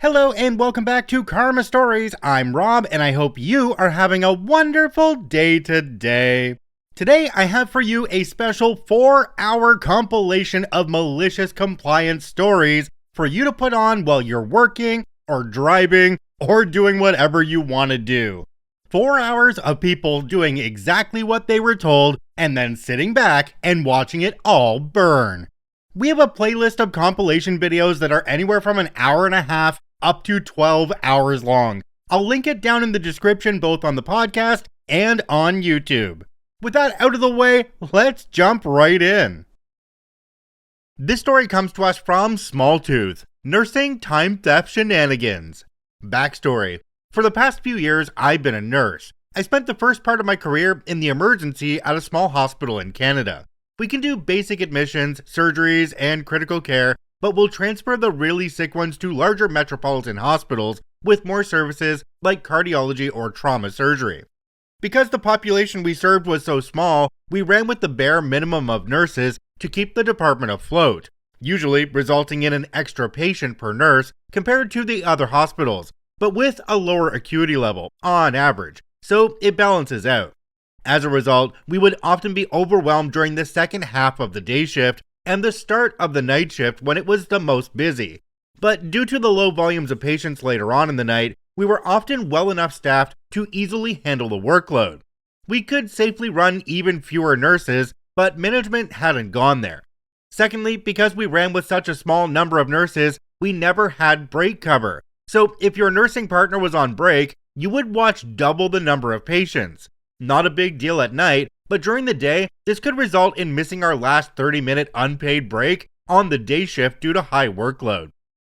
Hello and welcome back to Karma Stories. I'm Rob and I hope you are having a wonderful day today. Today I have for you a special 4-hour compilation of malicious compliance stories for you to put on while you're working or driving or doing whatever you want to do. 4 hours of people doing exactly what they were told and then sitting back and watching it all burn. We have a playlist of compilation videos that are anywhere from an hour and a half up to 12 hours long. I'll link it down in the description both on the podcast and on YouTube. With that out of the way, let's jump right in. This story comes to us from Smalltooth, Nursing Time Theft Shenanigans. Backstory. For the past few years, I've been a nurse. I spent the first part of my career in the emergency at a small hospital in Canada. We can do basic admissions, surgeries, and critical care, but we'll transfer the really sick ones to larger metropolitan hospitals with more services like cardiology or trauma surgery. Because the population we served was so small, we ran with the bare minimum of nurses to keep the department afloat, usually resulting in an extra patient per nurse compared to the other hospitals, but with a lower acuity level, on average, so it balances out. As a result, we would often be overwhelmed during the second half of the day shift and the start of the night shift when it was the most busy. But due to the low volumes of patients later on in the night, we were often well enough staffed to easily handle the workload. We could safely run even fewer nurses, but management hadn't gone there. Secondly, because we ran with such a small number of nurses, we never had break cover. So if your nursing partner was on break, you would watch double the number of patients. Not a big deal at night, but during the day, this could result in missing our last 30-minute unpaid break on the day shift due to high workload.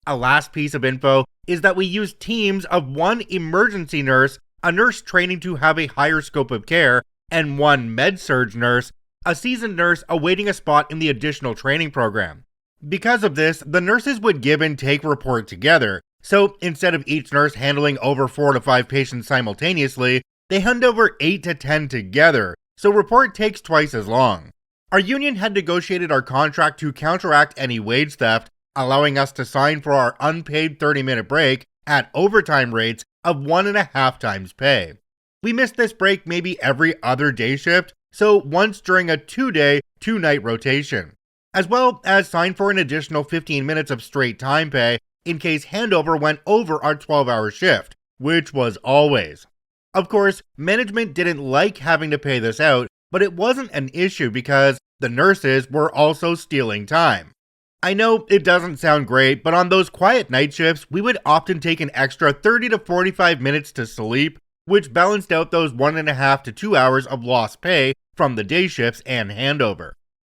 A last piece of info is that we use teams of one emergency nurse, a nurse training to have a higher scope of care, and one med-surg nurse, a seasoned nurse awaiting a spot in the additional training program. Because of this, the nurses would give and take report together, so instead of each nurse handling over 4 to 5 patients simultaneously, they hand over 8 to 10 together, so report takes twice as long. Our union had negotiated our contract to counteract any wage theft, allowing us to sign for our unpaid 30-minute break at overtime rates of 1.5 times pay. We missed this break maybe every other day shift, so once during a 2-day, 2-night rotation, as well as sign for an additional 15 minutes of straight time pay in case handover went over our 12-hour shift, which was always. Of course, management didn't like having to pay this out, but it wasn't an issue because the nurses were also stealing time. I know it doesn't sound great, but on those quiet night shifts, we would often take an extra 30 to 45 minutes to sleep, which balanced out those 1.5 to 2 hours of lost pay from the day shifts and handover.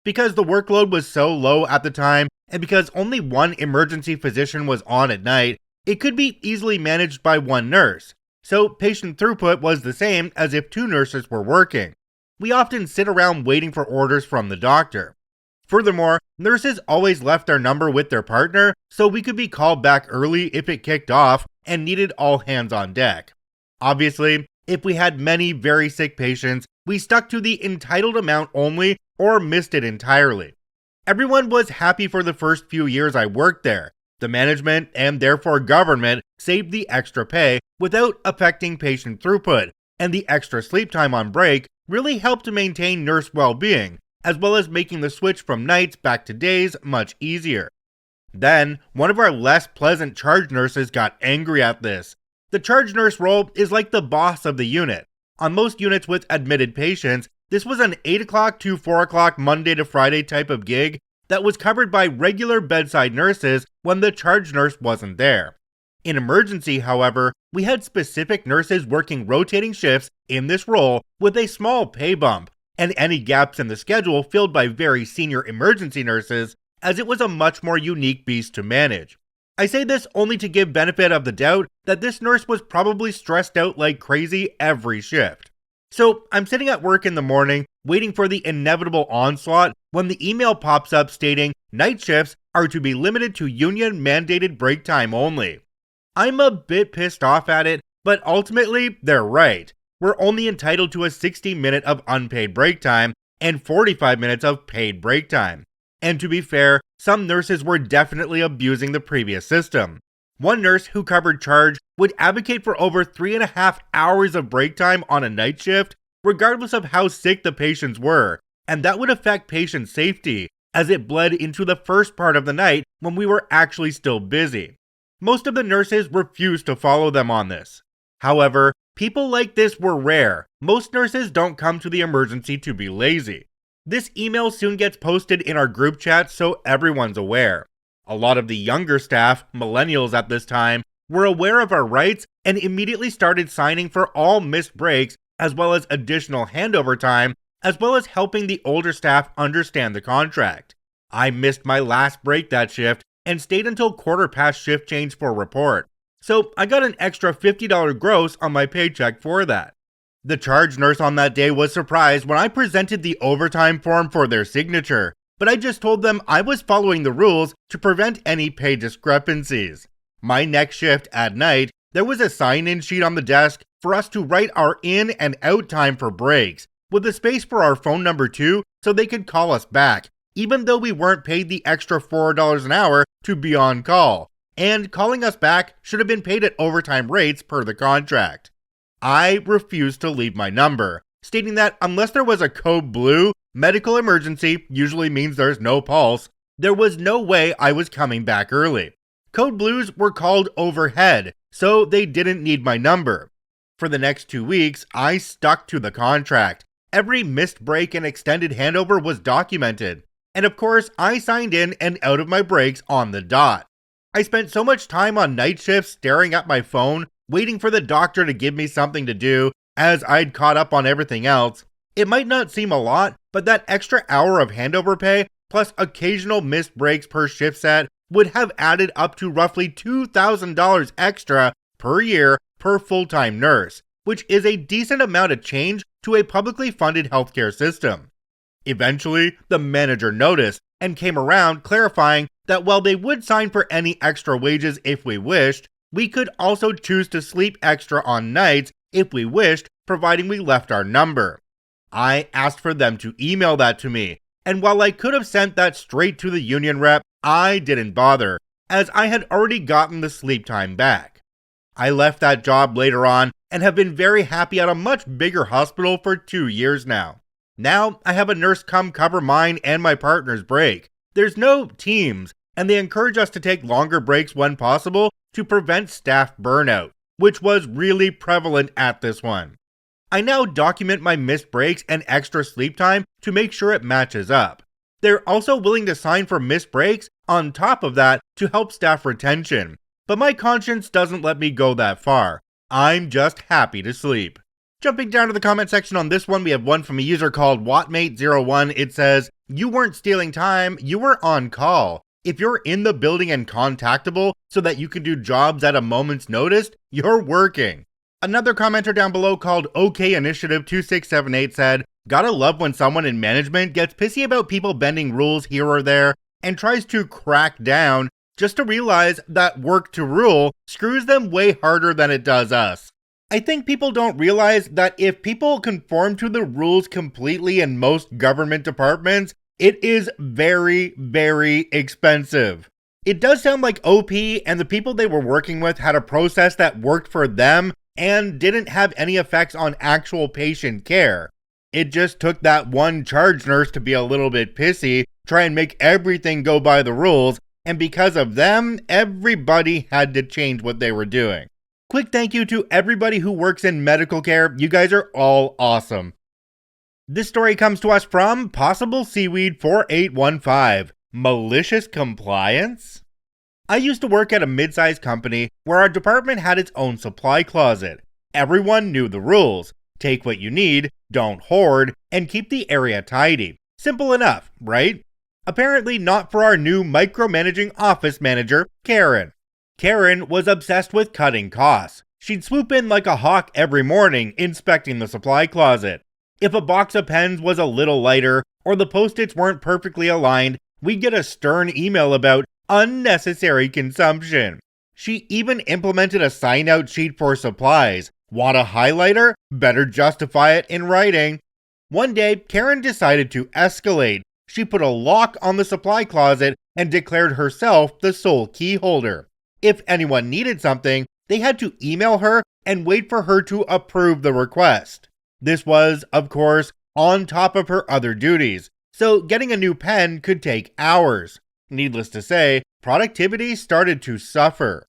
Because the workload was so low at the time, and because only one emergency physician was on at night, it could be easily managed by one nurse. So patient throughput was the same as if 2 nurses were working. We often sit around waiting for orders from the doctor. Furthermore, nurses always left their number with their partner, so we could be called back early if it kicked off and needed all hands on deck. Obviously, if we had many very sick patients, we stuck to the entitled amount only or missed it entirely. Everyone was happy for the first few years I worked there. The management, and therefore government, saved the extra pay without affecting patient throughput, and the extra sleep time on break really helped to maintain nurse well-being, as well as making the switch from nights back to days much easier. Then, one of our less pleasant charge nurses got angry at this. The charge nurse role is like the boss of the unit. On most units with admitted patients, this was an 8 o'clock to 4 o'clock Monday to Friday type of gig that was covered by regular bedside nurses when the charge nurse wasn't there. In emergency, however, we had specific nurses working rotating shifts in this role with a small pay bump, and any gaps in the schedule filled by very senior emergency nurses, as it was a much more unique beast to manage. I say this only to give benefit of the doubt that this nurse was probably stressed out like crazy every shift. So I'm sitting at work in the morning, waiting for the inevitable onslaught when the email pops up stating night shifts are to be limited to union-mandated break time only. I'm a bit pissed off at it, but ultimately, they're right. We're only entitled to a 60-minute of unpaid break time and 45 minutes of paid break time. And to be fair, some nurses were definitely abusing the previous system. One nurse who covered charge would advocate for over 3.5 hours of break time on a night shift, regardless of how sick the patients were, and that would affect patient safety, as it bled into the first part of the night when we were actually still busy. Most of the nurses refused to follow them on this. However, people like this were rare. Most nurses don't come to the emergency to be lazy. This email soon gets posted in our group chat so everyone's aware. A lot of the younger staff, millennials at this time, were aware of our rights and immediately started signing for all missed breaks, as well as additional handover time, as well as helping the older staff understand the contract. I missed my last break that shift and stayed until quarter past shift change for report, so I got an extra $50 gross on my paycheck for that. The charge nurse on that day was surprised when I presented the overtime form for their signature, but I just told them I was following the rules to prevent any pay discrepancies. My next shift at night, there was a sign-in sheet on the desk for us to write our in and out time for breaks, with a space for our phone number too, so they could call us back, even though we weren't paid the extra $4 an hour to be on call, and calling us back should have been paid at overtime rates per the contract. I refused to leave my number, stating that unless there was a code blue, medical emergency usually means there's no pulse, there was no way I was coming back early. Code blues were called overhead, so they didn't need my number. For the next 2 weeks, I stuck to the contract. Every missed break and extended handover was documented, and of course, I signed in and out of my breaks on the dot. I spent so much time on night shifts staring at my phone, waiting for the doctor to give me something to do, as I'd caught up on everything else. It might not seem a lot, but that extra hour of handover pay, plus occasional missed breaks per shift set, would have added up to roughly $2,000 extra per year per full-time nurse, which is a decent amount of change to a publicly funded healthcare system. Eventually, the manager noticed and came around clarifying that while they would sign for any extra wages if we wished, we could also choose to sleep extra on nights if we wished, providing we left our number. I asked for them to email that to me, and while I could have sent that straight to the union rep, I didn't bother, as I had already gotten the sleep time back. I left that job later on and have been very happy at a much bigger hospital for 2 years now. Now I have a nurse come cover mine and my partner's break. There's no teams, and they encourage us to take longer breaks when possible to prevent staff burnout, which was really prevalent at this one. I now document my missed breaks and extra sleep time to make sure it matches up. They're also willing to sign for missed breaks on top of that to help staff retention, but my conscience doesn't let me go that far. I'm just happy to sleep. Jumping down to the comment section on this one, we have one from a user called Wattmate01. It says, "You weren't stealing time, you were on call. If you're in the building and contactable so that you can do jobs at a moment's notice, you're working." Another commenter down below called OK Initiative 2678 said, "Gotta love when someone in management gets pissy about people bending rules here or there and tries to crack down just to realize that work to rule screws them way harder than it does us." I think people don't realize that if people conform to the rules completely in most government departments, it is very, very expensive. It does sound like OP and the people they were working with had a process that worked for them and didn't have any effects on actual patient care. It just took that one charge nurse to be a little bit pissy, try and make everything go by the rules, and because of them, everybody had to change what they were doing. Quick thank you to everybody who works in medical care. You guys are all awesome. This story comes to us from Possible Seaweed 4815. Malicious Compliance? I used to work at a mid-sized company where our department had its own supply closet. Everyone knew the rules. Take what you need, don't hoard, and keep the area tidy. Simple enough, right? Apparently not for our new micromanaging office manager, Karen. Karen was obsessed with cutting costs. She'd swoop in like a hawk every morning, inspecting the supply closet. If a box of pens was a little lighter, or the post-its weren't perfectly aligned, we'd get a stern email about unnecessary consumption. She even implemented a sign-out sheet for supplies. Want a highlighter? Better justify it in writing. One day, Karen decided to escalate. She put a lock on the supply closet and declared herself the sole key holder. If anyone needed something, they had to email her and wait for her to approve the request. This was, of course, on top of her other duties, so getting a new pen could take hours. Needless to say, productivity started to suffer.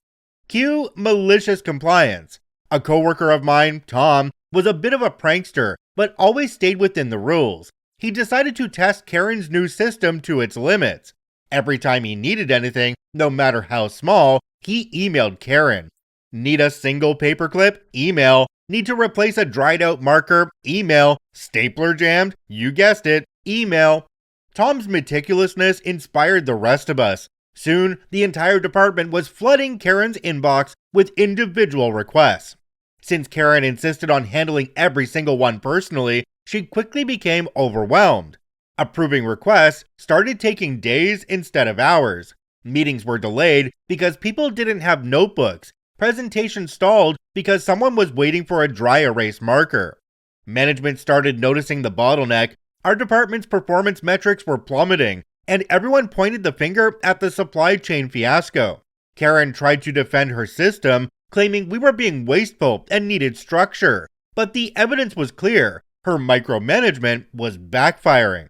Cue malicious compliance. A coworker of mine, Tom, was a bit of a prankster, but always stayed within the rules. He decided to test Karen's new system to its limits. Every time he needed anything, no matter how small, he emailed Karen. Need a single paperclip? Email. Need to replace a dried out marker? Email. Stapler jammed? You guessed it. Email. Tom's meticulousness inspired the rest of us. Soon, the entire department was flooding Karen's inbox with individual requests. Since Karen insisted on handling every single one personally, she quickly became overwhelmed. Approving requests started taking days instead of hours. Meetings were delayed because people didn't have notebooks. Presentations stalled because someone was waiting for a dry erase marker. Management started noticing the bottleneck. Our department's performance metrics were plummeting, and everyone pointed the finger at the supply chain fiasco. Karen tried to defend her system, claiming we were being wasteful and needed structure. But the evidence was clear. Her micromanagement was backfiring.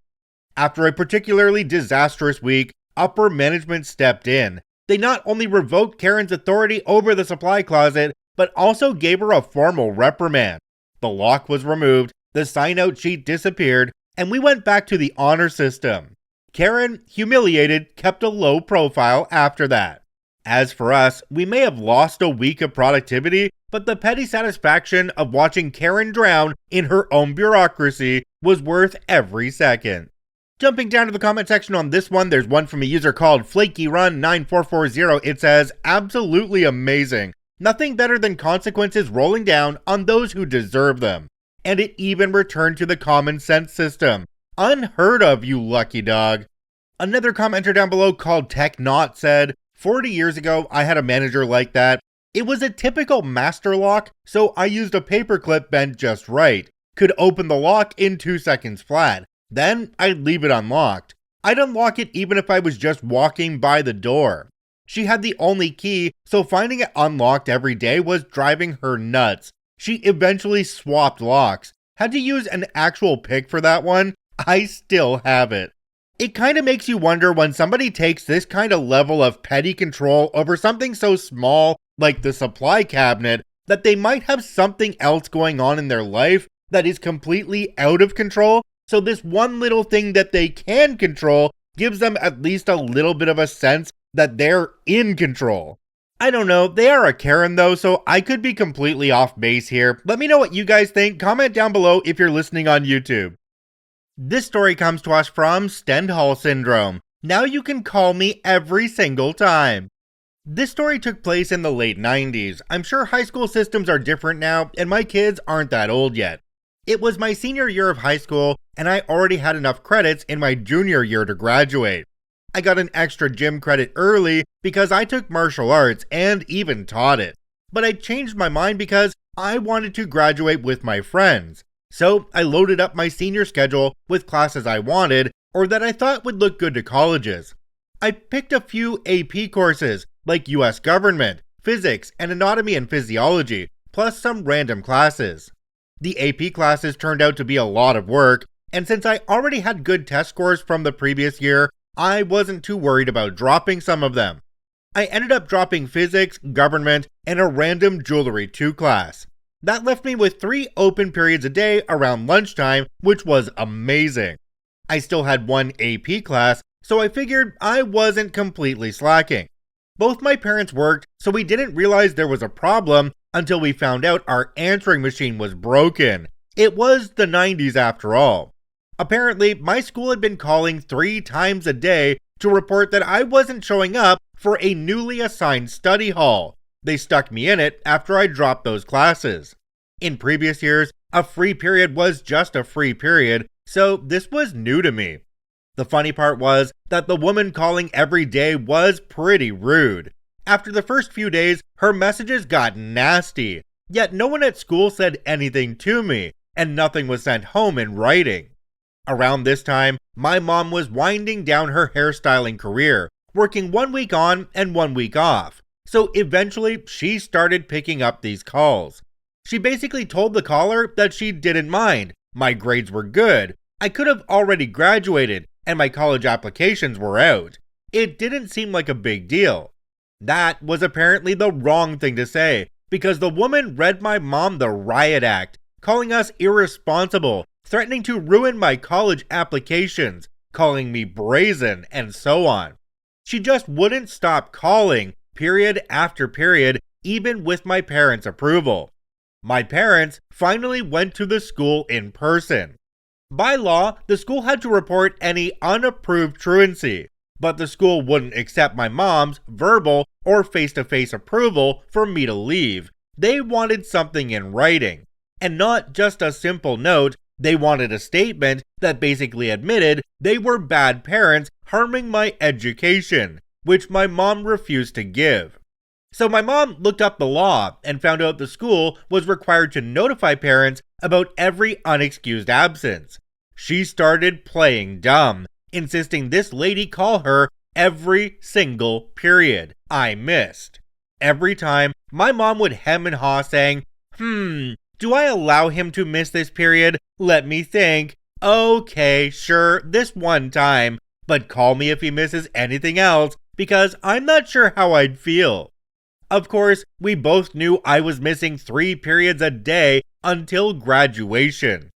After a particularly disastrous week, upper management stepped in. They not only revoked Karen's authority over the supply closet, but also gave her a formal reprimand. The lock was removed, the sign-out sheet disappeared, and we went back to the honor system. Karen, humiliated, kept a low profile after that. As for us, we may have lost a week of productivity, but the petty satisfaction of watching Karen drown in her own bureaucracy was worth every second. Jumping down to the comment section on this one, there's one from a user called FlakyRun9440. It says, absolutely amazing. Nothing better than consequences rolling down on those who deserve them. And it even returned to the common sense system. Unheard of, you lucky dog. Another commenter down below called TechNot said, 40 years ago, I had a manager like that. It was a typical master lock, so I used a paperclip bent just right. Could open the lock in 2 seconds flat. Then I'd leave it unlocked. I'd unlock it even if I was just walking by the door. She had the only key, so finding it unlocked every day was driving her nuts. She eventually swapped locks. Had to use an actual pick for that one. I still have it. It kind of makes you wonder when somebody takes this kind of level of petty control over something so small like the supply cabinet that they might have something else going on in their life that is completely out of control. So this one little thing that they can control gives them at least a little bit of a sense that they're in control. I don't know, they are a Karen though, so I could be completely off base here. Let me know what you guys think. Comment down below if you're listening on YouTube. This story comes to us from Stendhal Syndrome. Now you can call me every single time. This story took place in the late 90s. I'm sure high school systems are different now, and my kids aren't that old yet. It was my senior year of high school, and I already had enough credits in my junior year to graduate. I got an extra gym credit early because I took martial arts and even taught it. But I changed my mind because I wanted to graduate with my friends. So I loaded up my senior schedule with classes I wanted or that I thought would look good to colleges. I picked a few AP courses like US government, physics, and anatomy and physiology, plus some random classes. The AP classes turned out to be a lot of work, and since I already had good test scores from the previous year, I wasn't too worried about dropping some of them. I ended up dropping physics, government, and a random jewelry 2 class. That left me with 3 open periods a day around lunchtime, which was amazing. I still had 1 AP class, so I figured I wasn't completely slacking. Both my parents worked, so we didn't realize there was a problem until we found out our answering machine was broken. It was the 90s after all. Apparently, my school had been calling 3 times a day to report that I wasn't showing up for a newly assigned study hall. They stuck me in it after I dropped those classes. In previous years, a free period was just a free period, so this was new to me. The funny part was that the woman calling every day was pretty rude. After the first few days, her messages got nasty, yet no one at school said anything to me, and nothing was sent home in writing. Around this time, my mom was winding down her hairstyling career, working 1 week on and 1 week off. So eventually, she started picking up these calls. She basically told the caller that she didn't mind. My grades were good. I could have already graduated, and my college applications were out. It didn't seem like a big deal. That was apparently the wrong thing to say, because the woman read my mom the riot act, calling us irresponsible, threatening to ruin my college applications, calling me brazen, and so on. She just wouldn't stop calling, period after period, even with my parents' approval. My parents finally went to the school in person. By law, the school had to report any unapproved truancy, but the school wouldn't accept my mom's verbal or face-to-face approval for me to leave. They wanted something in writing, and not just a simple note. They wanted a statement that basically admitted they were bad parents harming my education, which my mom refused to give. So my mom looked up the law and found out the school was required to notify parents about every unexcused absence. She started playing dumb, insisting this lady call her every single period I missed. Every time, my mom would hem and haw saying, do I allow him to miss this period? Let me think. Okay, sure, this one time, but call me if he misses anything else, because I'm not sure how I'd feel. Of course, we both knew I was missing 3 periods a day until graduation.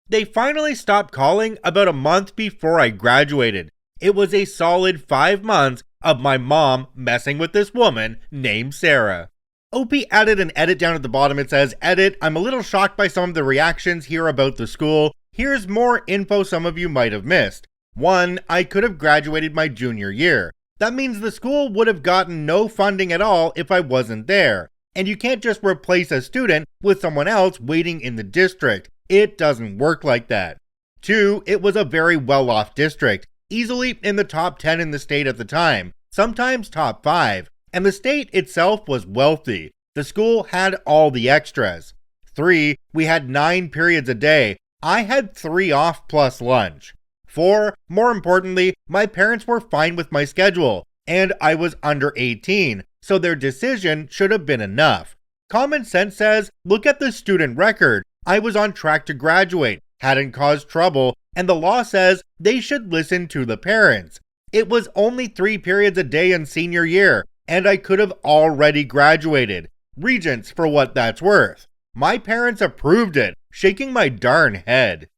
They finally stopped calling about a month before I graduated. It was a solid 5 months of my mom messing with this woman named Sarah. OP added an edit down at the bottom. It says, edit, I'm a little shocked by some of the reactions here about the school. Here's more info some of you might have missed. 1, I could have graduated my junior year. That means the school would have gotten no funding at all if I wasn't there. And you can't just replace a student with someone else waiting in the district. It doesn't work like that. 2, it was a very well-off district, easily in the top 10 in the state at the time, sometimes top 5. And the state itself was wealthy. The school had all the extras. 3, we had 9 periods a day. I had 3 off plus lunch. 4, more importantly, my parents were fine with my schedule, and I was under 18, so their decision should have been enough. Common sense says, look at the student record. I was on track to graduate, hadn't caused trouble, and the law says they should listen to the parents. It was only 3 periods a day in senior year, and I could have already graduated. Regents for what that's worth. My parents approved it, shaking my darn head.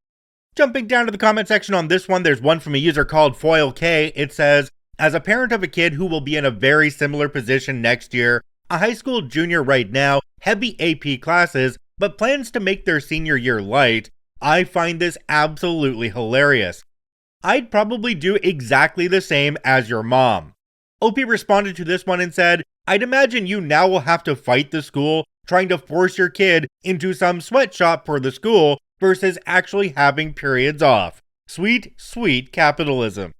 Jumping down to the comment section on this one, there's one from a user called FoilK. It says, as a parent of a kid who will be in a very similar position next year, a high school junior right now, heavy AP classes, but plans to make their senior year light, I find this absolutely hilarious. I'd probably do exactly the same as your mom. OP responded to this one and said, I'd imagine you now will have to fight the school trying to force your kid into some sweatshop for the school versus actually having periods off. Sweet, sweet capitalism.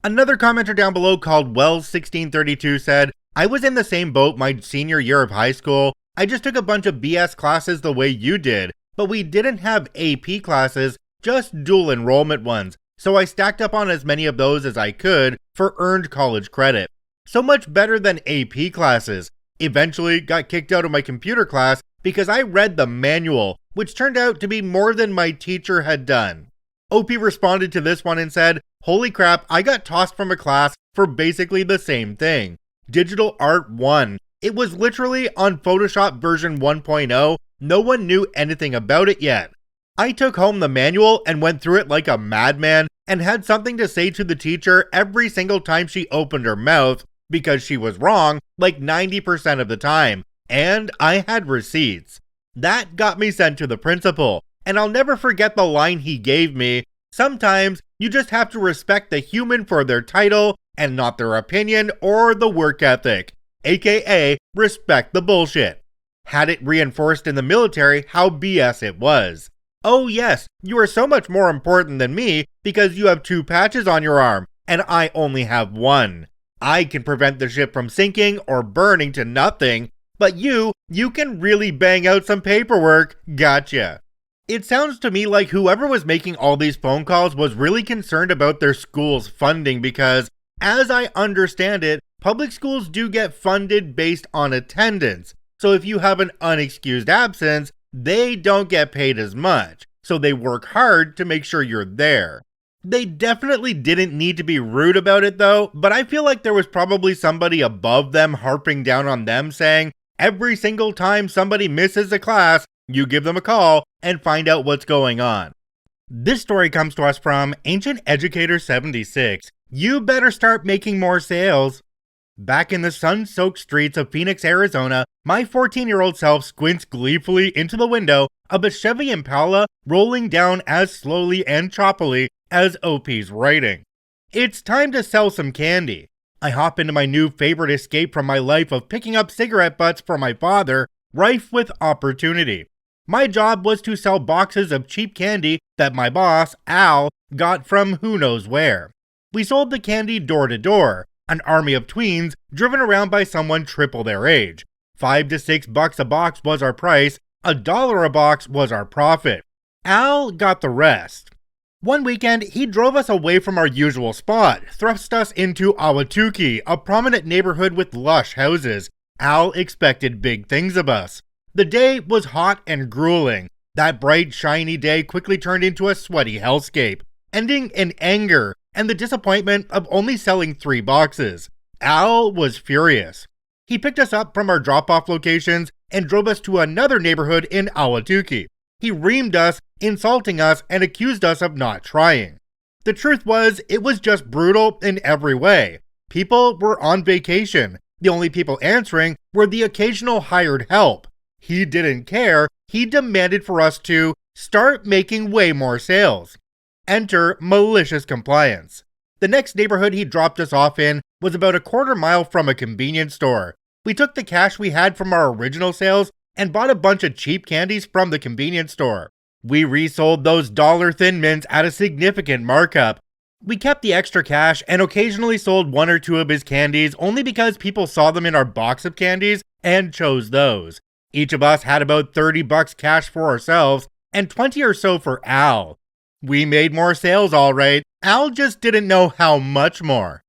Another commenter down below called Wells1632 said, I was in the same boat my senior year of high school. I just took a bunch of BS classes the way you did, but we didn't have AP classes, just dual enrollment ones, so I stacked up on as many of those as I could for earned college credit. So much better than AP classes. Eventually got kicked out of my computer class because I read the manual, which turned out to be more than my teacher had done. OP responded to this one and said, holy crap, I got tossed from a class for basically the same thing. Digital Art 1. It was literally on Photoshop version 1.0. No one knew anything about it yet. I took home the manual and went through it like a madman and had something to say to the teacher every single time she opened her mouth because she was wrong like 90% of the time. And I had receipts. That got me sent to the principal, and I'll never forget the line he gave me. Sometimes you just have to respect the human for their title and not their opinion or the work ethic, aka respect the bullshit. Had it reinforced in the military how BS it was. Oh yes, you are so much more important than me because you have 2 patches on your arm and I only have 1. I can prevent the ship from sinking or burning to nothing, but you can really bang out some paperwork. Gotcha. It sounds to me like whoever was making all these phone calls was really concerned about their school's funding because, as I understand it, Public schools do get funded based on attendance, so if you have an unexcused absence, they don't get paid as much, so they work hard to make sure you're there. They definitely didn't need to be rude about it though, but I feel like there was probably somebody above them harping down on them saying, every single time somebody misses a class, you give them a call and find out what's going on. This story comes to us from Ancient Educator 76. You better start making more sales. Back in the sun-soaked streets of Phoenix, Arizona, my 14-year-old self squints gleefully into the window of a Chevy Impala rolling down as slowly and choppily as OP's writing. It's time to sell some candy. I hop into my new favorite escape from my life of picking up cigarette butts for my father, rife with opportunity. My job was to sell boxes of cheap candy that my boss, Al, got from who knows where. We sold the candy door to door, an army of tweens driven around by someone triple their age. $5 to $6 a box was our price, $1 a box was our profit. Al got the rest. One weekend, he drove us away from our usual spot, thrust us into Ahwatukee, a prominent neighborhood with lush houses. Al expected big things of us. The day was hot and grueling. That bright, shiny day quickly turned into a sweaty hellscape, ending in anger and the disappointment of only selling 3 boxes. Al was furious. He picked us up from our drop-off locations and drove us to another neighborhood in Ahwatukee. He reamed us, insulting us, and accused us of not trying. The truth was, it was just brutal in every way. People were on vacation. The only people answering were the occasional hired help. He didn't care. He demanded for us to start making way more sales. Enter Malicious Compliance. The next neighborhood he dropped us off in was about a quarter mile from a convenience store. We took the cash we had from our original sales and bought a bunch of cheap candies from the convenience store. We resold those dollar Thin Mints at a significant markup. We kept the extra cash and occasionally sold 1 or 2 of his candies only because people saw them in our box of candies and chose those. Each of us had about $30 cash for ourselves and 20 or so for Al. We made more sales all right. Al just didn't know how much more.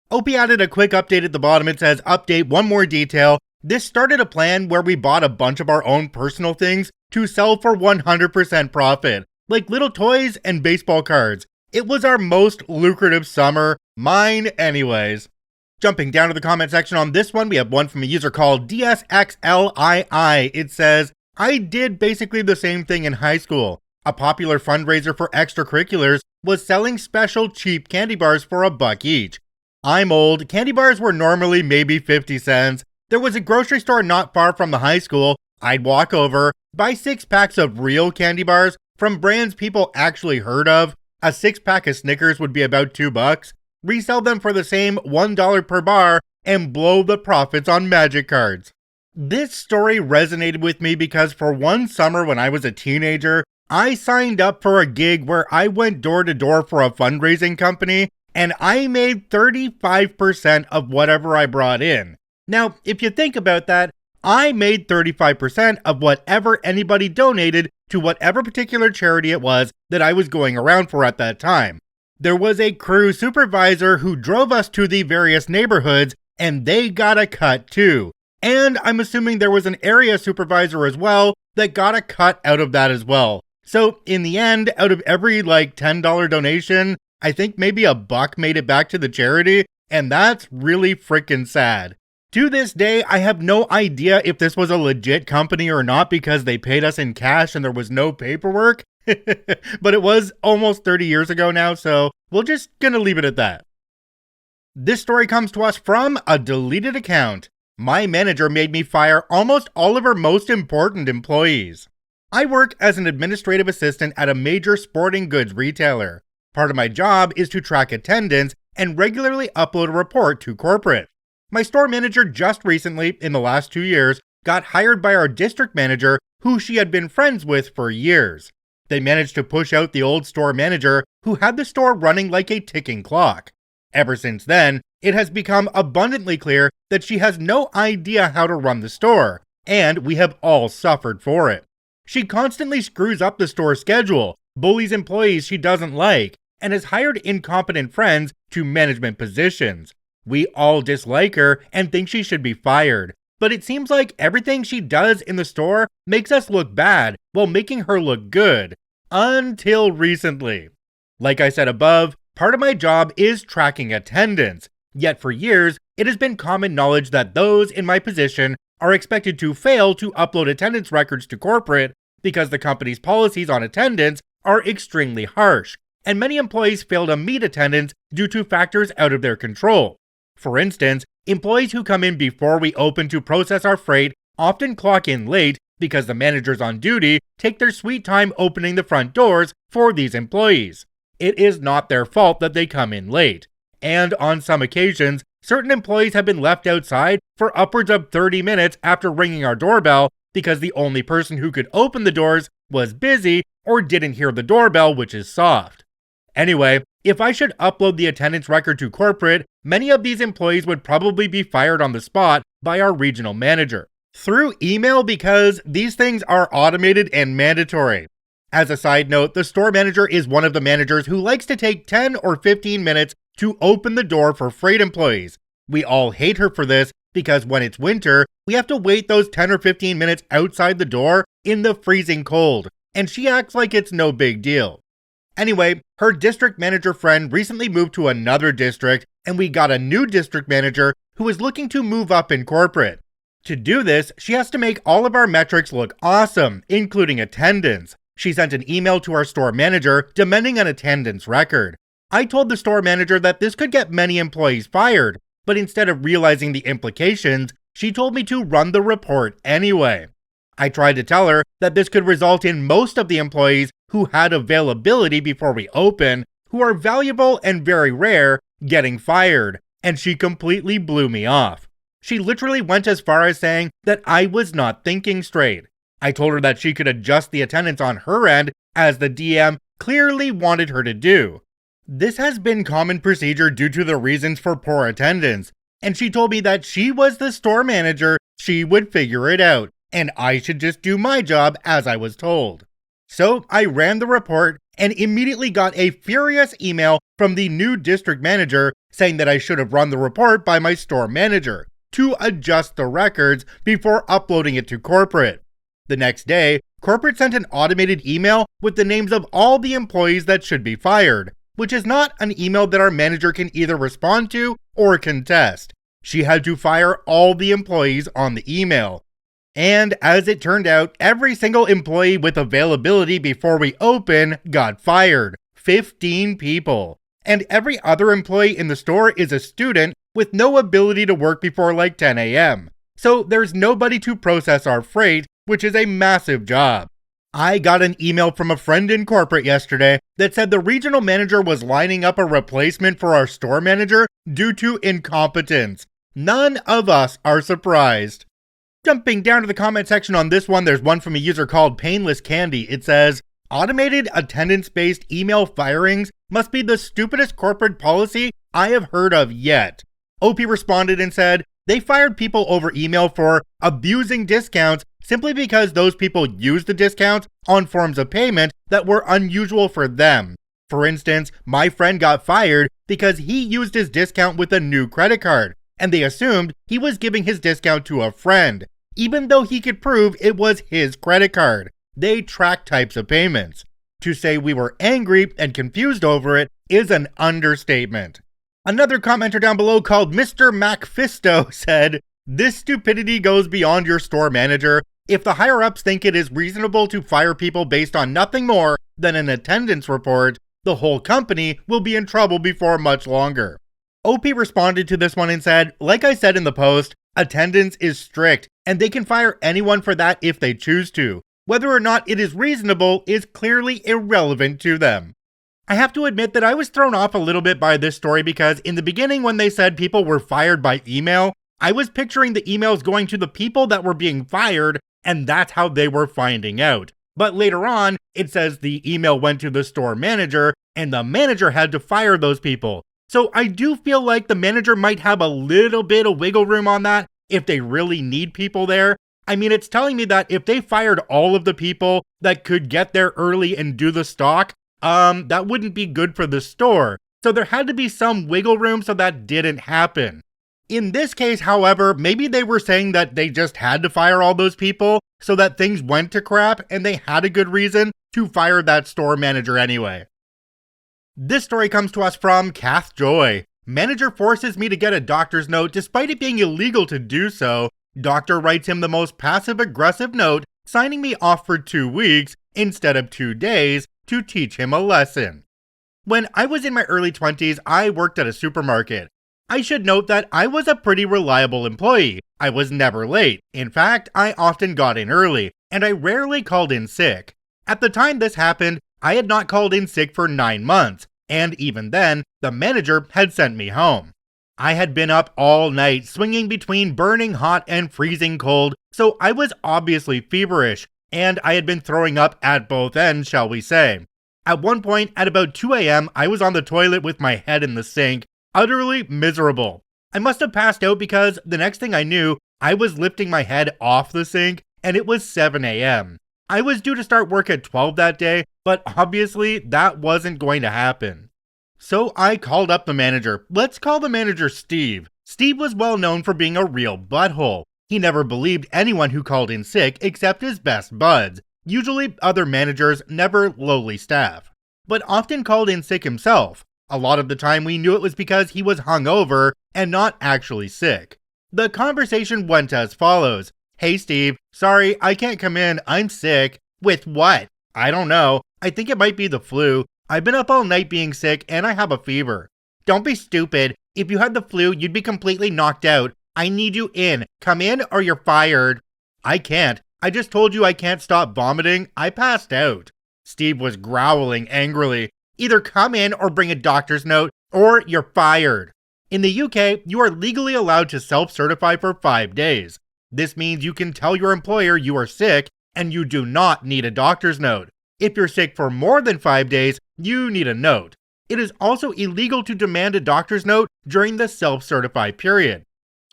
OP added a quick update at the bottom. It says, update, one more detail. This started a plan where we bought a bunch of our own personal things to sell for 100% profit, like little toys and baseball cards. It was our most lucrative summer, mine anyways. Jumping down to the comment section on this one, we have one from a user called DSXLII. It says, I did basically the same thing in high school. A popular fundraiser for extracurriculars was selling special cheap candy bars for $1 each. I'm old, candy bars were normally maybe 50 cents. There was a grocery store not far from the high school. I'd walk over, buy 6 packs of real candy bars from brands people actually heard of. A 6-pack of Snickers would be about $2. Resell them for the same $1 per bar and blow the profits on magic cards. This story resonated with me because for one summer when I was a teenager, I signed up for a gig where I went door to door for a fundraising company and I made 35% of whatever I brought in. Now, if you think about that, I made 35% of whatever anybody donated to whatever particular charity it was that I was going around for at that time. There was a crew supervisor who drove us to the various neighborhoods and they got a cut too. And I'm assuming there was an area supervisor as well that got a cut out of that as well. So in the end, out of every $10 donation, I think maybe $1 made it back to the charity, and that's really freaking sad. To this day, I have no idea if this was a legit company or not because they paid us in cash and there was no paperwork. But it was almost 30 years ago now, so we're just gonna leave it at that. This story comes to us from a deleted account. My manager made me fire almost all of her most important employees. I work as an administrative assistant at a major sporting goods retailer. Part of my job is to track attendance and regularly upload a report to corporate. My store manager just recently, in the last 2 years, got hired by our district manager who she had been friends with for years. They managed to push out the old store manager who had the store running like a ticking clock. Ever since then, it has become abundantly clear that she has no idea how to run the store, and we have all suffered for it. She constantly screws up the store schedule, bullies employees she doesn't like, and has hired incompetent friends to management positions. We all dislike her and think she should be fired. But it seems like everything she does in the store makes us look bad while making her look good. Until recently. Like I said above, part of my job is tracking attendance. Yet for years, it has been common knowledge that those in my position are expected to fail to upload attendance records to corporate because the company's policies on attendance are extremely harsh, and many employees fail to meet attendance due to factors out of their control. For instance, employees who come in before we open to process our freight often clock in late because the managers on duty take their sweet time opening the front doors for these employees. It is not their fault that they come in late. And on some occasions, certain employees have been left outside for upwards of 30 minutes after ringing our doorbell because the only person who could open the doors was busy or didn't hear the doorbell, which is soft. Anyway, if I should upload the attendance record to corporate, many of these employees would probably be fired on the spot by our regional manager. Through email because these things are automated and mandatory. As a side note, the store manager is one of the managers who likes to take 10 or 15 minutes to open the door for freight employees. We all hate her for this because when it's winter, we have to wait those 10 or 15 minutes outside the door in the freezing cold, and she acts like it's no big deal. Anyway, her district manager friend recently moved to another district, and we got a new district manager who is looking to move up in corporate. To do this, she has to make all of our metrics look awesome, including attendance. She sent an email to our store manager demanding an attendance record. I told the store manager that this could get many employees fired, but instead of realizing the implications, she told me to run the report anyway. I tried to tell her that this could result in most of the employees who had availability before we open, who are valuable and very rare, getting fired, and she completely blew me off. She literally went as far as saying that I was not thinking straight. I told her that she could adjust the attendance on her end, as the DM clearly wanted her to do. This has been common procedure due to the reasons for poor attendance, and she told me that she was the store manager, she would figure it out, and I should just do my job as I was told. So I ran the report and immediately got a furious email from the new district manager saying that I should have run the report by my store manager to adjust the records before uploading it to corporate. The next day, corporate sent an automated email with the names of all the employees that should be fired, which is not an email that our manager can either respond to or contest. She had to fire all the employees on the email. And as it turned out, every single employee with availability before we open got fired. 15 people. And every other employee in the store is a student with no ability to work before like 10 a.m. So there's nobody to process our freight, which is a massive job. I got an email from a friend in corporate yesterday that said the regional manager was lining up a replacement for our store manager due to incompetence. None of us are surprised. Jumping down to the comment section on this one, there's one from a user called Painless Candy. It says, automated attendance-based email firings must be the stupidest corporate policy I have heard of yet. OP responded and said, they fired people over email for abusing discounts simply because those people used the discounts on forms of payment that were unusual for them. For instance, my friend got fired because he used his discount with a new credit card, and they assumed he was giving his discount to a friend, even though he could prove it was his credit card. They track types of payments. To say we were angry and confused over it is an understatement. Another commenter down below called Mr. Macfisto said, this stupidity goes beyond your store manager. If the higher-ups think it is reasonable to fire people based on nothing more than an attendance report, the whole company will be in trouble before much longer. OP responded to this one and said, like I said in the post, attendance is strict, and they can fire anyone for that if they choose to. Whether or not it is reasonable is clearly irrelevant to them. I have to admit that I was thrown off a little bit by this story because in the beginning when they said people were fired by email, I was picturing the emails going to the people that were being fired, and that's how they were finding out. But later on, it says the email went to the store manager, and the manager had to fire those people. So I do feel like the manager might have a little bit of wiggle room on that if they really need people there. I mean, it's telling me that if they fired all of the people that could get there early and do the stock, that wouldn't be good for the store. So there had to be some wiggle room so that didn't happen. In this case, however, maybe they were saying that they just had to fire all those people so that things went to crap and they had a good reason to fire that store manager anyway. This story comes to us from Kath Joy. Manager forces me to get a doctor's note despite it being illegal to do so. Doctor writes him the most passive-aggressive note, signing me off for 2 weeks instead of 2 days to teach him a lesson. When I was in my early 20s, I worked at a supermarket. I should note that I was a pretty reliable employee. I was never late. In fact, I often got in early, and I rarely called in sick. At the time this happened, I had not called in sick for 9 months, and even then, the manager had sent me home. I had been up all night, swinging between burning hot and freezing cold, so I was obviously feverish, and I had been throwing up at both ends, shall we say. At one point, at about 2 a.m., I was on the toilet with my head in the sink, utterly miserable. I must have passed out because the next thing I knew, I was lifting my head off the sink, and it was 7 a.m. I was due to start work at 12 that day, but obviously that wasn't going to happen. So I called up the manager. Let's call the manager Steve. Steve was well known for being a real butthole. He never believed anyone who called in sick except his best buds, usually other managers, never lowly staff, but often called in sick himself. A lot of the time we knew it was because he was hungover and not actually sick. The conversation went as follows. Hey Steve, sorry, I can't come in, I'm sick. With what? I don't know. I think it might be the flu. I've been up all night being sick and I have a fever. Don't be stupid. If you had the flu, you'd be completely knocked out. I need you in. Come in or you're fired. I can't. I just told you I can't stop vomiting. I passed out. Steve was growling angrily. Either come in or bring a doctor's note, or you're fired. In the UK, you are legally allowed to self-certify for 5 days. This means you can tell your employer you are sick, and you do not need a doctor's note. If you're sick for more than 5 days, you need a note. It is also illegal to demand a doctor's note during the self-certify period.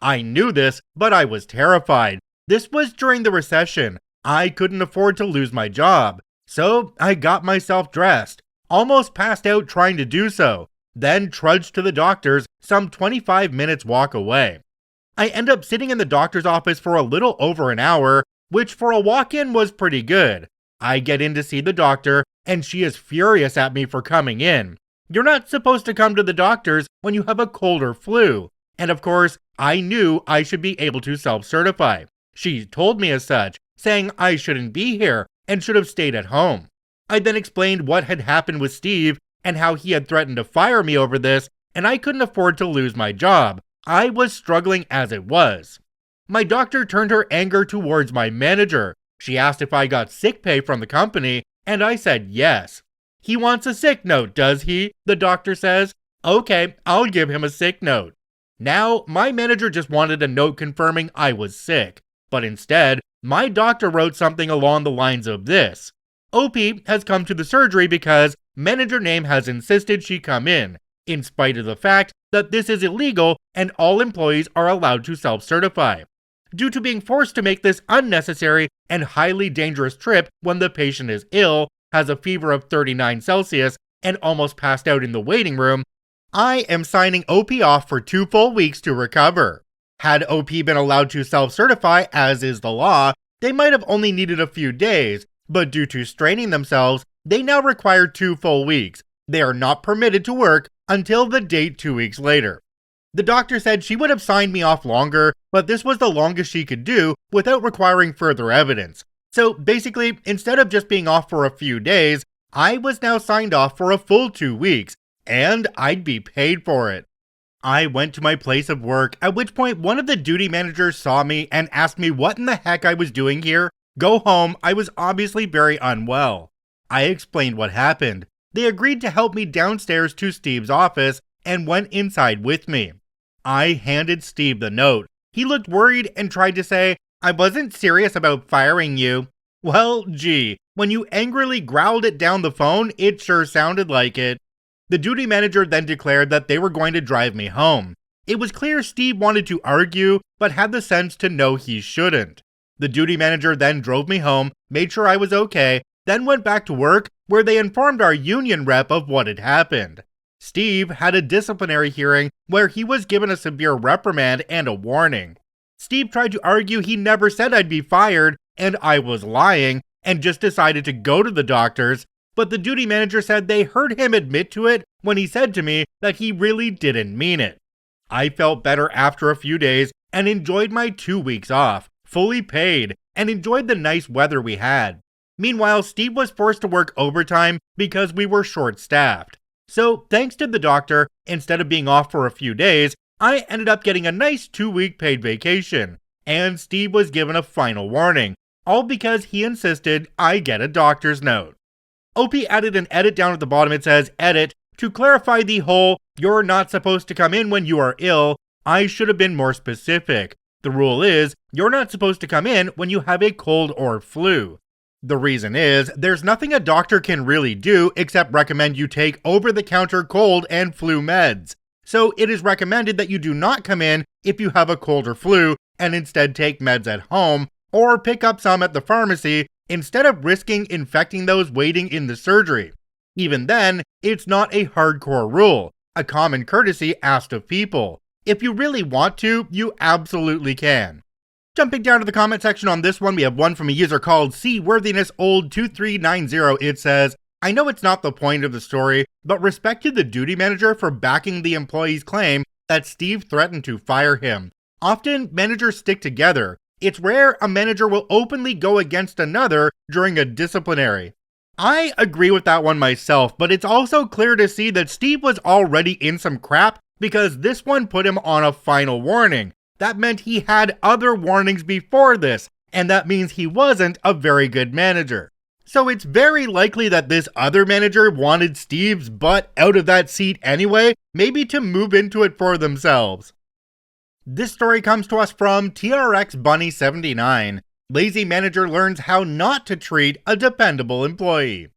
I knew this, but I was terrified. This was during the recession. I couldn't afford to lose my job. So I got myself dressed. Almost passed out trying to do so, then trudged to the doctor's some 25 minutes walk away. I end up sitting in the doctor's office for a little over an hour, which for a walk-in was pretty good. I get in to see the doctor, and she is furious at me for coming in. You're not supposed to come to the doctor's when you have a cold or flu. And of course, I knew I should be able to self-certify. She told me as such, saying I shouldn't be here and should have stayed at home. I then explained what had happened with Steve and how he had threatened to fire me over this, and I couldn't afford to lose my job. I was struggling as it was. My doctor turned her anger towards my manager. She asked if I got sick pay from the company, and I said yes. He wants a sick note, does he? The doctor says. Okay, I'll give him a sick note. Now, my manager just wanted a note confirming I was sick, but instead, my doctor wrote something along the lines of this. OP has come to the surgery because manager name has insisted she come in spite of the fact that this is illegal and all employees are allowed to self-certify. Due to being forced to make this unnecessary and highly dangerous trip when the patient is ill, has a fever of 39 Celsius, and almost passed out in the waiting room, I am signing OP off for 2 full weeks to recover. Had OP been allowed to self-certify, as is the law, they might have only needed a few days, but due to straining themselves, they now require 2 full weeks. They are not permitted to work until the date 2 weeks later. The doctor said she would have signed me off longer, but this was the longest she could do without requiring further evidence. So basically, instead of just being off for a few days, I was now signed off for a full 2 weeks, and I'd be paid for it. I went to my place of work, at which point one of the duty managers saw me and asked me what in the heck I was doing here. Go home, I was obviously very unwell. I explained what happened. They agreed to help me downstairs to Steve's office and went inside with me. I handed Steve the note. He looked worried and tried to say, I wasn't serious about firing you. Well, gee, when you angrily growled it down the phone, it sure sounded like it. The duty manager then declared that they were going to drive me home. It was clear Steve wanted to argue, but had the sense to know he shouldn't. The duty manager then drove me home, made sure I was okay, then went back to work, where they informed our union rep of what had happened. Steve had a disciplinary hearing where he was given a severe reprimand and a warning. Steve tried to argue he never said I'd be fired and I was lying and just decided to go to the doctors, but the duty manager said they heard him admit to it when he said to me that he really didn't mean it. I felt better after a few days and enjoyed my 2 weeks off, fully paid, and enjoyed the nice weather we had. Meanwhile, Steve was forced to work overtime because we were short-staffed. So, thanks to the doctor, instead of being off for a few days, I ended up getting a nice 2-week paid vacation. And Steve was given a final warning, all because he insisted I get a doctor's note. OP added an edit down at the bottom. It says, edit, to clarify the whole, you're not supposed to come in when you are ill, I should have been more specific. The rule is, you're not supposed to come in when you have a cold or flu. The reason is, there's nothing a doctor can really do except recommend you take over-the-counter cold and flu meds. So it is recommended that you do not come in if you have a cold or flu and instead take meds at home or pick up some at the pharmacy instead of risking infecting those waiting in the surgery. Even then, it's not a hardcore rule, a common courtesy asked of people. If you really want to, you absolutely can. Jumping down to the comment section on this one, we have one from a user called CWorthinessOld2390. It says, I know it's not the point of the story, but respect to the duty manager for backing the employee's claim that Steve threatened to fire him. Often, managers stick together. It's rare a manager will openly go against another during a disciplinary. I agree with that one myself, but it's also clear to see that Steve was already in some crap because this one put him on a final warning. That meant he had other warnings before this, and that means he wasn't a very good manager. So it's very likely that this other manager wanted Steve's butt out of that seat anyway, maybe to move into it for themselves. This story comes to us from TRXBunny79. Lazy manager learns how not to treat a dependable employee.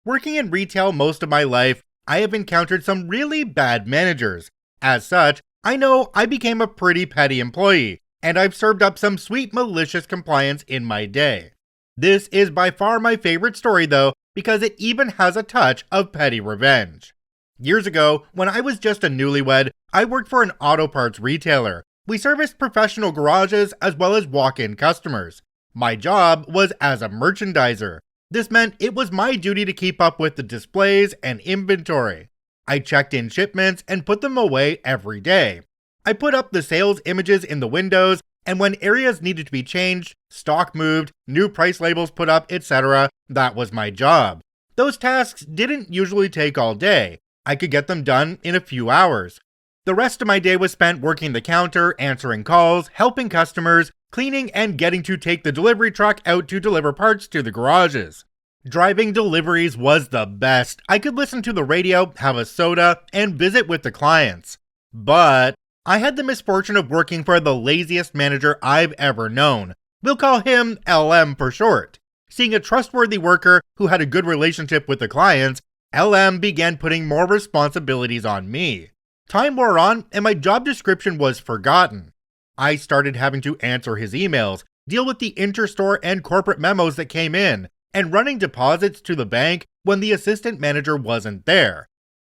Working in retail most of my life, I have encountered some really bad managers. As such, I know I became a pretty petty employee, and I've served up some sweet malicious compliance in my day. This is by far my favorite story though, because it even has a touch of petty revenge. Years ago, when I was just a newlywed, I worked for an auto parts retailer. We serviced professional garages as well as walk-in customers. My job was as a merchandiser. This meant it was my duty to keep up with the displays and inventory. I checked in shipments and put them away every day. I put up the sales images in the windows, and when areas needed to be changed, stock moved, new price labels put up, etc., that was my job. Those tasks didn't usually take all day. I could get them done in a few hours. The rest of my day was spent working the counter, answering calls, helping customers, cleaning, and getting to take the delivery truck out to deliver parts to the garages. Driving deliveries was the best. I could listen to the radio, have a soda, and visit with the clients. But I had the misfortune of working for the laziest manager I've ever known. We'll call him LM for short. Seeing a trustworthy worker who had a good relationship with the clients, LM began putting more responsibilities on me. Time wore on, and my job description was forgotten. I started having to answer his emails, deal with the interstore and corporate memos that came in, and running deposits to the bank when the assistant manager wasn't there.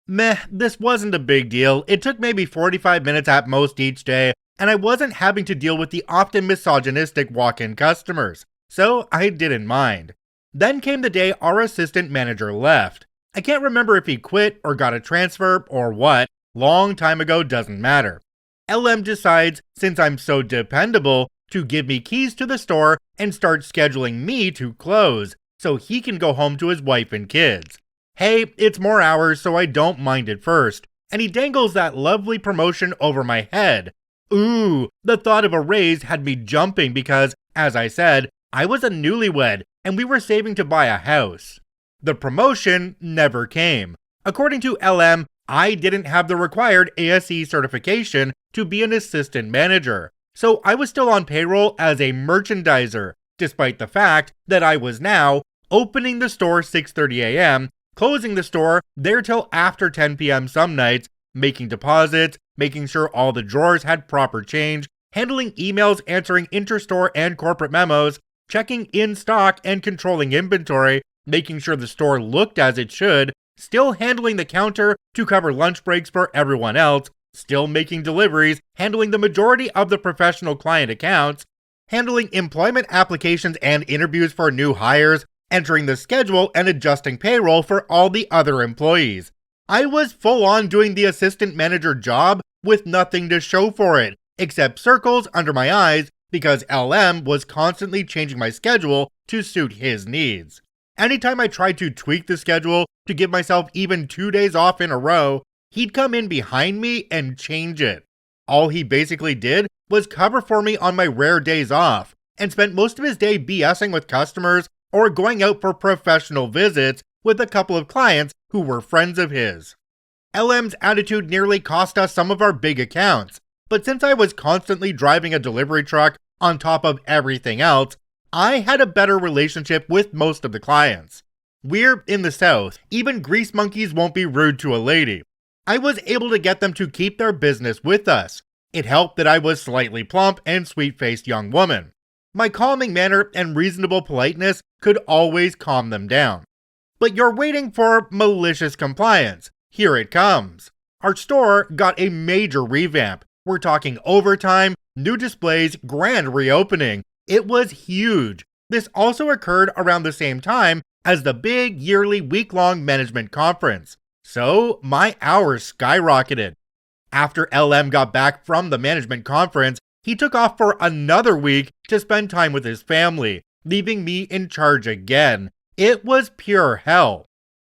This wasn't a big deal. It took maybe 45 minutes at most each day, and I wasn't having to deal with the often misogynistic walk-in customers, so I didn't mind. Then came the day our assistant manager left. I can't remember if he quit or got a transfer or what. Long time ago, doesn't matter. LM decides, since I'm so dependable, to give me keys to the store and start scheduling me to close, so he can go home to his wife and kids. Hey, it's more hours, so I don't mind at first, and he dangles that lovely promotion over my head. Ooh, the thought of a raise had me jumping because, as I said, I was a newlywed, and we were saving to buy a house. The promotion never came. According to LM, I didn't have the required ASE certification to be an assistant manager, so I was still on payroll as a merchandiser, despite the fact that I was now opening the store 6:30 a.m., closing the store there till after 10 p.m. some nights, making deposits, making sure all the drawers had proper change, handling emails, answering interstore and corporate memos, checking in stock and controlling inventory, making sure the store looked as it should, still handling the counter to cover lunch breaks for everyone else, still making deliveries, handling the majority of the professional client accounts, handling employment applications and interviews for new hires, entering the schedule and adjusting payroll for all the other employees. I was full on doing the assistant manager job with nothing to show for it, except circles under my eyes because LM was constantly changing my schedule to suit his needs. Anytime I tried to tweak the schedule to give myself even 2 days off in a row, he'd come in behind me and change it. All he basically did was cover for me on my rare days off, and spent most of his day BSing with customers or going out for professional visits with a couple of clients who were friends of his. LM's attitude nearly cost us some of our big accounts, but since I was constantly driving a delivery truck on top of everything else, I had a better relationship with most of the clients. We're in the South, even grease monkeys won't be rude to a lady. I was able to get them to keep their business with us. It helped that I was slightly plump and sweet-faced young woman. My calming manner and reasonable politeness could always calm them down. But you're waiting for Malicious Compliance. Here it comes. Our store got a major revamp. We're talking overtime, new displays, grand reopening. It was huge. This also occurred around the same time as the big yearly week-long management conference. So my hours skyrocketed. After LM got back from the management conference, he took off for another week to spend time with his family, leaving me in charge again. It was pure hell.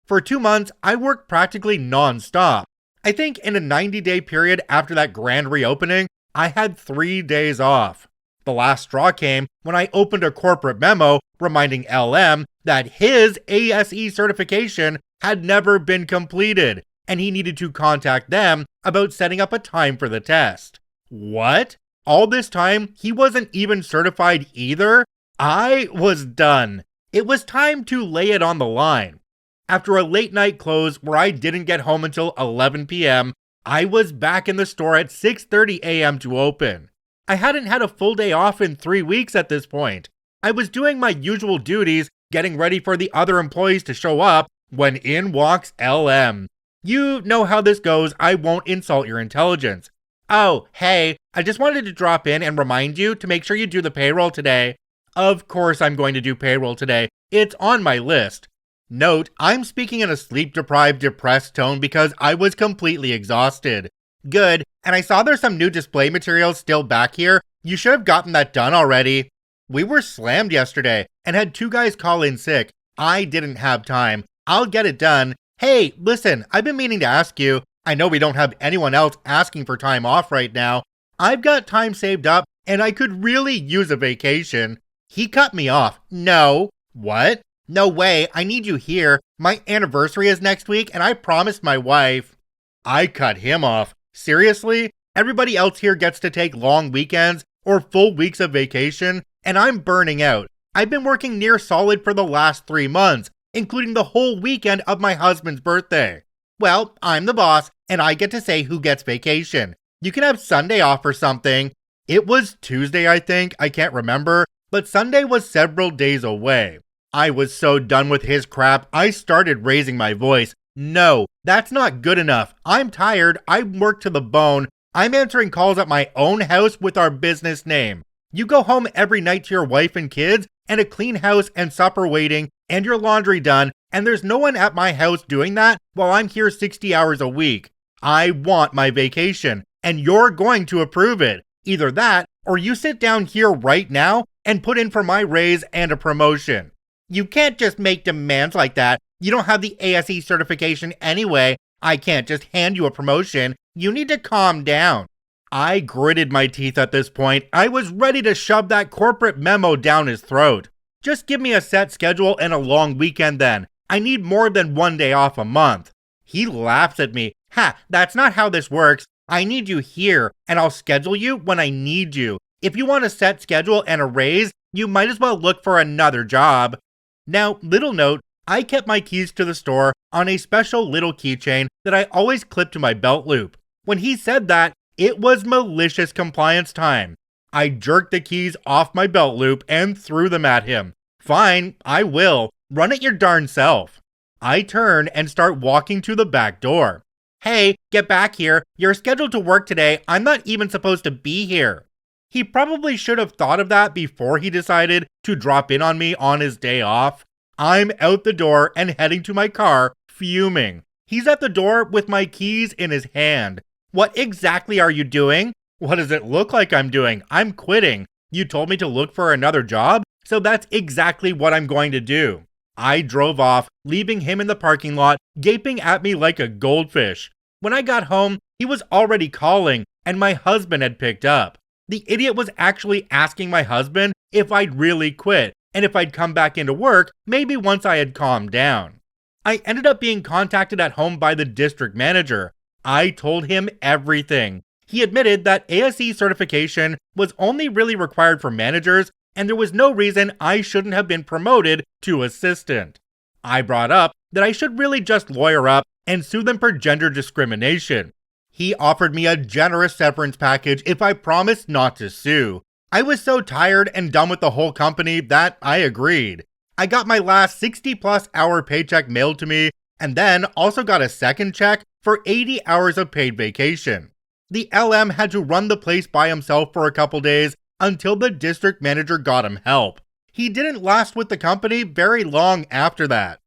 For 2 months, I worked practically non-stop. I think in a 90-day period after that grand reopening, I had 3 days off. The last straw came when I opened a corporate memo reminding LM that his ASE certification had never been completed, and he needed to contact them about setting up a time for the test. What? All this time, he wasn't even certified either? I was done. It was time to lay it on the line. After a late night close where I didn't get home until 11 p.m., I was back in the store at 6:30 a.m. to open. I hadn't had a full day off in 3 weeks at this point. I was doing my usual duties, getting ready for the other employees to show up, when in walks LM. You know how this goes, I won't insult your intelligence. Oh, hey, I just wanted to drop in and remind you to make sure you do the payroll today. Of course I'm going to do payroll today. It's on my list. Note, I'm speaking in a sleep-deprived, depressed tone because I was completely exhausted. Good, and I saw there's some new display materials still back here. You should have gotten that done already. We were slammed yesterday and had 2 guys call in sick. I didn't have time. I'll get it done. Hey, listen, I've been meaning to ask you. I know we don't have anyone else asking for time off right now. I've got time saved up and I could really use a vacation. He cut me off. No. What? No way, I need you here. My anniversary is next week and I promised my wife. I cut him off. Seriously? Everybody else here gets to take long weekends or full weeks of vacation, and I'm burning out. I've been working near solid for the last 3 months, including the whole weekend of my husband's birthday. Well, I'm the boss, and I get to say who gets vacation. You can have Sunday off or something. It was Tuesday, I think, I can't remember, but Sunday was several days away. I was so done with his crap, I started raising my voice. No, that's not good enough. I'm tired, I work to the bone. I'm answering calls at my own house with our business name. You go home every night to your wife and kids, and a clean house and supper waiting, and your laundry done, and there's no one at my house doing that while I'm here 60 hours a week. I want my vacation, and you're going to approve it. Either that, or you sit down here right now and put in for my raise and a promotion. You can't just make demands like that. You don't have the ASE certification anyway. I can't just hand you a promotion. You need to calm down. I gritted my teeth at this point. I was ready to shove that corporate memo down his throat. Just give me a set schedule and a long weekend then. I need more than 1 day off a month. He laughs at me. Ha, that's not how this works. I need you here, and I'll schedule you when I need you. If you want a set schedule and a raise, you might as well look for another job. Now, little note, I kept my keys to the store on a special little keychain that I always clip to my belt loop. When he said that, it was malicious compliance time. I jerked the keys off my belt loop and threw them at him. Fine, I will. Run it your darn self. I turn and start walking to the back door. "Hey, get back here. You're scheduled to work today. I'm not even supposed to be here." He probably should have thought of that before he decided to drop in on me on his day off. I'm out the door and heading to my car, fuming. He's at the door with my keys in his hand. "What exactly are you doing?" "What does it look like I'm doing? I'm quitting. You told me to look for another job, so that's exactly what I'm going to do." I drove off, leaving him in the parking lot, gaping at me like a goldfish. When I got home, he was already calling, and my husband had picked up. The idiot was actually asking my husband if I'd really quit, and if I'd come back into work, maybe once I had calmed down. I ended up being contacted at home by the district manager. I told him everything. He admitted that ASE certification was only really required for managers, and there was no reason I shouldn't have been promoted to assistant. I brought up that I should really just lawyer up and sue them for gender discrimination. He offered me a generous severance package if I promised not to sue. I was so tired and done with the whole company that I agreed. I got my last 60+ hour paycheck mailed to me, and then also got a second check for 80 hours of paid vacation. The LM had to run the place by himself for a couple days until the district manager got him help. He didn't last with the company very long after that.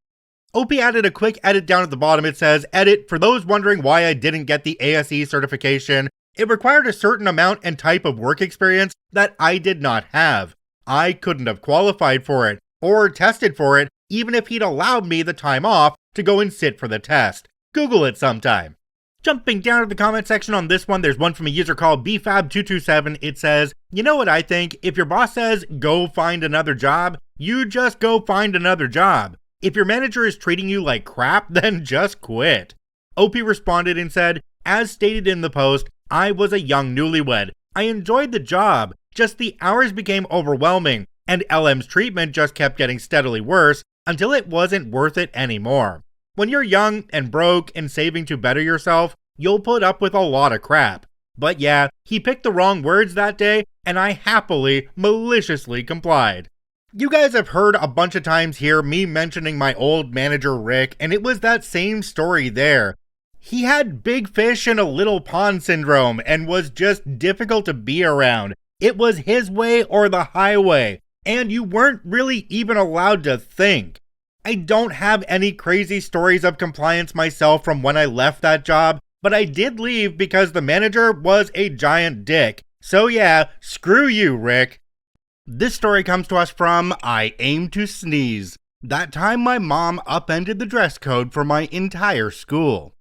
OP added a quick edit down at the bottom. It says, "Edit, for those wondering why I didn't get the ASE certification, it required a certain amount and type of work experience that I did not have. I couldn't have qualified for it or tested for it even if he'd allowed me the time off to go and sit for the test. Google it sometime." Jumping down to the comment section on this one, there's one from a user called BFAB227. It says, "You know what I think? If your boss says, go find another job, you just go find another job. If your manager is treating you like crap, then just quit." OP responded and said, "As stated in the post, I was a young newlywed. I enjoyed the job, just the hours became overwhelming, and LM's treatment just kept getting steadily worse until it wasn't worth it anymore. When you're young and broke and saving to better yourself, you'll put up with a lot of crap. But yeah, he picked the wrong words that day, and I happily, maliciously complied." You guys have heard a bunch of times here me mentioning my old manager Rick, and it was that same story there. He had big fish in a little pond syndrome and was just difficult to be around. It was his way or the highway, and you weren't really even allowed to think. I don't have any crazy stories of compliance myself from when I left that job, but I did leave because the manager was a giant dick. So yeah, screw you, Rick. This story comes to us from I Aim to Sneeze. That time my mom upended the dress code for my entire school.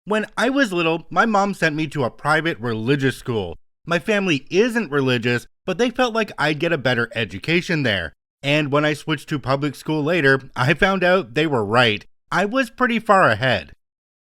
When I was little, my mom sent me to a private religious school. My family isn't religious, but they felt like I'd get a better education there. And when I switched to public school later, I found out they were right. I was pretty far ahead.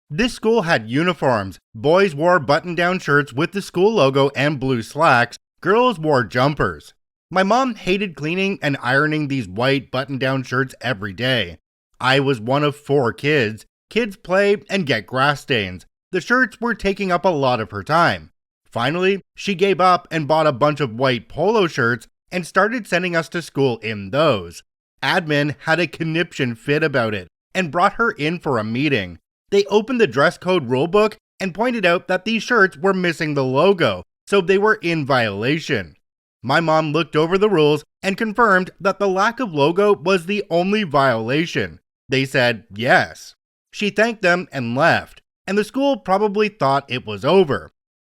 This school had uniforms. Boys wore button-down shirts with the school logo and blue slacks. Girls wore jumpers. My mom hated cleaning and ironing these white button-down shirts every day. I was one of 4 kids. Kids play and get grass stains. The shirts were taking up a lot of her time. Finally, she gave up and bought a bunch of white polo shirts and started sending us to school in those. Admin had a conniption fit about it and brought her in for a meeting. They opened the dress code rulebook and pointed out that these shirts were missing the logo, so they were in violation. My mom looked over the rules and confirmed that the lack of logo was the only violation. They said yes. She thanked them and left, and the school probably thought it was over.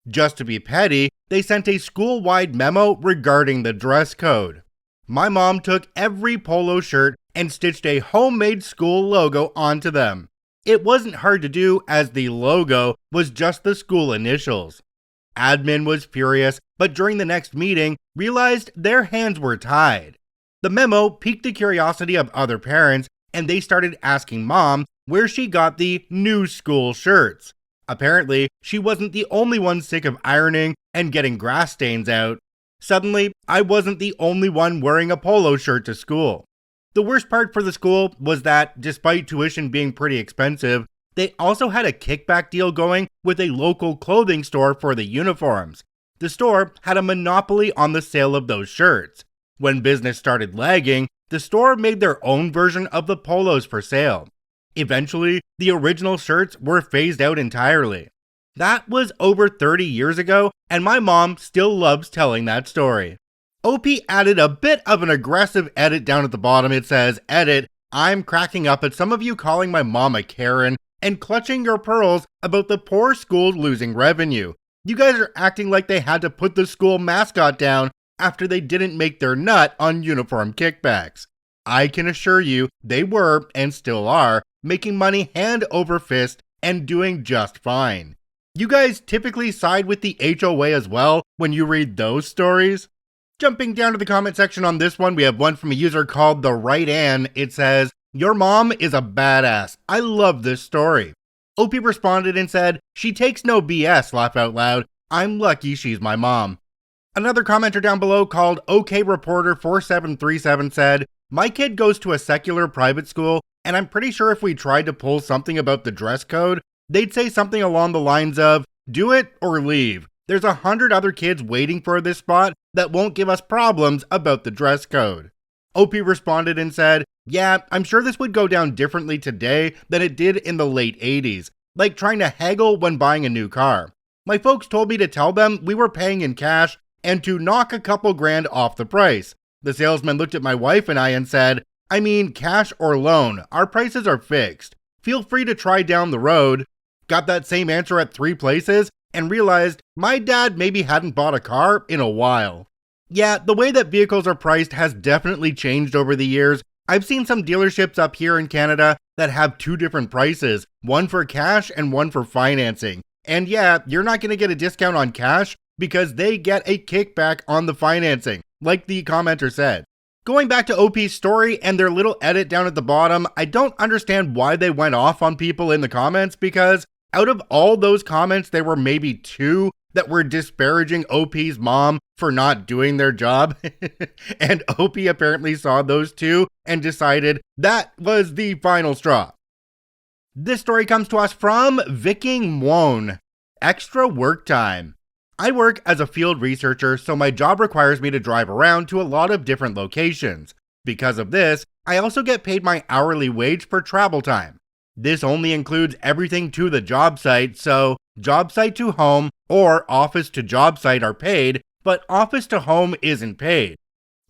Just to be petty, they sent a school-wide memo regarding the dress code. My mom took every polo shirt and stitched a homemade school logo onto them. It wasn't hard to do as the logo was just the school initials. Admin was furious, but during the next meeting, realized their hands were tied. The memo piqued the curiosity of other parents, and they started asking Mom where she got the new school shirts. Apparently, she wasn't the only one sick of ironing and getting grass stains out. Suddenly, I wasn't the only one wearing a polo shirt to school. The worst part for the school was that, despite tuition being pretty expensive, they also had a kickback deal going with a local clothing store for the uniforms. The store had a monopoly on the sale of those shirts. When business started lagging, the store made their own version of the polos for sale. Eventually, the original shirts were phased out entirely. That was over 30 years ago, and my mom still loves telling that story. OP added a bit of an aggressive edit down at the bottom. It says, "Edit, I'm cracking up at some of you calling my mom a Karen and clutching your pearls about the poor school losing revenue. You guys are acting like they had to put the school mascot down after they didn't make their nut on uniform kickbacks. I can assure you they were, and still are, making money hand over fist and doing just fine. You guys typically side with the HOA as well when you read those stories?" Jumping down to the comment section on this one, we have one from a user called The Right Ann. It says, "Your mom is a badass. I love this story." OP responded and said, "She takes no BS, laugh out loud. I'm lucky she's my mom." Another commenter down below called OK Reporter 4737 said, "My kid goes to a secular private school, and I'm pretty sure if we tried to pull something about the dress code, they'd say something along the lines of, 'Do it or leave. There's 100 other kids waiting for this spot that won't give us problems about the dress code.'" OP responded and said, "Yeah, I'm sure this would go down differently today than it did in the late 80s, like trying to haggle when buying a new car. My folks told me to tell them we were paying in cash and to knock a couple grand off the price. The salesman looked at my wife and I and said, 'I mean, cash or loan, our prices are fixed. Feel free to try down the road.' Got that same answer at 3 places and realized my dad maybe hadn't bought a car in a while." Yeah, the way that vehicles are priced has definitely changed over the years. I've seen some dealerships up here in Canada that have 2 different prices, one for cash and one for financing. And yeah, you're not going to get a discount on cash because they get a kickback on the financing, like the commenter said. Going back to OP's story and their little edit down at the bottom, I don't understand why they went off on people in the comments, because out of all those comments, there were maybe 2 that were disparaging OP's mom for not doing their job. And OP apparently saw those 2 and decided that was the final straw. This story comes to us from Viking Mwon. Extra work time. I work as a field researcher, so my job requires me to drive around to a lot of different locations. Because of this, I also get paid my hourly wage for travel time. This only includes everything to the job site, so job site to home or office to job site are paid, but office to home isn't paid.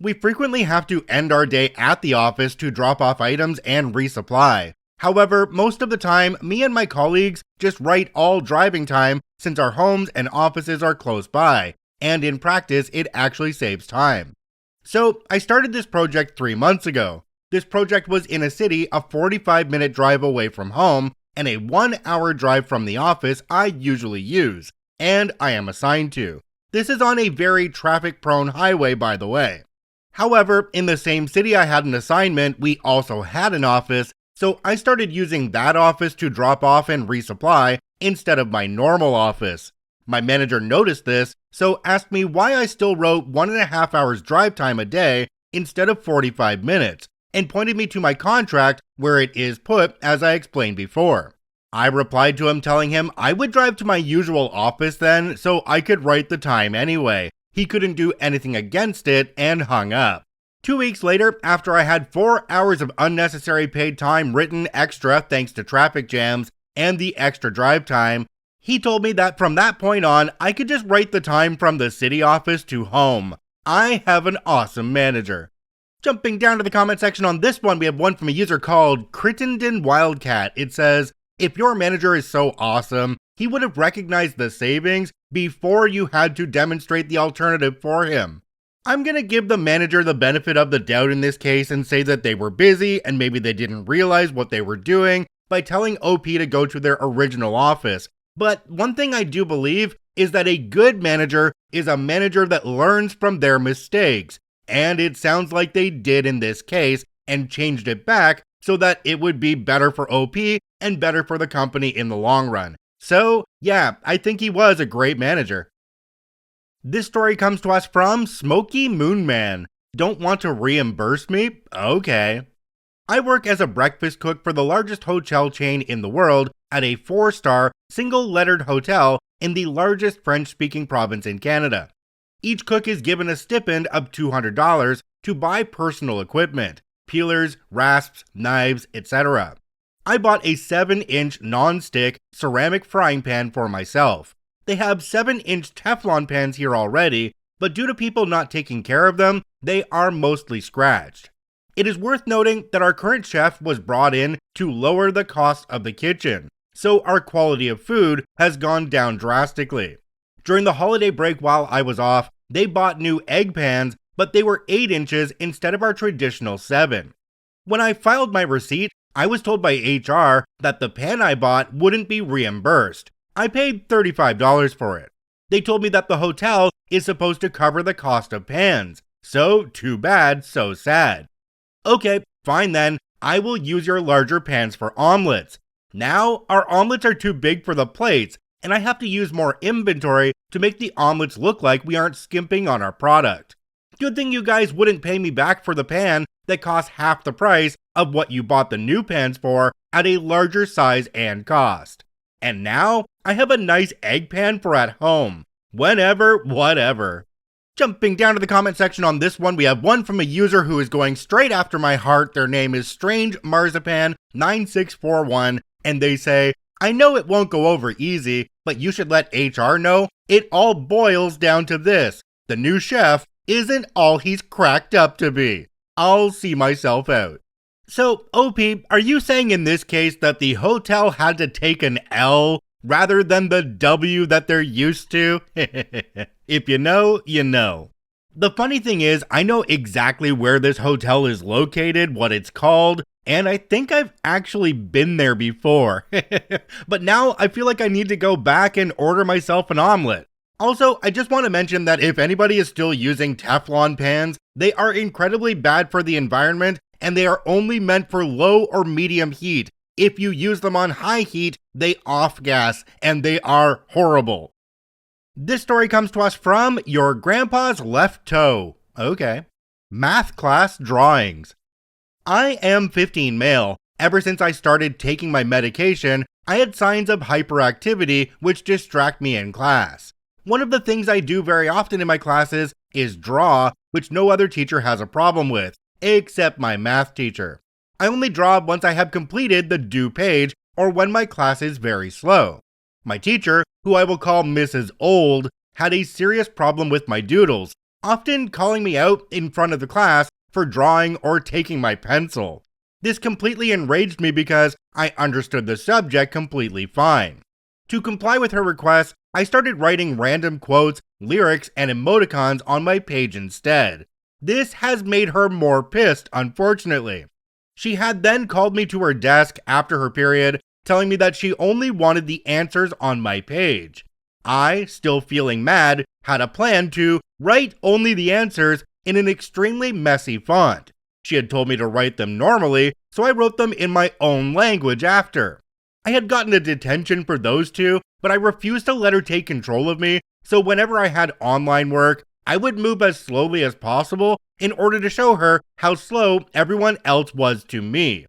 We frequently have to end our day at the office to drop off items and resupply. However, most of the time, me and my colleagues just write all driving time since our homes and offices are close by, and in practice, it actually saves time. So, I started this project 3 months ago. This project was in a city a 45-minute drive away from home, and a 1-hour drive from the office I usually use, and I am assigned to. This is on a very traffic-prone highway, by the way. However, in the same city I had an assignment, we also had an office, so I started using that office to drop off and resupply instead of my normal office. My manager noticed this, so asked me why I still wrote 1.5 hours drive time a day instead of 45 minutes, and pointed me to my contract where it is put, as I explained before. I replied to him telling him I would drive to my usual office then, so I could write the time anyway. He couldn't do anything against it, and hung up. 2 weeks later, after I had 4 hours of unnecessary paid time written extra thanks to traffic jams and the extra drive time, he told me that from that point on, I could just write the time from the city office to home. I have an awesome manager. Jumping down to the comment section on this one, we have one from a user called Crittenden Wildcat. It says, "If your manager is so awesome, he would have recognized the savings before you had to demonstrate the alternative for him." I'm gonna give the manager the benefit of the doubt in this case and say that they were busy and maybe they didn't realize what they were doing by telling OP to go to their original office. But one thing I do believe is that a good manager is a manager that learns from their mistakes. And it sounds like they did in this case and changed it back so that it would be better for OP and better for the company in the long run. So yeah, I think he was a great manager. This story comes to us from Smoky Moonman. Don't want to reimburse me? Okay. I work as a breakfast cook for the largest hotel chain in the world at a 4-star, single-lettered hotel in the largest French-speaking province in Canada. Each cook is given a stipend of $200 to buy personal equipment, peelers, rasps, knives, etc. I bought a 7-inch non-stick ceramic frying pan for myself. They have 7-inch Teflon pans here already, but due to people not taking care of them, they are mostly scratched. It is worth noting that our current chef was brought in to lower the cost of the kitchen, so our quality of food has gone down drastically. During the holiday break while I was off, they bought new egg pans, but they were 8 inches instead of our traditional 7. When I filed my receipt, I was told by HR that the pan I bought wouldn't be reimbursed. I paid $35 for it. They told me that the hotel is supposed to cover the cost of pans, so too bad, so sad. Okay, fine then, I will use your larger pans for omelets. Now, our omelets are too big for the plates, and I have to use more inventory to make the omelets look like we aren't skimping on our product. Good thing you guys wouldn't pay me back for the pan that costs half the price of what you bought the new pans for at a larger size and cost. And now, I have a nice egg pan for at home. Whenever, whatever. Jumping down to the comment section on this one, we have one from a user who is going straight after my heart. Their name is Strange Marzipan 9641, and they say, I know it won't go over easy, but you should let HR know it all boils down to this. The new chef isn't all he's cracked up to be. I'll see myself out. So, OP, are you saying in this case that the hotel had to take an L rather than the W that they're used to? If you know, you know. The funny thing is, I know exactly where this hotel is located, what it's called, and I think I've actually been there before. But now I feel like I need to go back and order myself an omelet. Also, I just want to mention that if anybody is still using Teflon pans, they are incredibly bad for the environment, and they are only meant for low or medium heat. If you use them on high heat, they off-gas, and they are horrible. This story comes to us from Your Grandpa's Left Toe. Okay. Math class drawings. I am 15 male. Ever since I started taking my medication, I had signs of hyperactivity which distract me in class. One of the things I do very often in my classes is draw, which no other teacher has a problem with, except my math teacher. I only draw once I have completed the due page or when my class is very slow. My teacher, who I will call Mrs. Old, had a serious problem with my doodles, often calling me out in front of the class for drawing or taking my pencil. This completely enraged me because I understood the subject completely fine. To comply with her request, I started writing random quotes, lyrics, and emoticons on my page instead. This has made her more pissed, unfortunately. She had then called me to her desk after her period, telling me that she only wanted the answers on my page. I, still feeling mad, had a plan to write only the answers in an extremely messy font. She had told me to write them normally, so I wrote them in my own language after. I had gotten a detention for those two, but I refused to let her take control of me, so whenever I had online work, I would move as slowly as possible in order to show her how slow everyone else was to me.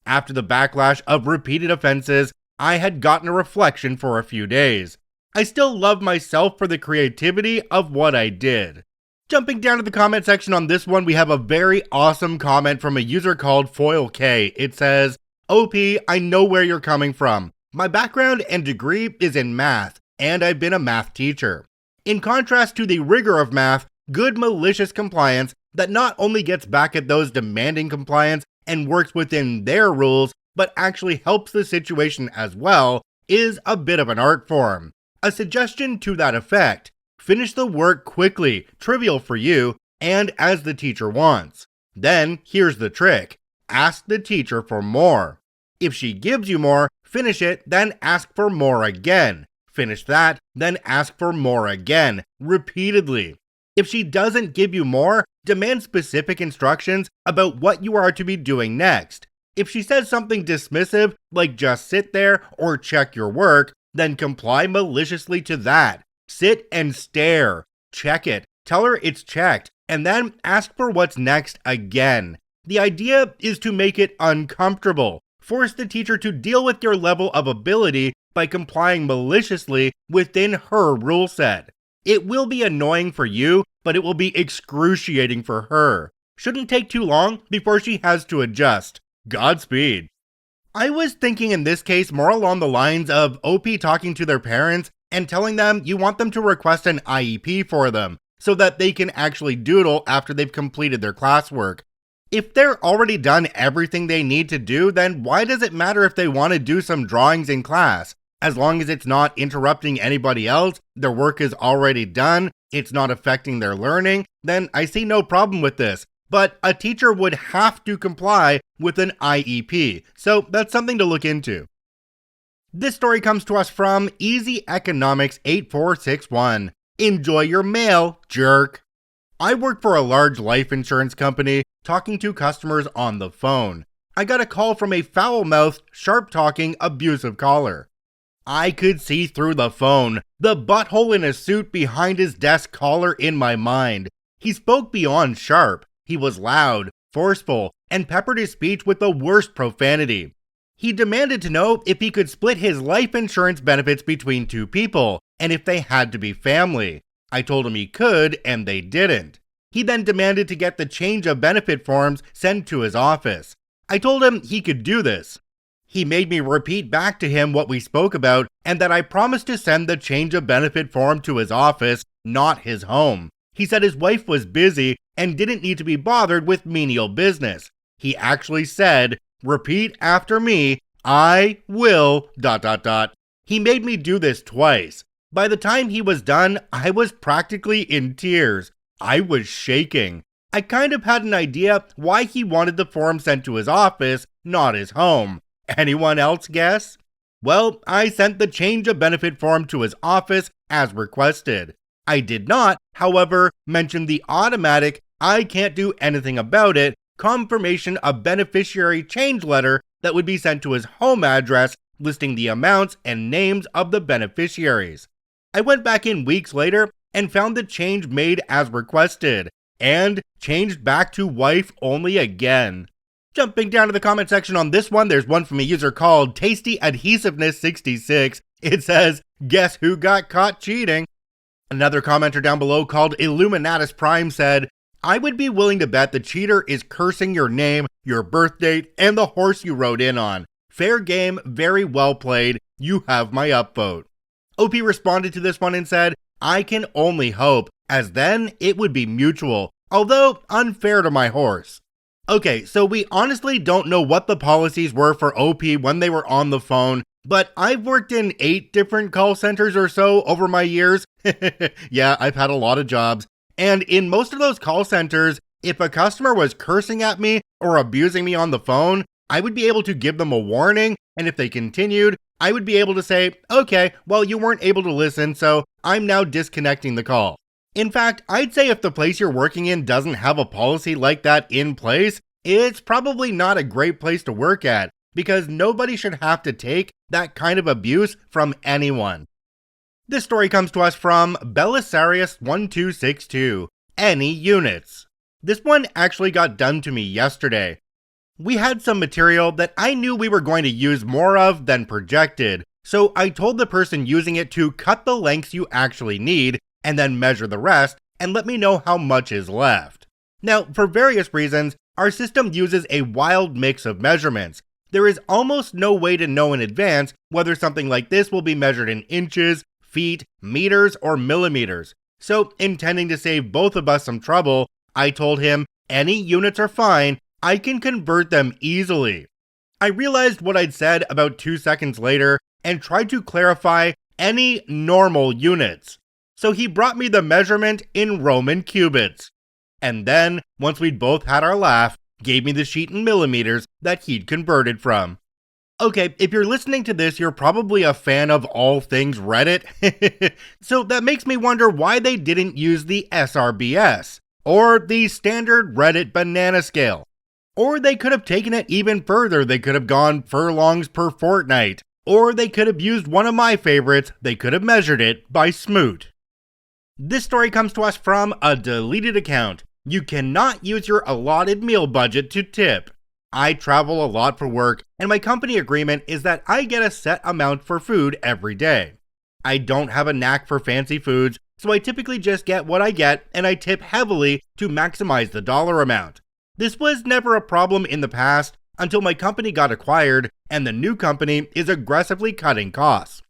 After the backlash of repeated offenses, I had gotten a reflection for a few days. I still love myself for the creativity of what I did. Jumping down to the comment section on this one, we have a very awesome comment from a user called Foil K. It says, OP, I know where you're coming from. My background and degree is in math, and I've been a math teacher. In contrast to the rigor of math, good malicious compliance that not only gets back at those demanding compliance and works within their rules, but actually helps the situation as well, is a bit of an art form. A suggestion to that effect: finish the work quickly, trivial for you, and as the teacher wants. Then, here's the trick: ask the teacher for more. If she gives you more, finish it, then ask for more again. Finish that, then ask for more again, repeatedly. If she doesn't give you more, demand specific instructions about what you are to be doing next. If she says something dismissive, like just sit there or check your work, then comply maliciously to that. Sit and stare. Check it. Tell her it's checked, and then ask for what's next again. The idea is to make it uncomfortable. Force the teacher to deal with your level of ability by complying maliciously within her rule set. It will be annoying for you, but it will be excruciating for her. Shouldn't take too long before she has to adjust. Godspeed. I was thinking in this case more along the lines of OP talking to their parents and telling them you want them to request an IEP for them so that they can actually doodle after they've completed their classwork. If they're already done everything they need to do, then why does it matter if they want to do some drawings in class? As long as it's not interrupting anybody else, their work is already done, it's not affecting their learning, then I see no problem with this. But a teacher would have to comply with an IEP, so that's something to look into. This story comes to us from Easy Economics 8461. Enjoy your mail, jerk. I work for a large life insurance company, talking to customers on the phone. I got a call from a foul-mouthed, sharp-talking, abusive caller. I could see through the phone, the butthole in a suit behind his desk caller in my mind. He spoke beyond sharp. He was loud, forceful, and peppered his speech with the worst profanity. He demanded to know if he could split his life insurance benefits between two people, and if they had to be family. I told him he could, and they didn't. He then demanded to get the change of benefit forms sent to his office. I told him he could do this. He made me repeat back to him what we spoke about, and that I promised to send the change of benefit form to his office, not his home. He said his wife was busy and didn't need to be bothered with menial business. He actually said, "Repeat after me, I will, ... He made me do this twice. By the time he was done, I was practically in tears. I was shaking. I kind of had an idea why he wanted the form sent to his office, not his home. Anyone else guess? Well, I sent the change of benefit form to his office as requested. I did not, however, mention the automatic, I can't do anything about it, confirmation of beneficiary change letter that would be sent to his home address listing the amounts and names of the beneficiaries. I went back in weeks later and found the change made as requested, and changed back to wife only again. Jumping down to the comment section on this one, there's one from a user called Tasty Adhesiveness 66. It says, guess who got caught cheating? Another commenter down below called Illuminatus Prime said, I would be willing to bet the cheater is cursing your name, your birth date, and the horse you rode in on. Fair game, very well played, you have my upvote. OP responded to this one and said, I can only hope, as then it would be mutual, although unfair to my horse. Okay, so we honestly don't know what the policies were for OP when they were on the phone, but I've worked in 8 different call centers or so over my years. Yeah, I've had a lot of jobs. And in most of those call centers, if a customer was cursing at me or abusing me on the phone, I would be able to give them a warning, and if they continued, I would be able to say, okay, well, you weren't able to listen, so I'm now disconnecting the call. In fact, I'd say if the place you're working in doesn't have a policy like that in place, it's probably not a great place to work at, because nobody should have to take that kind of abuse from anyone. This story comes to us from Belisarius1262. Any units? This one actually got done to me yesterday. We had some material that I knew we were going to use more of than projected, so I told the person using it to cut the lengths you actually need and then measure the rest and let me know how much is left. Now, for various reasons, our system uses a wild mix of measurements. There is almost no way to know in advance whether something like this will be measured in inches, feet, meters, or millimeters. So, intending to save both of us some trouble, I told him, any units are fine, I can convert them easily. I realized what I'd said about 2 seconds later and tried to clarify any normal units. So he brought me the measurement in Roman cubits. And then, once we'd both had our laugh, gave me the sheet in millimeters that he'd converted from. Okay, if you're listening to this, you're probably a fan of all things Reddit. So that makes me wonder why they didn't use the SRBS, or the standard Reddit banana scale. Or they could have taken it even further. They could have gone furlongs per fortnight. Or they could have used one of my favorites. They could have measured it by Smoot. This story comes to us from a deleted account. You cannot use your allotted meal budget to tip. I travel a lot for work, and my company agreement is that I get a set amount for food every day. I don't have a knack for fancy foods, so I typically just get what I get, and I tip heavily to maximize the dollar amount. This was never a problem in the past until my company got acquired, and the new company is aggressively cutting costs.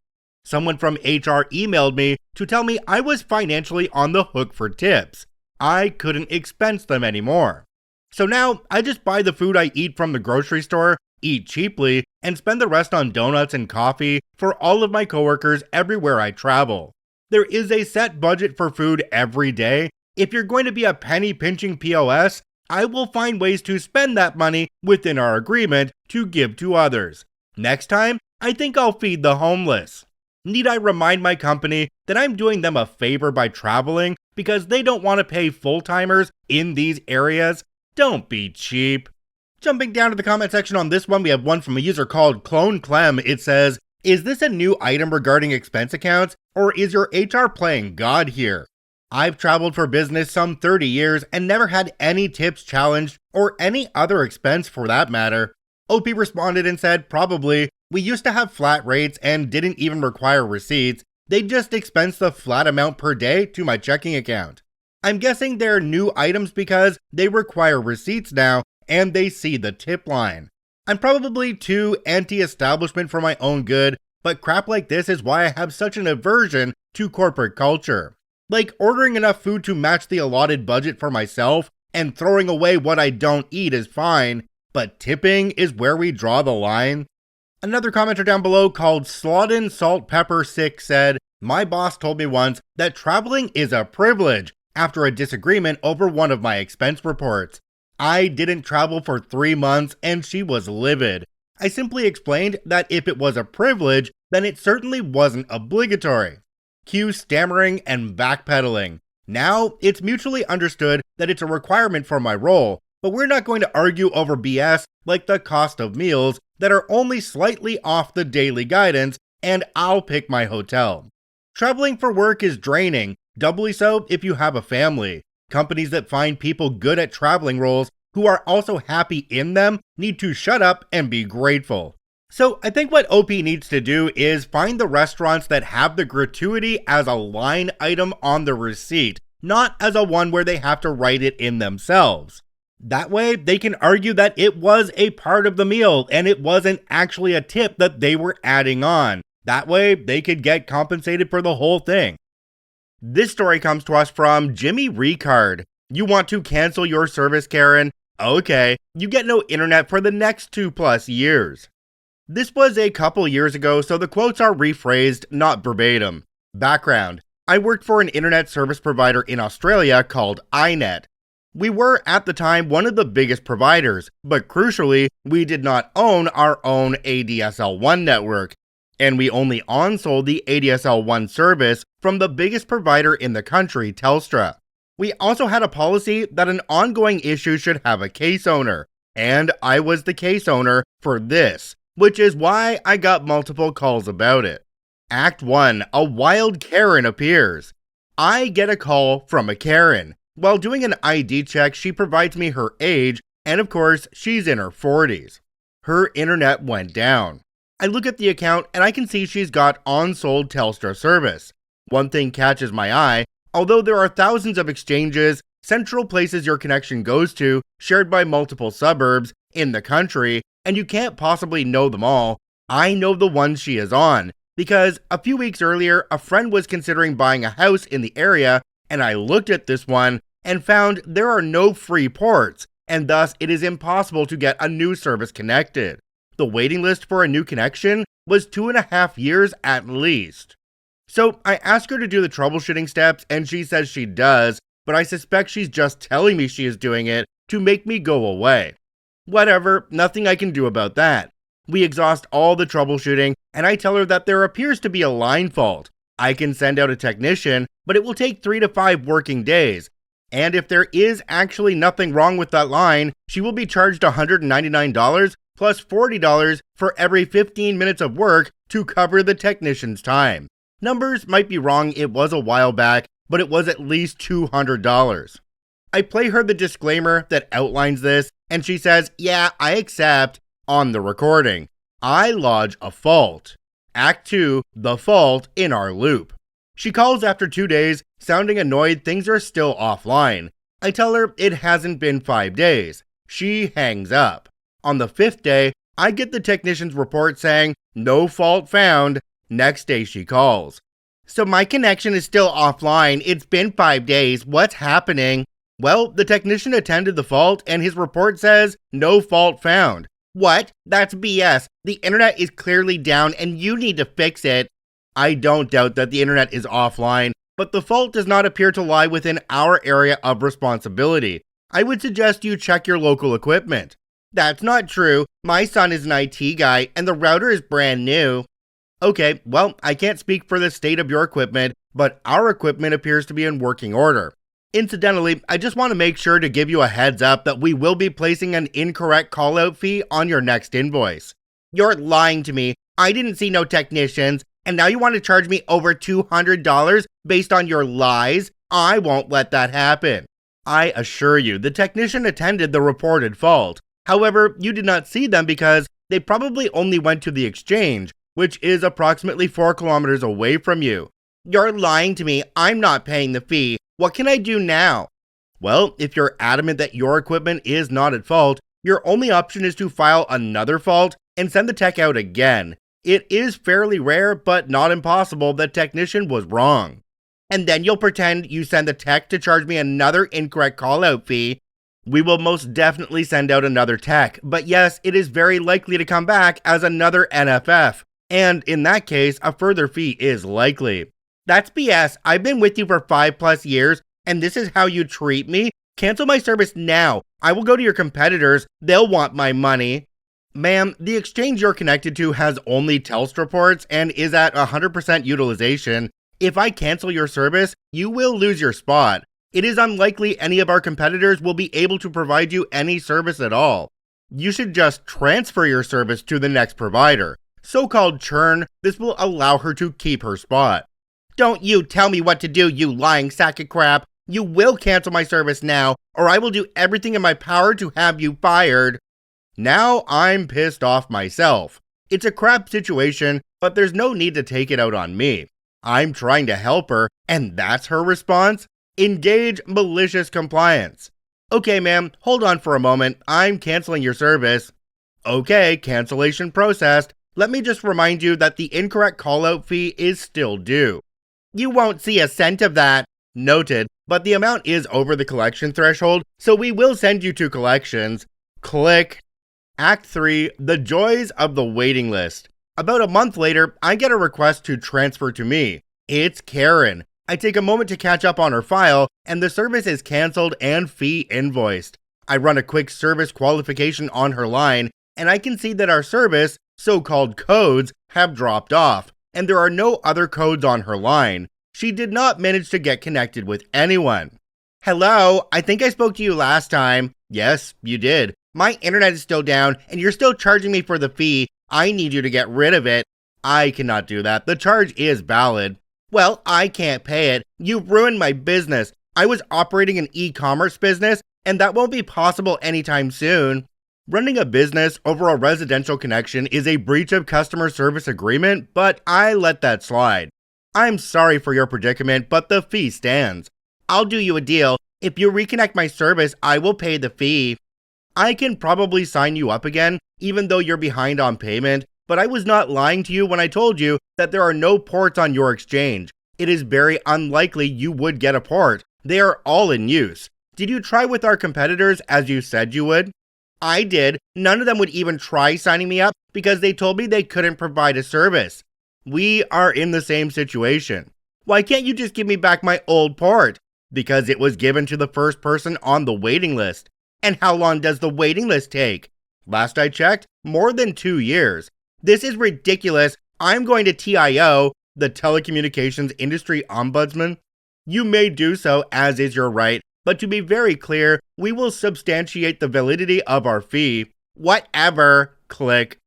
Someone from HR emailed me to tell me I was financially on the hook for tips. I couldn't expense them anymore. So now I just buy the food I eat from the grocery store, eat cheaply, and spend the rest on donuts and coffee for all of my coworkers everywhere I travel. There is a set budget for food every day. If you're going to be a penny pinching POS, I will find ways to spend that money within our agreement to give to others. Next time, I think I'll feed the homeless. Need I remind my company that I'm doing them a favor by traveling because they don't want to pay full-timers in these areas? Don't be cheap. Jumping down to the comment section on this one, we have one from a user called Clone Clem. It says, "Is this a new item regarding expense accounts, or is your HR playing God here? I've traveled for business some 30 years and never had any tips challenged or any other expense for that matter." OP responded and said, "Probably. We used to have flat rates and didn't even require receipts. They just expense the flat amount per day to my checking account. I'm guessing they're new items because they require receipts now and they see the tip line. I'm probably too anti-establishment for my own good, but crap like this is why I have such an aversion to corporate culture. Like ordering enough food to match the allotted budget for myself and throwing away what I don't eat is fine, but tipping is where we draw the line." Another commenter down below called Slodden Salt Pepper 6 said, "My boss told me once that traveling is a privilege after a disagreement over one of my expense reports. I didn't travel for 3 months and she was livid. I simply explained that if it was a privilege, then it certainly wasn't obligatory." Cue stammering and backpedaling. Now, it's mutually understood that it's a requirement for my role, but we're not going to argue over BS like the cost of meals that are only slightly off the daily guidance, and I'll pick my hotel. Traveling for work is draining, doubly so if you have a family. Companies that find people good at traveling roles who are also happy in them need to shut up and be grateful. So I think what OP needs to do is find the restaurants that have the gratuity as a line item on the receipt, not as a one where they have to write it in themselves. That way, they can argue that it was a part of the meal and it wasn't actually a tip that they were adding on. That way, they could get compensated for the whole thing. This story comes to us from Jimmy Ricard. "You want to cancel your service, Karen? Okay, you get no internet for the next 2+ years." This was a couple years ago, so the quotes are rephrased, not verbatim. Background: I worked for an internet service provider in Australia called iNet. We were, at the time, one of the biggest providers, but crucially, we did not own our own ADSL1 network, and we only on-sold the ADSL1 service from the biggest provider in the country, Telstra. We also had a policy that an ongoing issue should have a case owner, and I was the case owner for this, which is why I got multiple calls about it. Act 1, a wild Karen appears. I get a call from a Karen. While doing an ID check, she provides me her age, and of course, she's in her 40s. Her internet went down. I look at the account and I can see she's got on-sold Telstra service. One thing catches my eye: although there are thousands of exchanges, central places your connection goes to, shared by multiple suburbs in the country, and you can't possibly know them all, I know the one she is on, because a few weeks earlier, a friend was considering buying a house in the area, and I looked at this one and found there are no free ports, and thus it is impossible to get a new service connected. The waiting list for a new connection was 2.5 years at least. So I asked her to do the troubleshooting steps, and she says she does, but I suspect she's just telling me she is doing it to make me go away. Whatever, nothing I can do about that. We exhaust all the troubleshooting, and I tell her that there appears to be a line fault. I can send out a technician, but it will take 3 to 5 working days. And if there is actually nothing wrong with that line, she will be charged $199 plus $40 for every 15 minutes of work to cover the technician's time. Numbers might be wrong, it was a while back, but it was at least $200. I play her the disclaimer that outlines this, and she says, "Yeah, I accept," on the recording. I lodge a fault. Act 2, the fault in our loop. She calls after 2 days, sounding annoyed things are still offline. I tell her it hasn't been 5 days. She hangs up. On the 5th day, I get the technician's report saying, "No fault found." Next day she calls. "So my connection is still offline. It's been 5 days. What's happening?" Well, the technician attended the fault and his report says, "No fault found." What? That's BS. The internet is clearly down and you need to fix it. I don't doubt that the internet is offline, but the fault does not appear to lie within our area of responsibility. I would suggest you check your local equipment. That's not true. My son is an IT guy and the router is brand new. Okay, well, I can't speak for the state of your equipment, but our equipment appears to be in working order. Incidentally, I just want to make sure to give you a heads up that we will be placing an incorrect call-out fee on your next invoice. You're lying to me. I didn't see no technicians, and now you want to charge me over $200 based on your lies? I won't let that happen. I assure you, the technician attended the reported fault. However, you did not see them because they probably only went to the exchange, which is approximately 4 kilometers away from you. You're lying to me. I'm not paying the fee. What can I do now? Well, if you're adamant that your equipment is not at fault, your only option is to file another fault and send the tech out again. It is fairly rare, but not impossible, that technician was wrong. And then you'll pretend you send the tech to charge me another incorrect call-out fee. We will most definitely send out another tech, but yes, it is very likely to come back as another NFF. And in that case, a further fee is likely. That's BS. I've been with you for 5+ years, and this is how you treat me? Cancel my service now. I will go to your competitors. They'll want my money. Ma'am, the exchange you're connected to has only Telstra ports and is at 100% utilization. If I cancel your service, you will lose your spot. It is unlikely any of our competitors will be able to provide you any service at all. You should just transfer your service to the next provider. So-called churn, this will allow her to keep her spot. Don't you tell me what to do, you lying sack of crap. You will cancel my service now, or I will do everything in my power to have you fired. Now I'm pissed off myself. It's a crap situation, but there's no need to take it out on me. I'm trying to help her, and that's her response? Engage malicious compliance. Okay, ma'am, hold on for a moment. I'm canceling your service. Okay, cancellation processed. Let me just remind you that the incorrect call-out fee is still due. You won't see a cent of that. Noted, but the amount is over the collection threshold, so we will send you to collections. Click. Act 3, the joys of the waiting list. About a month later, I get a request to transfer to me. It's Karen. I take a moment to catch up on her file, and the service is canceled and fee invoiced. I run a quick service qualification on her line, and I can see that our service, so-called codes, have dropped off, and there are no other codes on her line. She did not manage to get connected with anyone. Hello, I think I spoke to you last time. Yes, you did. My internet is still down, and you're still charging me for the fee. I need you to get rid of it. I cannot do that. The charge is valid. Well, I can't pay it. You've ruined my business. I was operating an e-commerce business, and that won't be possible anytime soon. Running a business over a residential connection is a breach of customer service agreement, but I let that slide. I'm sorry for your predicament, but the fee stands. I'll do you a deal. If you reconnect my service, I will pay the fee. I can probably sign you up again, even though you're behind on payment, but I was not lying to you when I told you that there are no ports on your exchange. It is very unlikely you would get a port. They are all in use. Did you try with our competitors as you said you would? I did. None of them would even try signing me up because they told me they couldn't provide a service. We are in the same situation. Why can't you just give me back my old port? Because it was given to the first person on the waiting list. And how long does the waiting list take? Last I checked, more than 2 years. This is ridiculous. I'm going to TIO, the Telecommunications Industry Ombudsman. You may do so, as is your right, but to be very clear, we will substantiate the validity of our fee. Whatever. Click.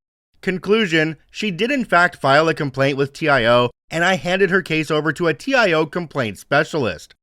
Conclusion, she did in fact file a complaint with TIO, and I handed her case over to a TIO complaint specialist.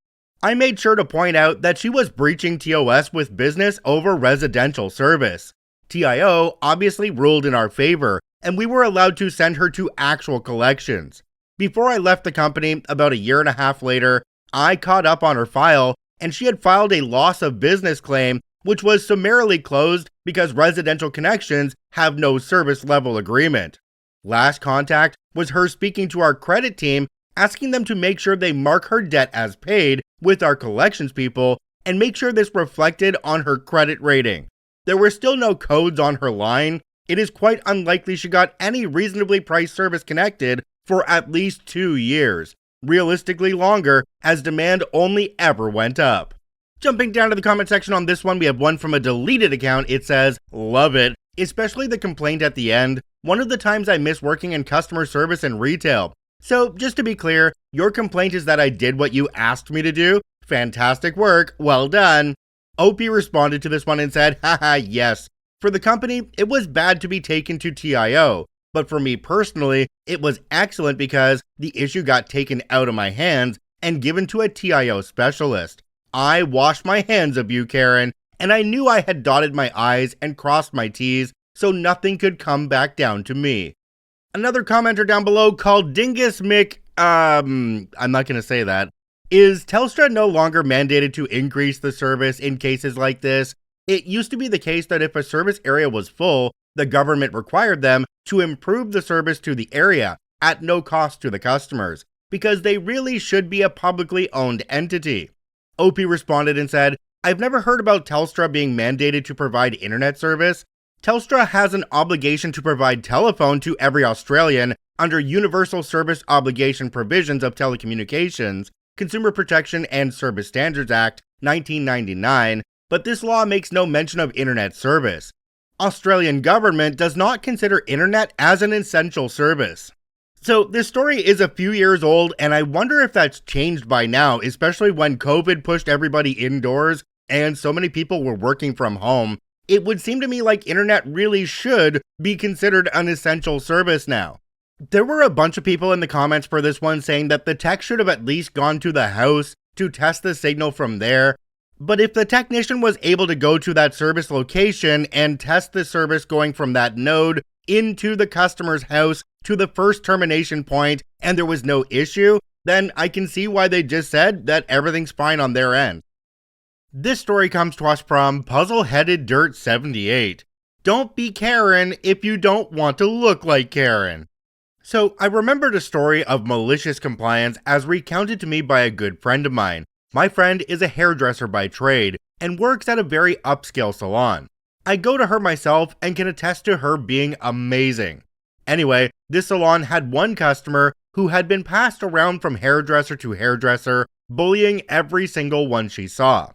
I made sure to point out that she was breaching TOS with business over residential service. TIO obviously ruled in our favor, and we were allowed to send her to actual collections. Before I left the company, about a year and a half later, I caught up on her file, and she had filed a loss of business claim which was summarily closed because residential connections have no service level agreement. Last contact was her speaking to our credit team, asking them to make sure they mark her debt as paid with our collections people and make sure this reflected on her credit rating. There were still no codes on her line. It is quite unlikely she got any reasonably priced service connected for at least 2 years, realistically longer as demand only ever went up. Jumping down to the comment section on this one, we have one from a deleted account. It says, "Love it, especially the complaint at the end. One of the times I miss working in customer service and retail. So just to be clear, your complaint is that I did what you asked me to do? Fantastic work, well done." OP responded to this one and said, "Haha, yes. For the company, it was bad to be taken to TIO. But for me personally, it was excellent because the issue got taken out of my hands and given to a TIO specialist. I washed my hands of you, Karen, and I knew I had dotted my I's and crossed my T's so nothing could come back down to me." Another commenter down below called Dingus Mick, I'm not going to say that. "Is Telstra no longer mandated to increase the service in cases like this? It used to be the case that if a service area was full, the government required them to improve the service to the area at no cost to the customers, because they really should be a publicly owned entity." OP responded and said, "I've never heard about Telstra being mandated to provide internet service. Telstra has an obligation to provide telephone to every Australian under Universal Service Obligation Provisions of Telecommunications, Consumer Protection and Service Standards Act, 1999, but this law makes no mention of internet service. Australian government does not consider internet as an essential service." So this story is a few years old, and I wonder if that's changed by now, especially when COVID pushed everybody indoors and so many people were working from home. It would seem to me like internet really should be considered an essential service now. There were a bunch of people in the comments for this one saying that the tech should have at least gone to the house to test the signal from there. But if the technician was able to go to that service location and test the service going from that node into the customer's house to the first termination point and there was no issue, then I can see why they just said that everything's fine on their end. This story comes to us from Puzzle-Headed Dirt 78. "Don't be Karen if you don't want to look like Karen." So I remembered a story of Malicious Compliance as recounted to me by a good friend of mine. My friend is a hairdresser by trade and works at a very upscale salon. I go to her myself and can attest to her being amazing. Anyway, this salon had one customer who had been passed around from hairdresser to hairdresser, bullying every single one she saw.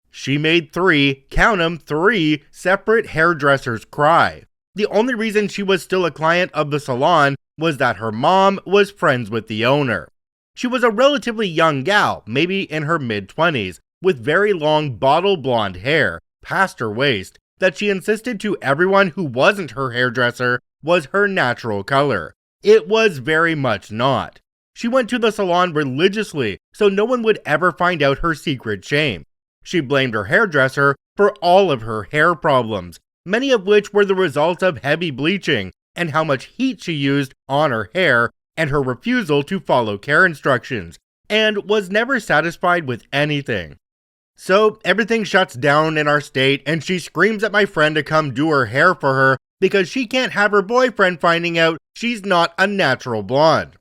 She made 3, count 'em, 3 separate hairdressers cry. The only reason she was still a client of the salon was that her mom was friends with the owner. She was a relatively young gal, maybe in her mid-20s, with very long bottle blonde hair, past her waist, that she insisted to everyone who wasn't her hairdresser was her natural color. It was very much not. She went to the salon religiously, so no one would ever find out her secret shame. She blamed her hairdresser for all of her hair problems, many of which were the result of heavy bleaching and how much heat she used on her hair and her refusal to follow care instructions, and was never satisfied with anything. So everything shuts down in our state and she screams at my friend to come do her hair for her because she can't have her boyfriend finding out she's not a natural blonde.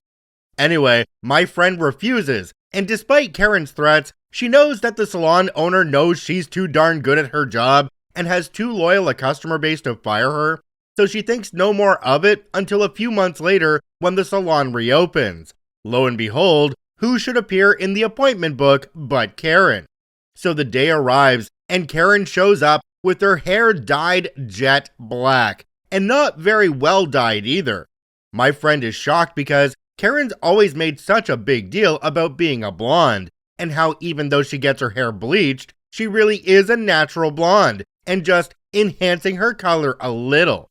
Anyway, my friend refuses, and despite Karen's threats, she knows that the salon owner knows she's too darn good at her job and has too loyal a customer base to fire her, so she thinks no more of it until a few months later when the salon reopens. Lo and behold, who should appear in the appointment book but Karen? So the day arrives and Karen shows up with her hair dyed jet black, and not very well dyed either. My friend is shocked because Karen's always made such a big deal about being a blonde, and how even though she gets her hair bleached, she really is a natural blonde, and just enhancing her color a little.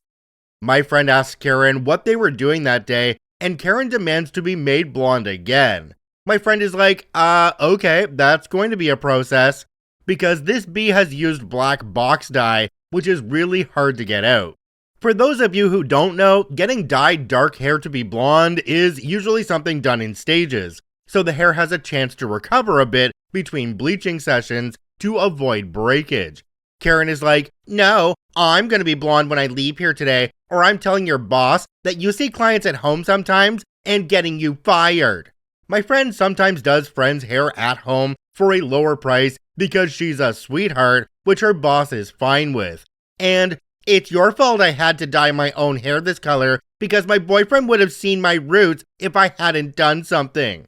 My friend asks Karen what they were doing that day, and Karen demands to be made blonde again. My friend is like, okay, that's going to be a process, because this bee has used black box dye, which is really hard to get out. For those of you who don't know, getting dyed dark hair to be blonde is usually something done in stages, so the hair has a chance to recover a bit between bleaching sessions to avoid breakage. Karen is like, no, I'm gonna be blonde when I leave here today, or I'm telling your boss that you see clients at home sometimes and getting you fired. My friend sometimes does friends' hair at home for a lower price because she's a sweetheart, which her boss is fine with. And it's your fault I had to dye my own hair this color because my boyfriend would have seen my roots if I hadn't done something.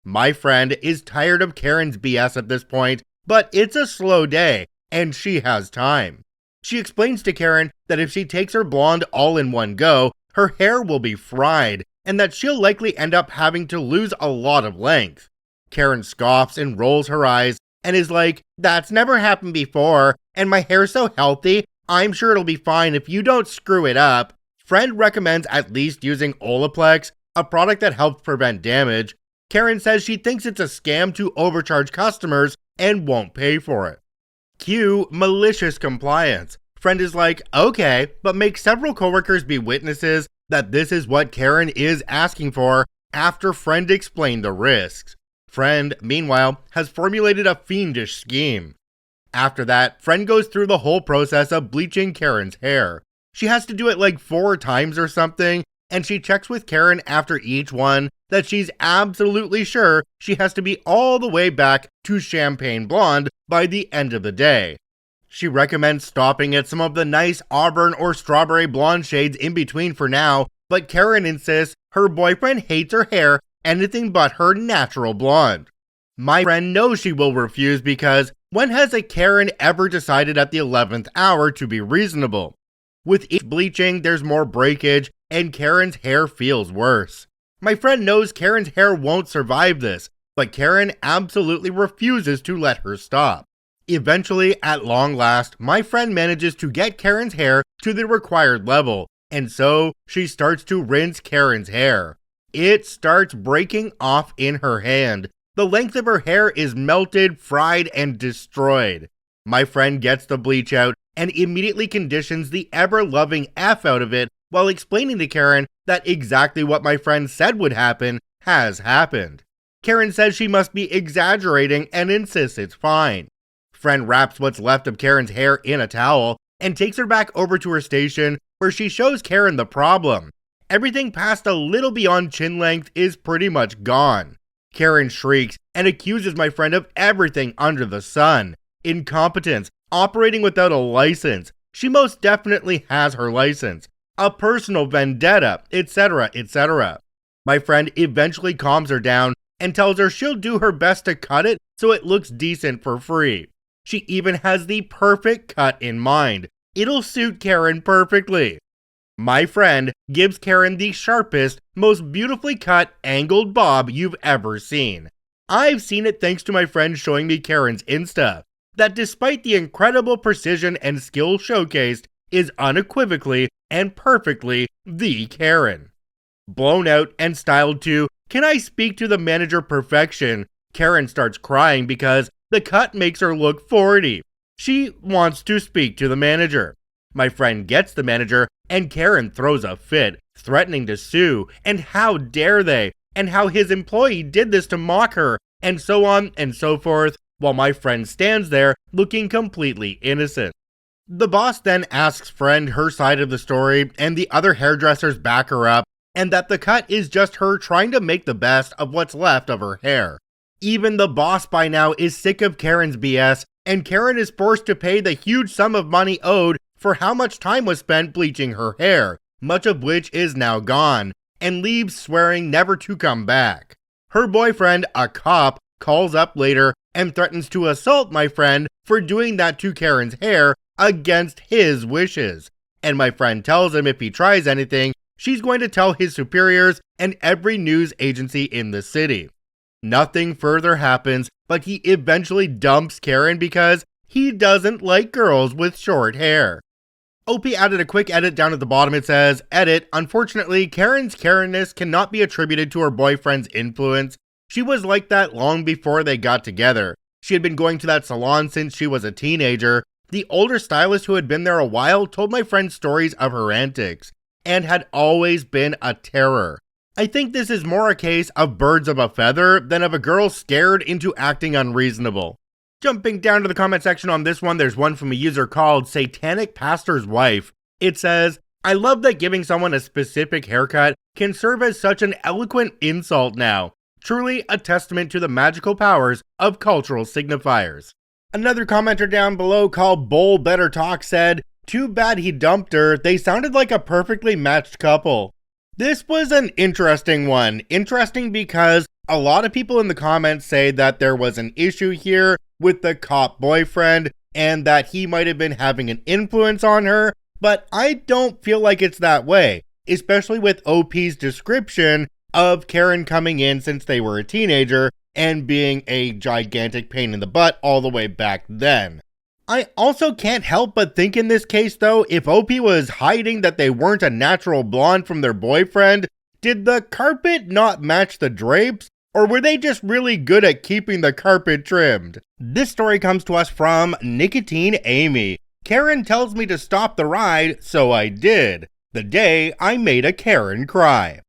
My friend is tired of Karen's BS at this point, but it's a slow day and she has time. She explains to Karen that if she takes her blonde all in one go, her hair will be fried and that she'll likely end up having to lose a lot of length. Karen scoffs and rolls her eyes and is like, that's never happened before, and my hair's so healthy, I'm sure it'll be fine if you don't screw it up. Friend recommends at least using Olaplex, a product that helps prevent damage. Karen says she thinks it's a scam to overcharge customers and won't pay for it. Cue Malicious Compliance. Friend is like, okay, but make several coworkers be witnesses that this is what Karen is asking for after friend explained the risks. Friend, meanwhile, has formulated a fiendish scheme. After that, friend goes through the whole process of bleaching Karen's hair. She has to do it like 4 times or something, and she checks with Karen after each one that she's absolutely sure she has to be all the way back to champagne blonde by the end of the day. She recommends stopping at some of the nice auburn or strawberry blonde shades in between for now, but Karen insists her boyfriend hates her hair anything but her natural blonde. My friend knows she will refuse because when has a Karen ever decided at the 11th hour to be reasonable? With each bleaching, there's more breakage and Karen's hair feels worse. My friend knows Karen's hair won't survive this, but Karen absolutely refuses to let her stop. Eventually, at long last, my friend manages to get Karen's hair to the required level, and so she starts to rinse Karen's hair. It starts breaking off in her hand. The length of her hair is melted, fried, and destroyed. My friend gets the bleach out and immediately conditions the ever-loving F out of it while explaining to Karen that exactly what my friend said would happen has happened. Karen says she must be exaggerating and insists it's fine. Friend wraps what's left of Karen's hair in a towel and takes her back over to her station where she shows Karen the problem. Everything past a little beyond chin length is pretty much gone. Karen shrieks and accuses my friend of everything under the sun. Incompetence, operating without a license. She most definitely has her license. A personal vendetta, etc., etc. My friend eventually calms her down and tells her she'll do her best to cut it so it looks decent for free. She even has the perfect cut in mind. It'll suit Karen perfectly. My friend gives Karen the sharpest, most beautifully cut angled bob you've ever seen. I've seen it thanks to my friend showing me Karen's Insta, that despite the incredible precision and skill showcased, is unequivocally and perfectly the Karen. Blown out and styled to, "Can I speak to the manager perfection?" Karen starts crying because the cut makes her look 40. She wants to speak to the manager. My friend gets the manager and Karen throws a fit, threatening to sue, and how dare they, and how his employee did this to mock her, and so on and so forth, while my friend stands there looking completely innocent. The boss then asks friend her side of the story, and the other hairdressers back her up, and that the cut is just her trying to make the best of what's left of her hair. Even the boss by now is sick of Karen's BS, and Karen is forced to pay the huge sum of money owed for how much time was spent bleaching her hair, much of which is now gone, and leaves swearing never to come back. Her boyfriend, a cop, calls up later and threatens to assault my friend for doing that to Karen's hair against his wishes. And my friend tells him if he tries anything, she's going to tell his superiors and every news agency in the city. Nothing further happens, but he eventually dumps Karen because he doesn't like girls with short hair. OP added a quick edit down at the bottom. It says, edit, unfortunately, Karen's Karenness cannot be attributed to her boyfriend's influence. She was like that long before they got together. She had been going to that salon since she was a teenager. The older stylist who had been there a while told my friend stories of her antics, and had always been a terror. I think this is more a case of birds of a feather than of a girl scared into acting unreasonable. Jumping down to the comment section on this one, there's one from a user called Satanic Pastor's Wife. It says, I love that giving someone a specific haircut can serve as such an eloquent insult now. Truly a testament to the magical powers of cultural signifiers. Another commenter down below called Bull Better Talk said, too bad he dumped her, they sounded like a perfectly matched couple. This was an interesting one. Interesting because a lot of people in the comments say that there was an issue here with the cop boyfriend and that he might have been having an influence on her, but I don't feel like it's that way, especially with OP's description of Karen coming in since they were a teenager and being a gigantic pain in the butt all the way back then. I also can't help but think in this case though, if OP was hiding that they weren't a natural blonde from their boyfriend, did the carpet not match the drapes? Or were they just really good at keeping the carpet trimmed? This story comes to us from Nicotine Amy. Karen tells me to stop the ride, so I did. The day I made a Karen cry.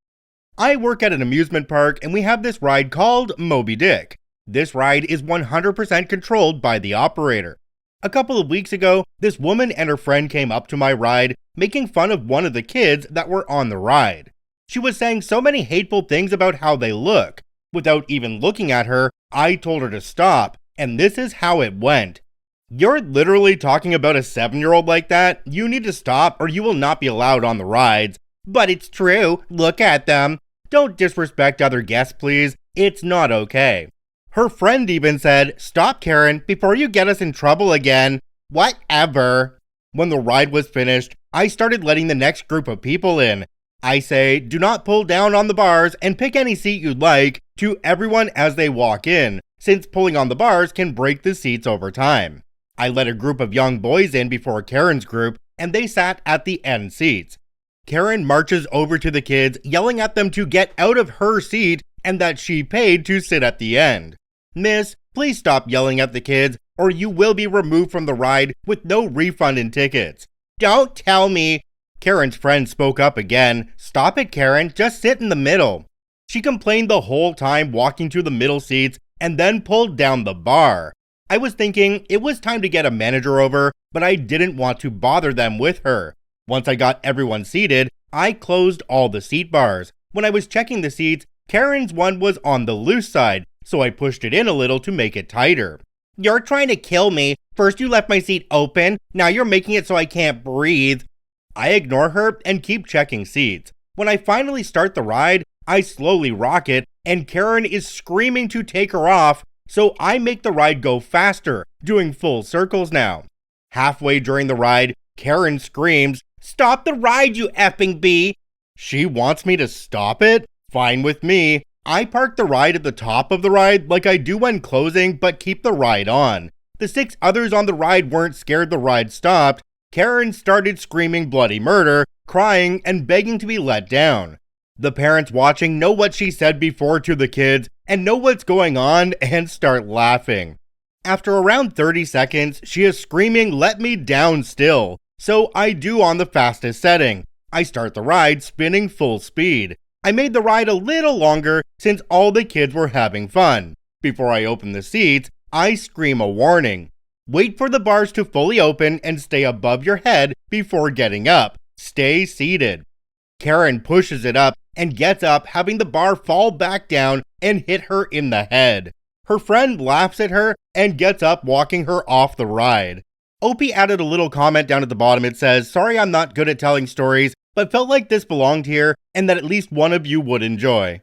I work at an amusement park and we have this ride called Moby Dick. This ride is 100% controlled by the operator. A couple of weeks ago, this woman and her friend came up to my ride, making fun of one of the kids that were on the ride. She was saying so many hateful things about how they look. Without even looking at her, I told her to stop, and this is how it went. You're literally talking about a 7-year-old like that? You need to stop or you will not be allowed on the rides. But it's true, look at them. Don't disrespect other guests, please. It's not okay. Her friend even said, stop Karen, before you get us in trouble again. Whatever. When the ride was finished, I started letting the next group of people in. I say, do not pull down on the bars and pick any seat you'd like to everyone as they walk in, since pulling on the bars can break the seats over time. I let a group of young boys in before Karen's group, and they sat at the end seats. Karen marches over to the kids, yelling at them to get out of her seat and that she paid to sit at the end. Miss, please stop yelling at the kids or you will be removed from the ride with no refund in tickets. Don't tell me. Karen's friend spoke up again. Stop it, Karen, just sit in the middle. She complained the whole time walking to the middle seats and then pulled down the bar. I was thinking it was time to get a manager over, but I didn't want to bother them with her. Once I got everyone seated, I closed all the seat bars. When I was checking the seats, Karen's one was on the loose side, so I pushed it in a little to make it tighter. You're trying to kill me. First you left my seat open, now you're making it so I can't breathe. I ignore her and keep checking seats. When I finally start the ride, I slowly rock it, and Karen is screaming to take her off, so I make the ride go faster, doing full circles now. Halfway during the ride, Karen screams, "Stop the ride, you effing bee!" She wants me to stop it? Fine with me. I park the ride at the top of the ride like I do when closing, but keep the ride on. The 6 others on the ride weren't scared the ride stopped. Karen started screaming bloody murder, crying, and begging to be let down. The parents watching know what she said before to the kids and know what's going on and start laughing. After around 30 seconds, she is screaming, "Let me down still." So I do on the fastest setting. I start the ride spinning full speed. I made the ride a little longer since all the kids were having fun. Before I open the seats, I scream a warning. Wait for the bars to fully open and stay above your head before getting up. Stay seated. Karen pushes it up and gets up, having the bar fall back down and hit her in the head. Her friend laughs at her and gets up, walking her off the ride. Opie added a little comment down at the bottom. It says, "Sorry I'm not good at telling stories, but felt like this belonged here and that at least one of you would enjoy."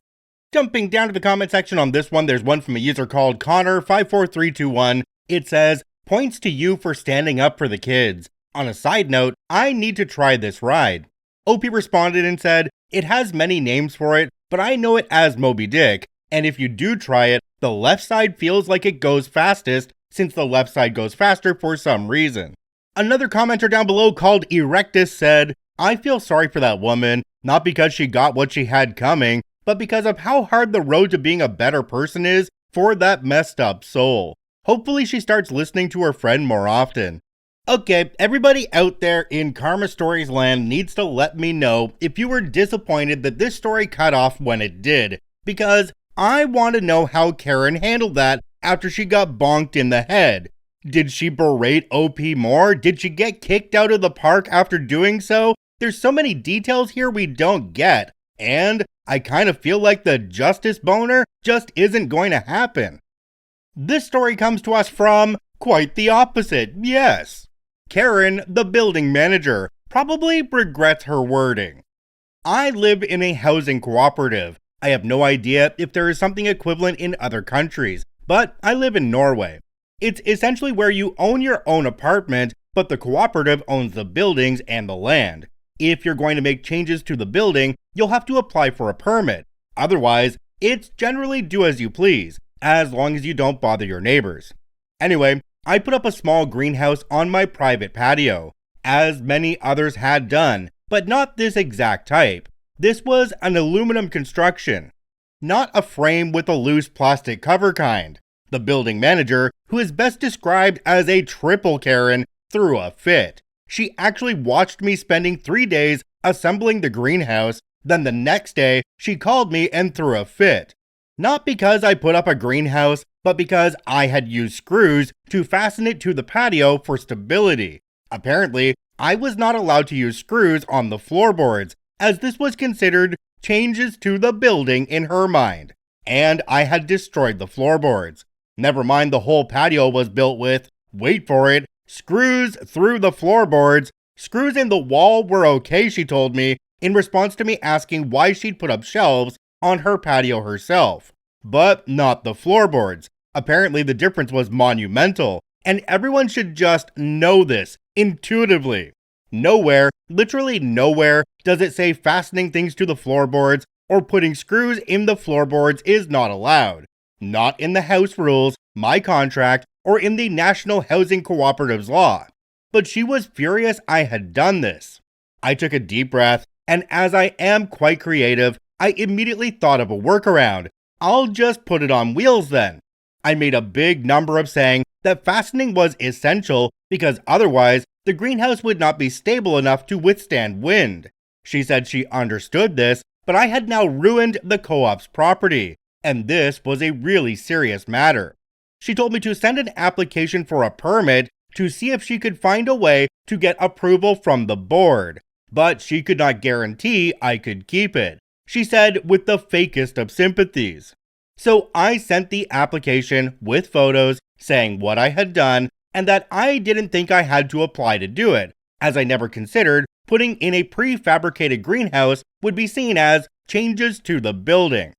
Jumping down to the comment section on this one, there's one from a user called Connor54321. It says, "Points to you for standing up for the kids. On a side note, I need to try this ride." Opie responded and said, "It has many names for it, but I know it as Moby Dick, and if you do try it, the left side feels like it goes fastest, since the left side goes faster for some reason." Another commenter down below called Erectus said, "I feel sorry for that woman, not because she got what she had coming, but because of how hard the road to being a better person is for that messed up soul. Hopefully she starts listening to her friend more often." Okay, everybody out there in Karma Stories land needs to let me know if you were disappointed that this story cut off when it did, because I want to know how Karen handled that after she got bonked in the head? Did she berate OP more? Did she get kicked out of the park after doing so? There's so many details here we don't get, and I kind of feel like the justice boner just isn't going to happen. This story comes to us from quite the opposite, yes. Karen, the building manager, probably regrets her wording. I live in a housing cooperative. I have no idea if there is something equivalent in other countries, but I live in Norway. It's essentially where you own your own apartment, but the cooperative owns the buildings and the land. If you're going to make changes to the building, you'll have to apply for a permit. Otherwise, it's generally do as you please, as long as you don't bother your neighbors. Anyway, I put up a small greenhouse on my private patio, as many others had done, but not this exact type. This was an aluminum construction, not a frame with a loose plastic cover kind. The building manager, who is best described as a triple Karen, threw a fit. She actually watched me spending 3 days assembling the greenhouse, then the next day she called me and threw a fit. Not because I put up a greenhouse, but because I had used screws to fasten it to the patio for stability. Apparently, I was not allowed to use screws on the floorboards, as this was considered changes to the building in her mind, and I had destroyed the floorboards. Never mind, the whole patio was built with, wait for it, screws through the floorboards. Screws in the wall were okay, she told me, in response to me asking why she'd put up shelves on her patio herself, but not the floorboards. Apparently the difference was monumental, and everyone should just know this intuitively. Nowhere, literally nowhere, does it say fastening things to the floorboards or putting screws in the floorboards is not allowed. Not in the house rules, my contract, or in the National Housing Cooperatives law. But she was furious I had done this. I took a deep breath, and as I am quite creative, I immediately thought of a workaround. I'll just put it on wheels then. I made a big number of saying that fastening was essential because otherwise the greenhouse would not be stable enough to withstand wind. She said she understood this, but I had now ruined the co-op's property, and this was a really serious matter. She told me to send an application for a permit to see if she could find a way to get approval from the board, but she could not guarantee I could keep it. She said with the fakest of sympathies. So I sent the application with photos saying what I had done and that I didn't think I had to apply to do it, as I never considered putting in a prefabricated greenhouse would be seen as changes to the building.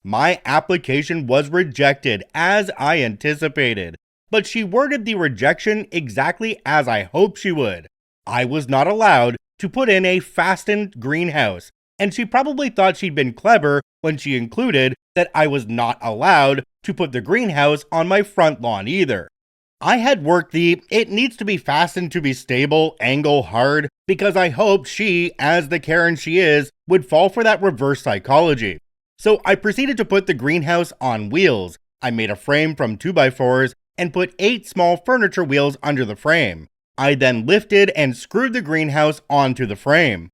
My application was rejected as I anticipated, but she worded the rejection exactly as I hoped she would. I was not allowed to put in a fastened greenhouse, and she probably thought she'd been clever when she included that I was not allowed to put the greenhouse on my front lawn either. I had worked the "it needs to be fastened to be stable" angle hard because I hoped she, as the Karen she is, would fall for that reverse psychology. So I proceeded to put the greenhouse on wheels. I made a frame from 2x4s and put 8 small furniture wheels under the frame. I then lifted and screwed the greenhouse onto the frame.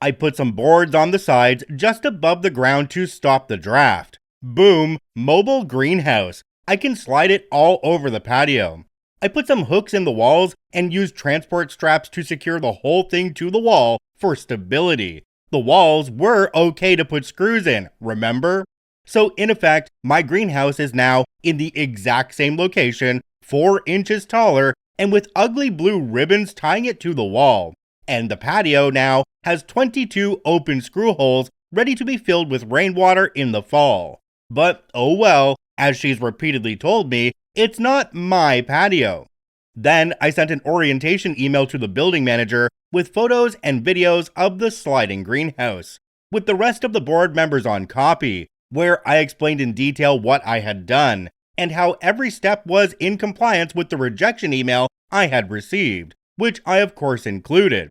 I put some boards on the sides just above the ground to stop the draft. Boom, mobile greenhouse. I can slide it all over the patio. I put some hooks in the walls and used transport straps to secure the whole thing to the wall for stability. The walls were okay to put screws in, remember? So in effect, my greenhouse is now in the exact same location, 4 inches taller, and with ugly blue ribbons tying it to the wall. And the patio now has 22 open screw holes ready to be filled with rainwater in the fall. But oh well, as she's repeatedly told me, it's not my patio. Then I sent an orientation email to the building manager with photos and videos of the sliding greenhouse, with the rest of the board members on copy, where I explained in detail what I had done, and how every step was in compliance with the rejection email I had received, which I of course included.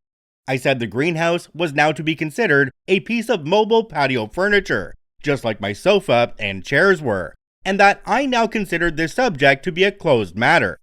I said the greenhouse was now to be considered a piece of mobile patio furniture, just like my sofa and chairs were, and that I now considered this subject to be a closed matter.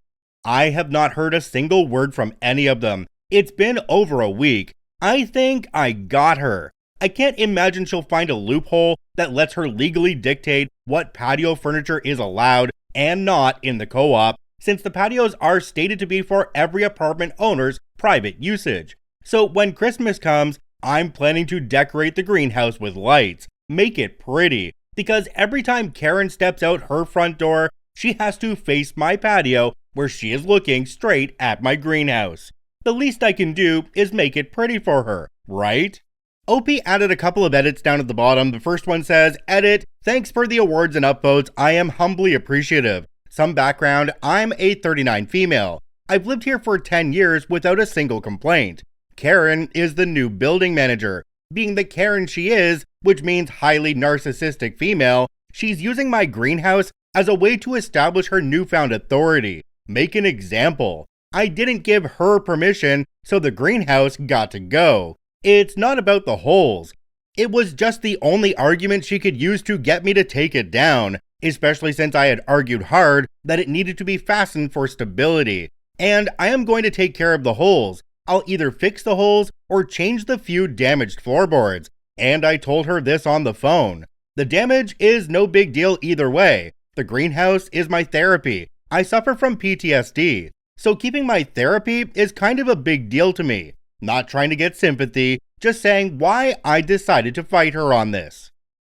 I have not heard a single word from any of them. It's been over a week. I think I got her. I can't imagine she'll find a loophole that lets her legally dictate what patio furniture is allowed and not in the co-op, since the patios are stated to be for every apartment owner's private usage. So when Christmas comes, I'm planning to decorate the greenhouse with lights, make it pretty, because every time Karen steps out her front door, she has to face my patio where she is looking straight at my greenhouse. The least I can do is make it pretty for her, right? OP added a couple of edits down at the bottom. The first one says, "Edit, thanks for the awards and upvotes. I am humbly appreciative. Some background, I'm a 39 female. I've lived here for 10 years without a single complaint. Karen is the new building manager. Being the Karen she is, which means highly narcissistic female, she's using my greenhouse as a way to establish her newfound authority. Make an example. I didn't give her permission, so the greenhouse got to go. It's not about the holes. It was just the only argument she could use to get me to take it down, especially since I had argued hard that it needed to be fastened for stability. And I am going to take care of the holes. I'll either fix the holes or change the few damaged floorboards. And I told her this on the phone. The damage is no big deal either way. The greenhouse is my therapy. I suffer from PTSD. So keeping my therapy is kind of a big deal to me. Not trying to get sympathy, just saying why I decided to fight her on this."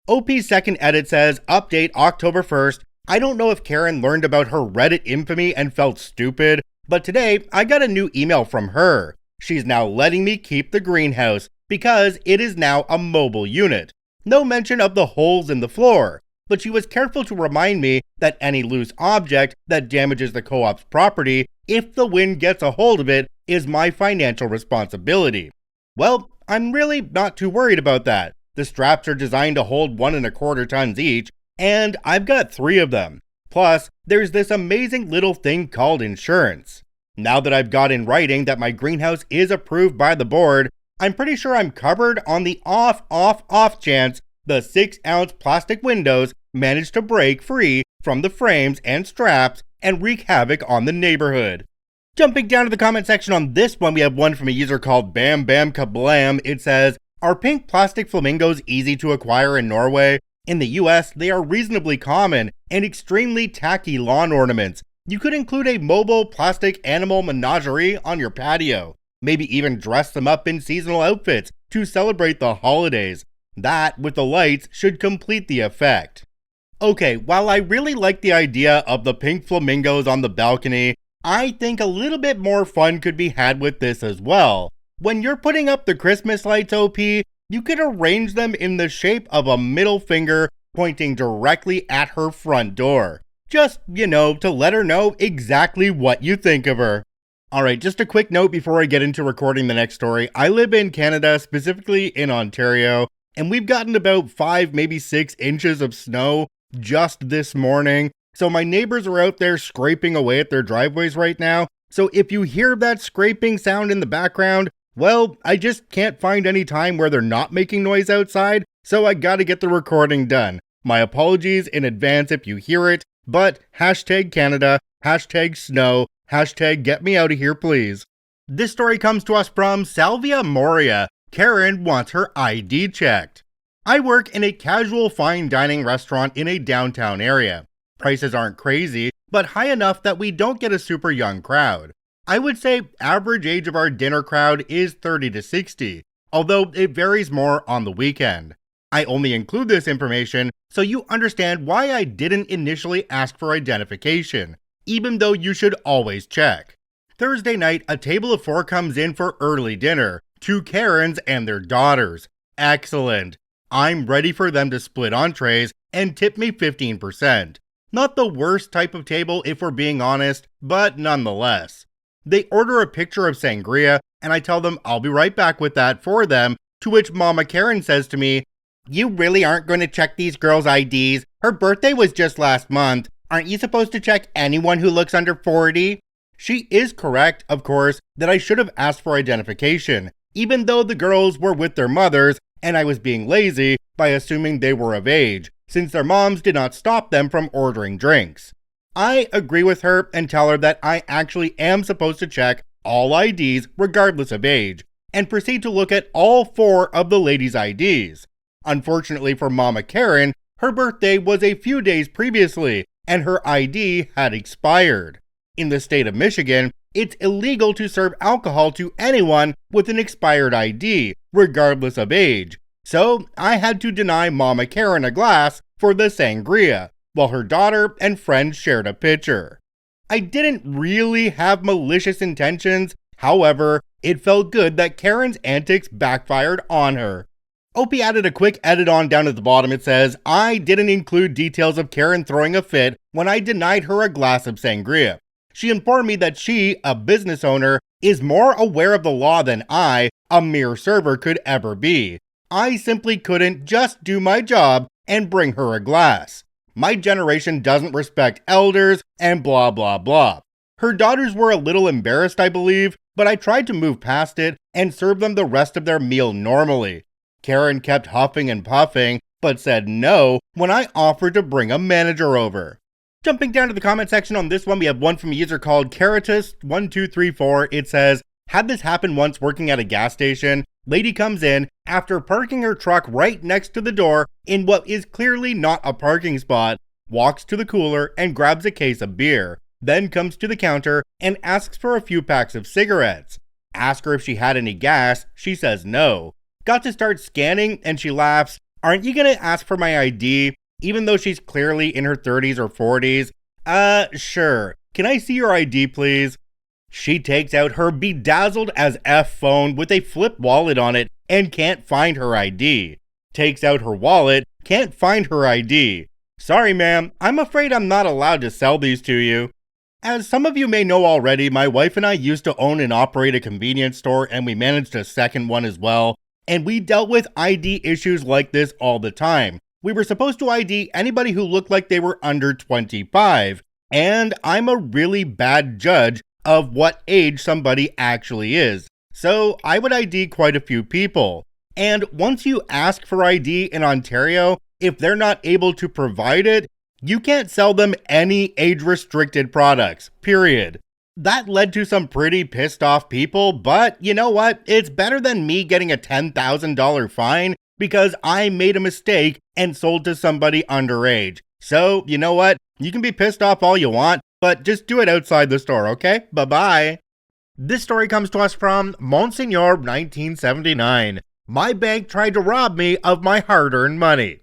OP's second edit says, "Update October 1st. I don't know if Karen learned about her Reddit infamy and felt stupid, but today I got a new email from her. She's now letting me keep the greenhouse because it is now a mobile unit. No mention of the holes in the floor, but she was careful to remind me that any loose object that damages the co-op's property, if the wind gets a hold of it, is my financial responsibility." Well, I'm really not too worried about that. The straps are designed to hold 1.25 tons each, and I've got 3 of them. Plus, there's this amazing little thing called insurance. Now that I've got in writing that my greenhouse is approved by the board, I'm pretty sure I'm covered on the off chance the 6-ounce plastic windows manage to break free from the frames and straps and wreak havoc on the neighborhood. Jumping down to the comment section on this one, we have one from a user called Bam Bam Kablam. It says, "Are pink plastic flamingos easy to acquire in Norway? In the US, they are reasonably common and extremely tacky lawn ornaments. You could include a mobile plastic animal menagerie on your patio. Maybe even dress them up in seasonal outfits to celebrate the holidays. That, with the lights, should complete the effect." Okay, while I really like the idea of the pink flamingos on the balcony, I think a little bit more fun could be had with this as well. When you're putting up the Christmas lights, OP, you could arrange them in the shape of a middle finger pointing directly at her front door. Just, to let her know exactly what you think of her. Alright, just a quick note before I get into recording the next story. I live in Canada, specifically in Ontario, and we've gotten about 5, maybe 6 inches of snow just this morning. So my neighbors are out there scraping away at their driveways right now. So if you hear that scraping sound in the background, well, I just can't find any time where they're not making noise outside, so I gotta get the recording done. My apologies in advance if you hear it, but hashtag Canada, hashtag snow, hashtag get me out of here please. This story comes to us from Salvia Moria. Karen wants her ID checked. I work in a casual fine dining restaurant in a downtown area. Prices aren't crazy, but high enough that we don't get a super young crowd. I would say average age of our dinner crowd is 30 to 60, although it varies more on the weekend. I only include this information so you understand why I didn't initially ask for identification, even though you should always check. Thursday night, a table of 4 comes in for early dinner, 2 Karens and their daughters. Excellent. I'm ready for them to split entrees and tip me 15%. Not the worst type of table if we're being honest, but nonetheless. They order a picture of sangria, and I tell them I'll be right back with that for them, to which Mama Karen says to me, "You really aren't going to check these girls' IDs? Her birthday was just last month. Aren't you supposed to check anyone who looks under 40? She is correct, of course, that I should have asked for identification, even though the girls were with their mothers, and I was being lazy by assuming they were of age, since their moms did not stop them from ordering drinks. I agree with her and tell her that I actually am supposed to check all IDs regardless of age, and proceed to look at all 4 of the ladies' IDs. Unfortunately for Mama Karen, her birthday was a few days previously, and her ID had expired. In the state of Michigan, it's illegal to serve alcohol to anyone with an expired ID, regardless of age. So I had to deny Mama Karen a glass for the sangria, while her daughter and friends shared a pitcher. I didn't really have malicious intentions, however, it felt good that Karen's antics backfired on her. Opie added a quick edit on down at the bottom. It says, I didn't include details of Karen throwing a fit when I denied her a glass of sangria. She informed me that she, a business owner, is more aware of the law than I, a mere server, could ever be. I simply couldn't just do my job and bring her a glass. My generation doesn't respect elders and blah blah blah. Her daughters were a little embarrassed, I believe, but I tried to move past it and serve them the rest of their meal normally. Karen kept huffing and puffing, but said no when I offered to bring a manager over. Jumping down to the comment section on this one, we have one from a user called Caritas1234. It says, had this happen once working at a gas station. Lady comes in after parking her truck right next to the door in what is clearly not a parking spot, walks to the cooler and grabs a case of beer, then comes to the counter and asks for a few packs of cigarettes. Ask her if she had any gas, she says no. Got to start scanning and she laughs, aren't you gonna ask for my ID? Even though she's clearly in her 30s or 40s. Sure. Can I see your ID, please? She takes out her bedazzled as F phone with a flip wallet on it and can't find her ID. Takes out her wallet, can't find her ID. Sorry, ma'am, I'm afraid I'm not allowed to sell these to you. As some of you may know already, my wife and I used to own and operate a convenience store, and we managed a second one as well. And we dealt with ID issues like this all the time. We were supposed to ID anybody who looked like they were under 25. And I'm a really bad judge of what age somebody actually is. So I would ID quite a few people. And once you ask for ID in Ontario, if they're not able to provide it, you can't sell them any age-restricted products, period. That led to some pretty pissed off people, but you know what? It's better than me getting a $10,000 fine because I made a mistake and sold to somebody underage. So, you know what? You can be pissed off all you want, but just do it outside the store, okay? Bye-bye. This story comes to us from Monsignor 1979. My bank tried to rob me of my hard-earned money.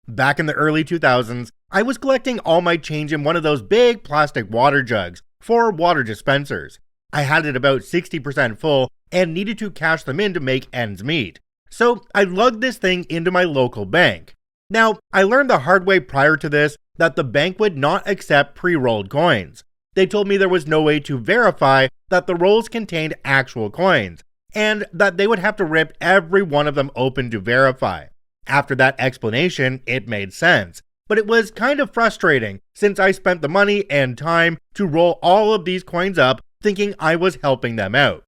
Back in the early 2000s, I was collecting all my change in one of those big plastic water jugs for water dispensers. I had it about 60% full and needed to cash them in to make ends meet. So I lugged this thing into my local bank. Now, I learned the hard way prior to this that the bank would not accept pre-rolled coins. They told me there was no way to verify that the rolls contained actual coins, and that they would have to rip every one of them open to verify. After that explanation, it made sense. But it was kind of frustrating since I spent the money and time to roll all of these coins up thinking I was helping them out.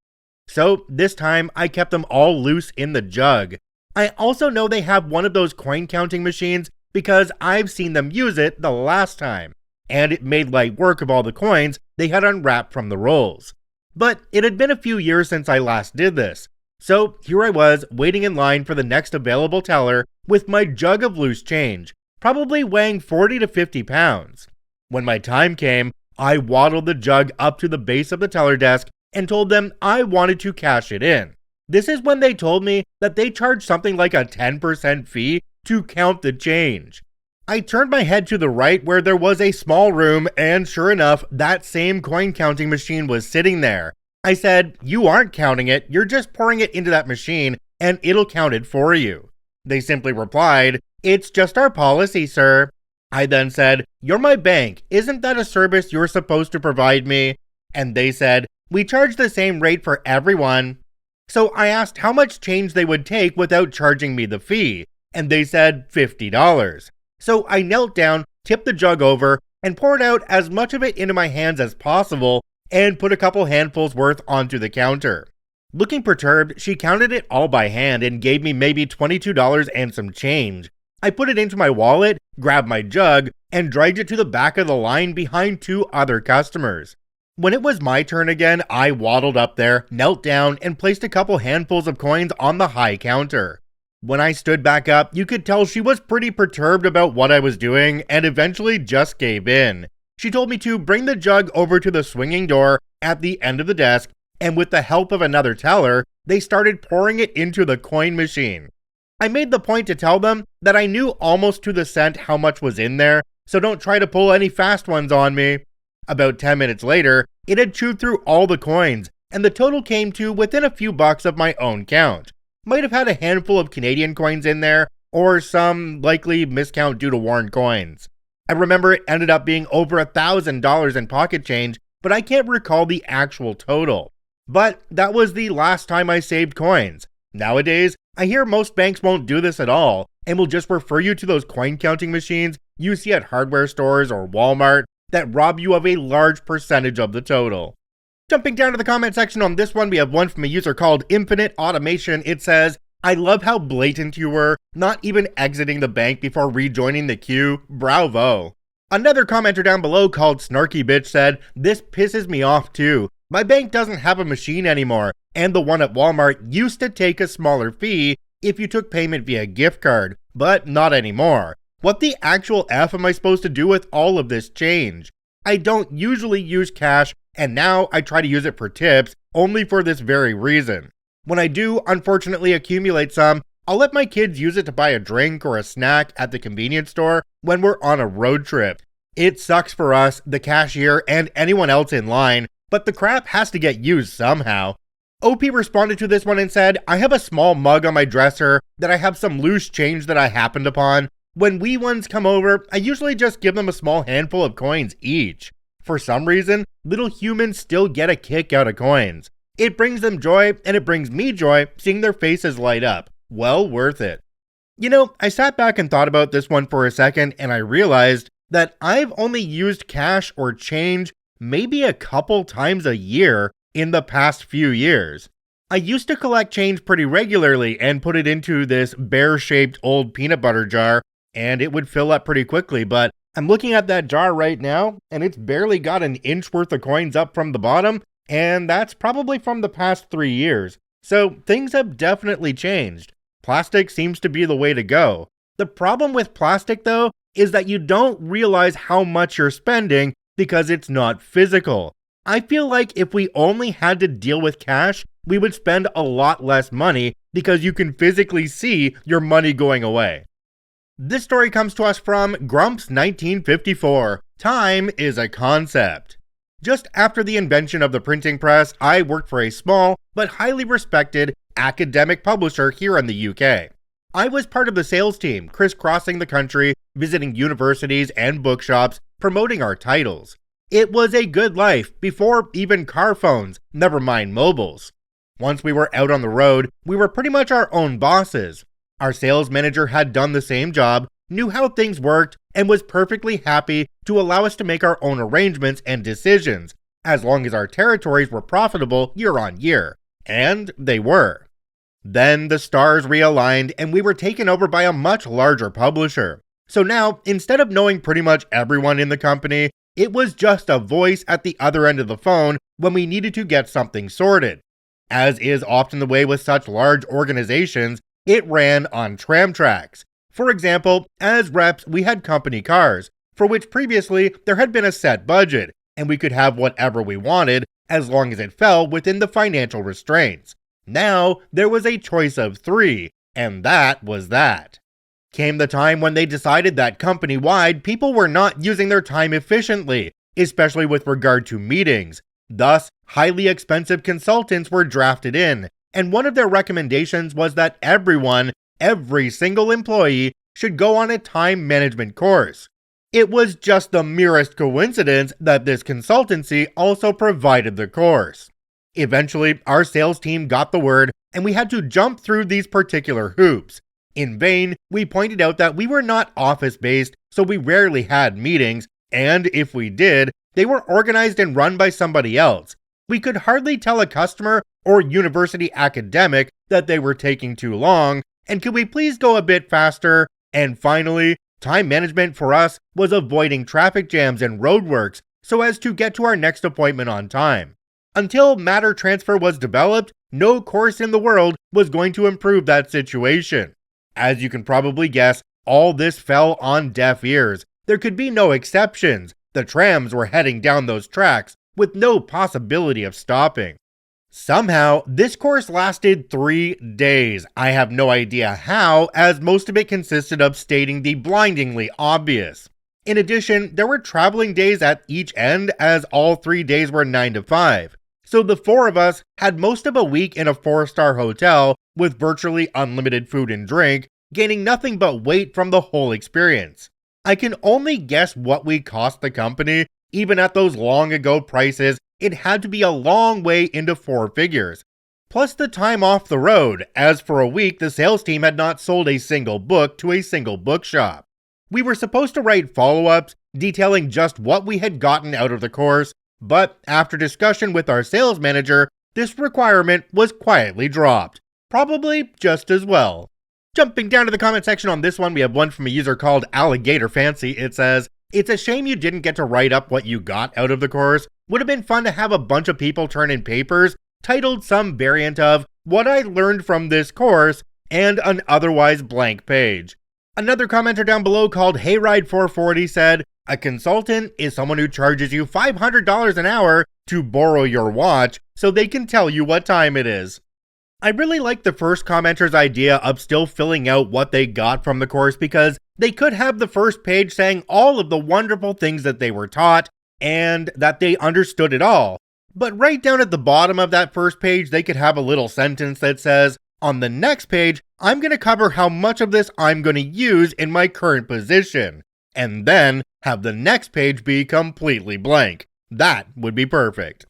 So this time I kept them all loose in the jug. I also know they have one of those coin counting machines because I've seen them use it the last time, and it made light work of all the coins they had unwrapped from the rolls. But it had been a few years since I last did this, so here I was waiting in line for the next available teller with my jug of loose change, probably weighing 40 to 50 pounds. When my time came, I waddled the jug up to the base of the teller desk and told them I wanted to cash it in. This is when they told me that they charged something like a 10% fee to count the change. I turned my head to the right where there was a small room, and sure enough, that same coin counting machine was sitting there. I said, "You aren't counting it, you're just pouring it into that machine and it'll count it for you." They simply replied, "It's just our policy, sir." I then said, "You're my bank, isn't that a service you're supposed to provide me?" And they said, "We charge the same rate for everyone." So I asked how much change they would take without charging me the fee, and they said $50. So I knelt down, tipped the jug over, and poured out as much of it into my hands as possible, and put a couple handfuls worth onto the counter. Looking perturbed, she counted it all by hand and gave me maybe $22 and some change. I put it into my wallet, grabbed my jug, and dragged it to the back of the line behind two other customers. When it was my turn again, I waddled up there, knelt down, and placed a couple handfuls of coins on the high counter. When I stood back up, you could tell she was pretty perturbed about what I was doing and eventually just gave in. She told me to bring the jug over to the swinging door at the end of the desk, and with the help of another teller, they started pouring it into the coin machine. I made the point to tell them that I knew almost to the cent how much was in there, so don't try to pull any fast ones on me. About 10 minutes later, it had chewed through all the coins, and the total came to within a few bucks of my own count. Might have had a handful of Canadian coins in there, or some likely miscount due to worn coins. I remember it ended up being over $1,000 in pocket change, but I can't recall the actual total. But that was the last time I saved coins. Nowadays, I hear most banks won't do this at all, and will just refer you to those coin counting machines you see at hardware stores or Walmart that rob you of a large percentage of the total. Jumping down to the comment section on this one, we have one from a user called Infinite Automation. It says, I love how blatant you were, not even exiting the bank before rejoining the queue. Bravo. Another commenter down below called Snarky Bitch said, this pisses me off too. My bank doesn't have a machine anymore, and the one at Walmart used to take a smaller fee if you took payment via gift card, but not anymore. What the actual F am I supposed to do with all of this change? I don't usually use cash, and now I try to use it for tips, only for this very reason. When I do, unfortunately, accumulate some, I'll let my kids use it to buy a drink or a snack at the convenience store when we're on a road trip. It sucks for us, the cashier, and anyone else in line, but the crap has to get used somehow. OP responded to this one and said, I have a small mug on my dresser that I have some loose change that I happened upon. When wee ones come over, I usually just give them a small handful of coins each. For some reason, little humans still get a kick out of coins. It brings them joy, and it brings me joy seeing their faces light up. Well worth it. You know, I sat back and thought about this one for a second, and I realized that I've only used cash or change maybe a couple times a year in the past few years. I used to collect change pretty regularly and put it into this bear-shaped old peanut butter jar, and it would fill up pretty quickly, but I'm looking at that jar right now, and it's barely got an inch worth of coins up from the bottom, and that's probably from the past 3 years. So things have definitely changed. Plastic seems to be the way to go. The problem with plastic, though, is that you don't realize how much you're spending because it's not physical. I feel like if we only had to deal with cash, we would spend a lot less money because you can physically see your money going away. This story comes to us from Grumps1954. Time is a concept. Just after the invention of the printing press, I worked for a small but highly respected academic publisher here in the UK. I was part of the sales team, crisscrossing the country, visiting universities and bookshops, promoting our titles. It was a good life before even car phones, never mind mobiles. Once we were out on the road, we were pretty much our own bosses. Our sales manager had done the same job, knew how things worked, and was perfectly happy to allow us to make our own arrangements and decisions, as long as our territories were profitable year on year. And they were. Then the stars realigned and we were taken over by a much larger publisher. So now, instead of knowing pretty much everyone in the company, it was just a voice at the other end of the phone when we needed to get something sorted. As is often the way with such large organizations, it ran on tram tracks. For example, as reps, we had company cars, for which previously there had been a set budget, and we could have whatever we wanted as long as it fell within the financial restraints. Now, there was a choice of 3, and that was that. Came the time when they decided that company-wide people were not using their time efficiently, especially with regard to meetings. Thus, highly expensive consultants were drafted in, and one of their recommendations was that every single employee should go on a time management course. It was just the merest coincidence that this consultancy also provided the course. Eventually, our sales team got the word, and we had to jump through these particular hoops. In vain, we pointed out that we were not office-based, so we rarely had meetings, and if we did, they were organized and run by somebody else. We could hardly tell a customer or university academic that they were taking too long, and could we please go a bit faster? And finally, time management for us was avoiding traffic jams and roadworks so as to get to our next appointment on time. Until matter transfer was developed, no course in the world was going to improve that situation. As you can probably guess, all this fell on deaf ears. There could be no exceptions. The trams were heading down those tracks with no possibility of stopping. Somehow, this course lasted 3 days. I have no idea how, as most of it consisted of stating the blindingly obvious. In addition, there were traveling days at each end, as all 3 days were 9 to 5. So the 4 of us had most of a week in a 4-star hotel with virtually unlimited food and drink, gaining nothing but weight from the whole experience. I can only guess what we cost the company. Even at those long ago prices, it had to be a long way into 4 figures. Plus the time off the road, as for a week the sales team had not sold a single book to a single bookshop. We were supposed to write follow-ups detailing just what we had gotten out of the course, but after discussion with our sales manager, this requirement was quietly dropped. Probably just as well. Jumping down to the comment section on this one, we have one from a user called Alligator Fancy. It says, "It's a shame you didn't get to write up what you got out of the course. Would have been fun to have a bunch of people turn in papers titled some variant of what I learned from this course and an otherwise blank page." Another commenter down below called Hayride440 said, "A consultant is someone who charges you $500 an hour to borrow your watch so they can tell you what time it is." I really like the first commenter's idea of still filling out what they got from the course, because they could have the first page saying all of the wonderful things that they were taught and that they understood it all. But right down at the bottom of that first page, they could have a little sentence that says, "On the next page, I'm going to cover how much of this I'm going to use in my current position." And then have the next page be completely blank. That would be perfect.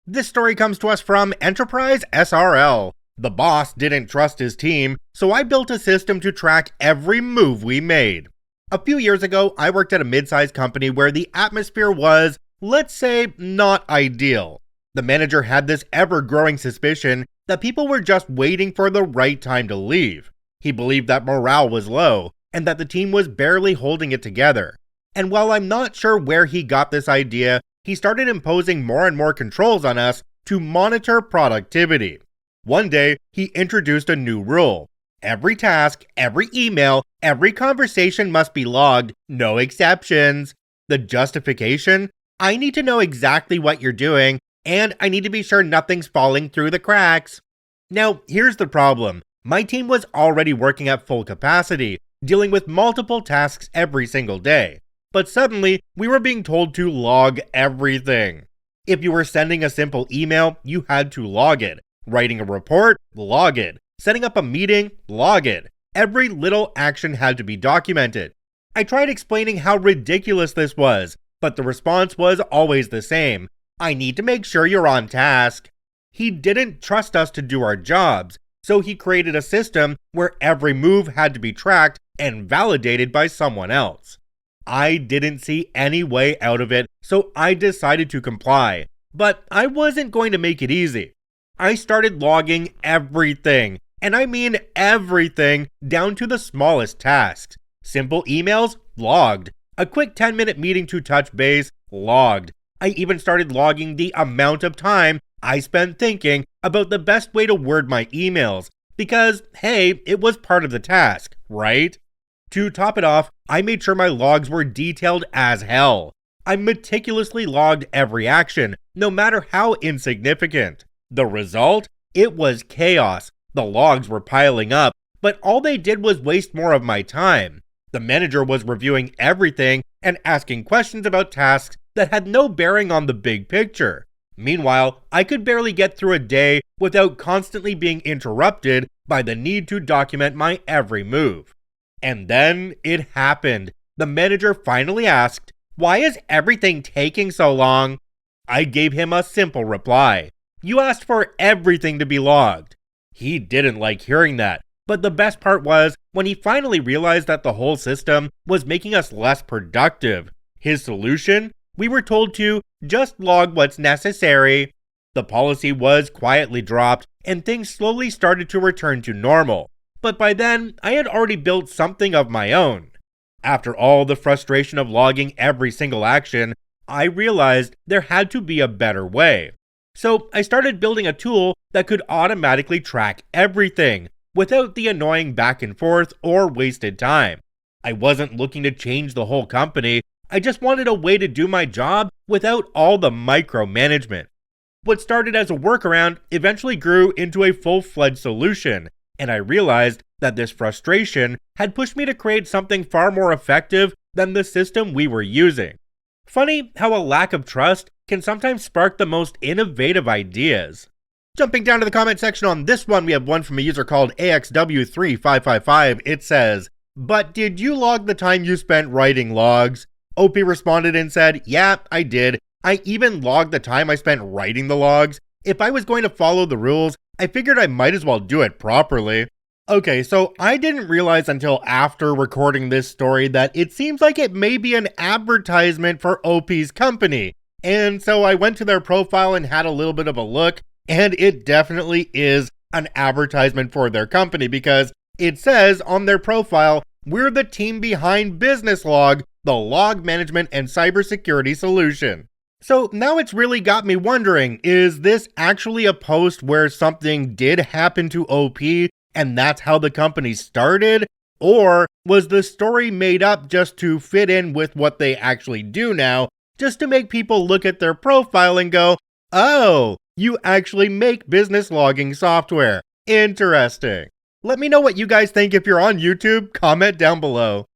This story comes to us from Enterprise SRL. "The boss didn't trust his team, so I built a system to track every move we made." A few years ago, I worked at a mid-sized company where the atmosphere was, let's say, not ideal. The manager had this ever-growing suspicion that people were just waiting for the right time to leave. He believed that morale was low, and that the team was barely holding it together. And while I'm not sure where he got this idea, he started imposing more and more controls on us to monitor productivity. One day, he introduced a new rule. Every task, every email, every conversation must be logged, no exceptions. The justification? I need to know exactly what you're doing, and I need to be sure nothing's falling through the cracks. Now, here's the problem. My team was already working at full capacity, dealing with multiple tasks every single day. But suddenly, we were being told to log everything. If you were sending a simple email, you had to log it. Writing a report, log it. Setting up a meeting, log it. Every little action had to be documented. I tried explaining how ridiculous this was, but the response was always the same. I need to make sure you're on task. He didn't trust us to do our jobs, so he created a system where every move had to be tracked and validated by someone else. I didn't see any way out of it, so I decided to comply. But I wasn't going to make it easy. I started logging everything, and I mean everything, down to the smallest tasks. Simple emails? Logged. A quick 10-minute meeting to touch base? Logged. I even started logging the amount of time I spent thinking about the best way to word my emails, because, hey, it was part of the task, right? To top it off, I made sure my logs were detailed as hell. I meticulously logged every action, no matter how insignificant. The result? It was chaos. The logs were piling up, but all they did was waste more of my time. The manager was reviewing everything and asking questions about tasks that had no bearing on the big picture. Meanwhile, I could barely get through a day without constantly being interrupted by the need to document my every move. And then it happened. The manager finally asked, "Why is everything taking so long?" I gave him a simple reply. "You asked for everything to be logged." He didn't like hearing that, but the best part was when he finally realized that the whole system was making us less productive. His solution? We were told to just log what's necessary. The policy was quietly dropped, and things slowly started to return to normal. But by then, I had already built something of my own. After all the frustration of logging every single action, I realized there had to be a better way. So I started building a tool that could automatically track everything. without the annoying back and forth or wasted time. I wasn't looking to change the whole company, I just wanted a way to do my job without all the micromanagement. What started as a workaround eventually grew into a full-fledged solution, and I realized that this frustration had pushed me to create something far more effective than the system we were using. Funny how a lack of trust can sometimes spark the most innovative ideas. Jumping down to the comment section on this one, we have one from a user called AXW3555. It says, "But did you log the time you spent writing logs?" OP responded and said, "Yeah, I did. I even logged the time I spent writing the logs. If I was going to follow the rules, I figured I might as well do it properly." Okay, so I didn't realize until after recording this story that it seems like it may be an advertisement for OP's company. And so I went to their profile and had a little bit of a look, and it definitely is an advertisement for their company because it says on their profile, "We're the team behind Business Log, the log management and cybersecurity solution." So now it's really got me wondering, is this actually a post where something did happen to OP and that's how the company started? Or was the story made up just to fit in with what they actually do now, just to make people look at their profile and go, "Oh, you actually make business logging software. Interesting." Let me know what you guys think if you're on YouTube. Comment down below.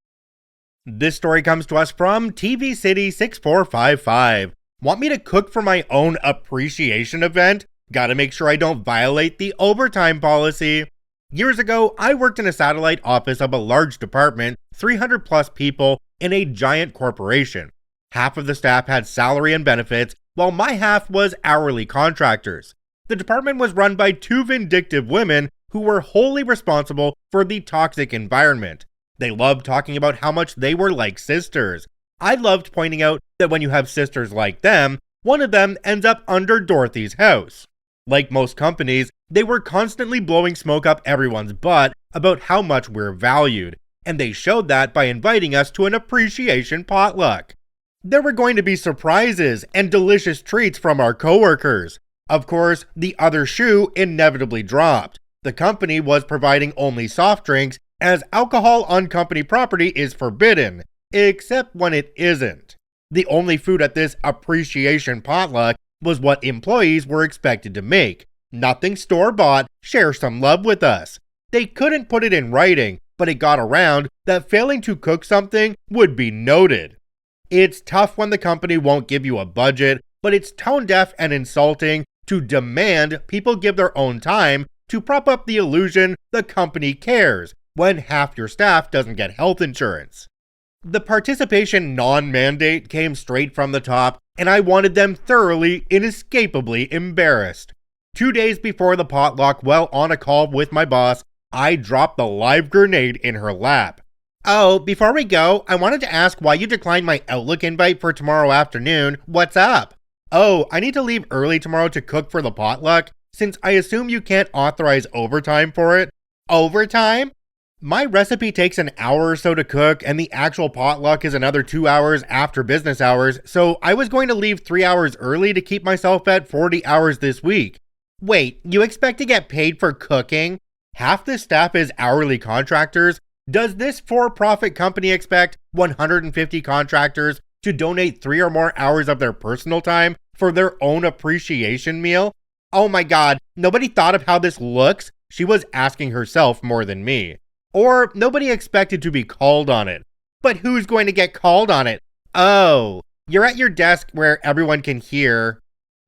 This story comes to us from TV City 6455. Want me to cook for my own appreciation event? Gotta make sure I don't violate the overtime policy. Years ago, I worked in a satellite office of a large department, 300 plus people, in a giant corporation. Half of the staff had salary and benefits, while my half was hourly contractors. The department was run by two vindictive women who were wholly responsible for the toxic environment. They loved talking about how much they were like sisters. I loved pointing out that when you have sisters like them, one of them ends up under Dorothy's house. Like most companies, they were constantly blowing smoke up everyone's butt about how much we're valued, and they showed that by inviting us to an appreciation potluck. There were going to be surprises and delicious treats from our coworkers. Of course, the other shoe inevitably dropped. The company was providing only soft drinks, as alcohol on company property is forbidden, except when it isn't. The only food at this appreciation potluck was what employees were expected to make. Nothing store-bought, share some love with us. They couldn't put it in writing, but it got around that failing to cook something would be noted. It's tough when the company won't give you a budget, but it's tone-deaf and insulting to demand people give their own time to prop up the illusion the company cares when half your staff doesn't get health insurance. The participation non-mandate came straight from the top, and I wanted them thoroughly, inescapably embarrassed. 2 days before the potluck, while on a call with my boss, I dropped the live grenade in her lap. "Oh, before we go, I wanted to ask why you declined my Outlook invite for tomorrow afternoon. What's up?" "Oh, I need to leave early tomorrow to cook for the potluck, since I assume you can't authorize overtime for it." "Overtime?" "My recipe takes an hour or so to cook, and the actual potluck is another 2 hours after business hours, so I was going to leave 3 hours early to keep myself at 40 hours this week." "Wait, you expect to get paid for cooking?" "Half the staff is hourly contractors. Does this for-profit company expect 150 contractors to donate 3 or more hours of their personal time for their own appreciation meal?" "Oh my god, nobody thought of how this looks?" She was asking herself more than me. "Or nobody expected to be called on it." "But who's going to get called on it?" "Oh, you're at your desk where everyone can hear."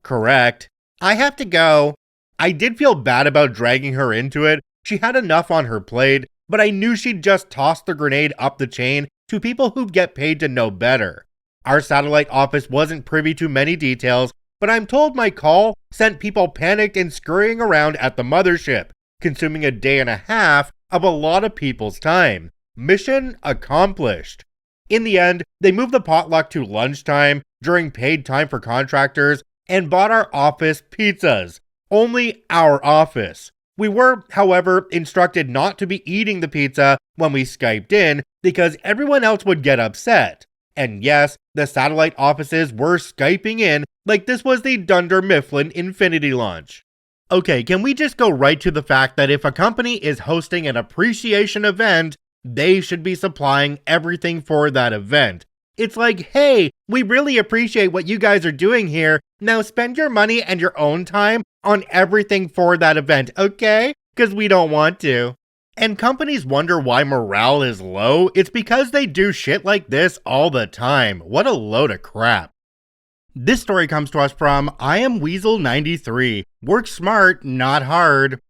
"Correct." "I have to go." I did feel bad about dragging her into it. She had enough on her plate, but I knew she'd just toss the grenade up the chain to people who get paid to know better. Our satellite office wasn't privy to many details, but I'm told my call sent people panicked and scurrying around at the mothership, consuming a day and a half of a lot of people's time. Mission accomplished. In the end, they moved the potluck to lunchtime during paid time for contractors and bought our office pizzas. Only our office. We were, however, instructed not to be eating the pizza when we Skyped in because everyone else would get upset. And yes, the satellite offices were Skyping in like this was the Dunder Mifflin Infinity launch. Okay, can we just go right to the fact that if a company is hosting an appreciation event, they should be supplying everything for that event? It's like, hey, we really appreciate what you guys are doing here. Now spend your money and your own time on everything for that event, okay? Because we don't want to. And companies wonder why morale is low. It's because they do shit like this all the time. What a load of crap. This story comes to us from I Am Weasel93. Work smart, not hard.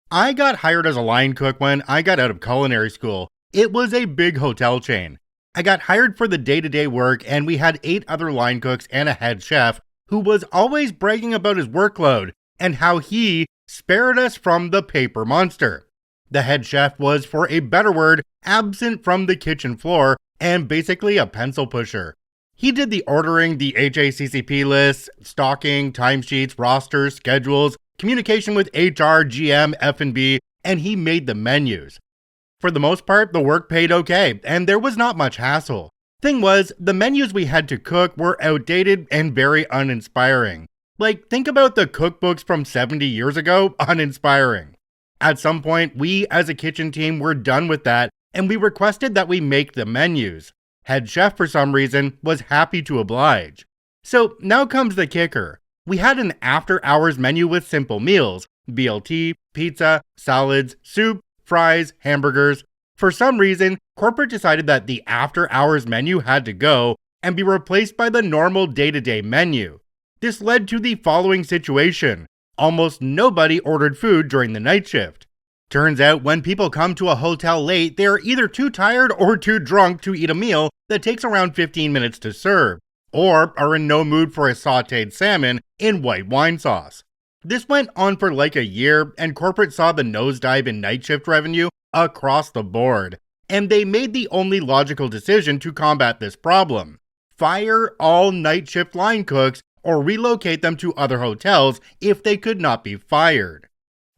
I got hired as a line cook when I got out of culinary school. It was a big hotel chain. I got hired for the day-to-day work, and we had 8 other line cooks and a head chef who was always bragging about his workload and how he spared us from the paper monster. The head chef was, for a better word, absent from the kitchen floor and basically a pencil pusher. He did the ordering, the HACCP lists, stocking, timesheets, rosters, schedules, communication with HR, GM, F&B, and he made the menus. For the most part, the work paid okay, and there was not much hassle. Thing was, the menus we had to cook were outdated and very uninspiring. Like, think about the cookbooks from 70 years ago, uninspiring. At some point, we as a kitchen team were done with that, and we requested that we make the menus. Head chef, for some reason, was happy to oblige. So now comes the kicker. We had an after-hours menu with simple meals, BLT, pizza, salads, soup, fries, hamburgers. For some reason, corporate decided that the after-hours menu had to go and be replaced by the normal day-to-day menu. This led to the following situation. Almost nobody ordered food during the night shift. Turns out when people come to a hotel late, they are either too tired or too drunk to eat a meal that takes around 15 minutes to serve, or are in no mood for a sautéed salmon in white wine sauce. This went on for like a year, and corporate saw the nosedive in night shift revenue across the board, and they made the only logical decision to combat this problem. Fire all night shift line cooks or relocate them to other hotels if they could not be fired.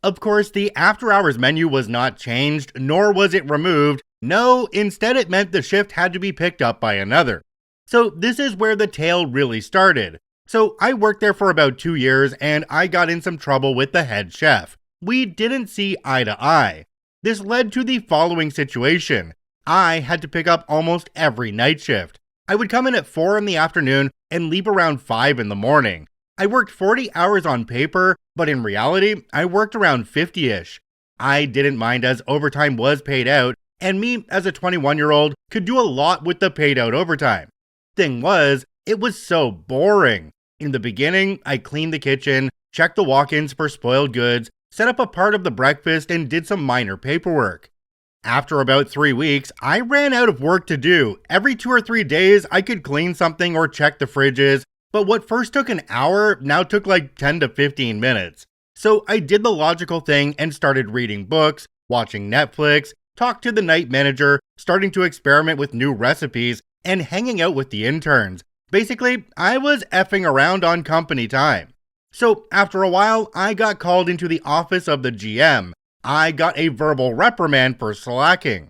Of course, the after-hours menu was not changed, nor was it removed. No, instead it meant the shift had to be picked up by another. So this is where the tale really started. So I worked there for about 2 years, and I got in some trouble with the head chef. We didn't see eye to eye. This led to the following situation. I had to pick up almost every night shift. I would come in at 4 in the afternoon and leave around 5 in the morning. I worked 40 hours on paper, but in reality, I worked around 50-ish. I didn't mind as overtime was paid out, and me, as a 21-year-old, could do a lot with the paid out overtime. Thing was, it was so boring. In the beginning, I cleaned the kitchen, checked the walk-ins for spoiled goods, set up a part of the breakfast, and did some minor paperwork. After about 3 weeks, I ran out of work to do. Every 2 or 3 days, I could clean something or check the fridges, but what first took an hour now took like 10 to 15 minutes. So I did the logical thing and started reading books, watching Netflix, talked to the night manager, starting to experiment with new recipes, and hanging out with the interns. Basically, I was effing around on company time. So after a while, I got called into the office of the GM. I got a verbal reprimand for slacking.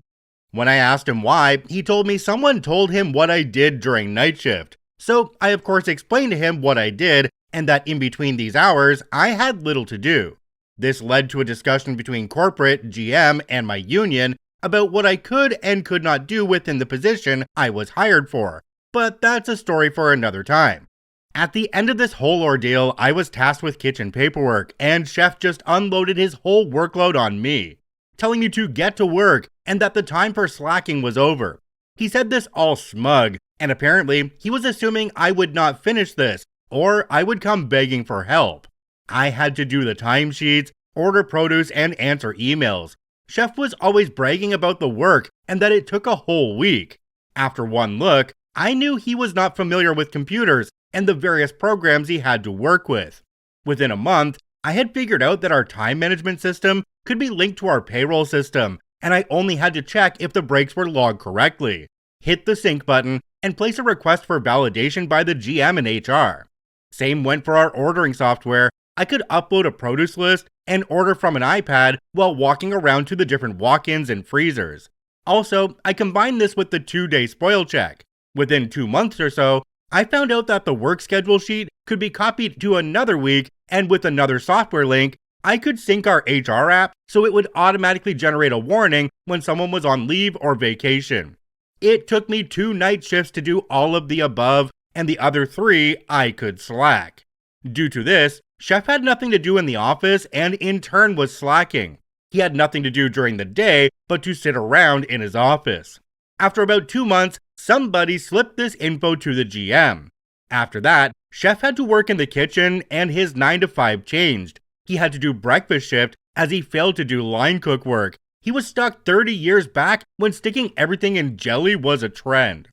When I asked him why, he told me someone told him what I did during night shift. So I of course explained to him what I did and that in between these hours, I had little to do. This led to a discussion between corporate, GM, and my union about what I could and could not do within the position I was hired for. But that's a story for another time. At the end of this whole ordeal, I was tasked with kitchen paperwork, and Chef just unloaded his whole workload on me, telling me to get to work and that the time for slacking was over. He said this all smug, and apparently he was assuming I would not finish this, or I would come begging for help. I had to do the timesheets, order produce, and answer emails. Chef was always bragging about the work and that it took a whole week. After one look, I knew he was not familiar with computers and the various programs he had to work with. Within a month, I had figured out that our time management system could be linked to our payroll system, and I only had to check if the breaks were logged correctly, hit the sync button, and place a request for validation by the GM and HR. Same went for our ordering software. I could upload a produce list and order from an iPad while walking around to the different walk-ins and freezers. Also, I combined this with the 2-day spoil check. Within 2 months or so, I found out that the work schedule sheet could be copied to another week, and with another software link, I could sync our HR app so it would automatically generate a warning when someone was on leave or vacation. It took me 2 night shifts to do all of the above, and the other 3 I could slack. Due to this, Chef had nothing to do in the office and in turn was slacking. He had nothing to do during the day but to sit around in his office. After about 2 months, somebody slipped this info to the GM. After that, Chef had to work in the kitchen and his 9 to 5 changed. He had to do breakfast shift as he failed to do line cook work. He was stuck 30 years back when sticking everything in jelly was a trend.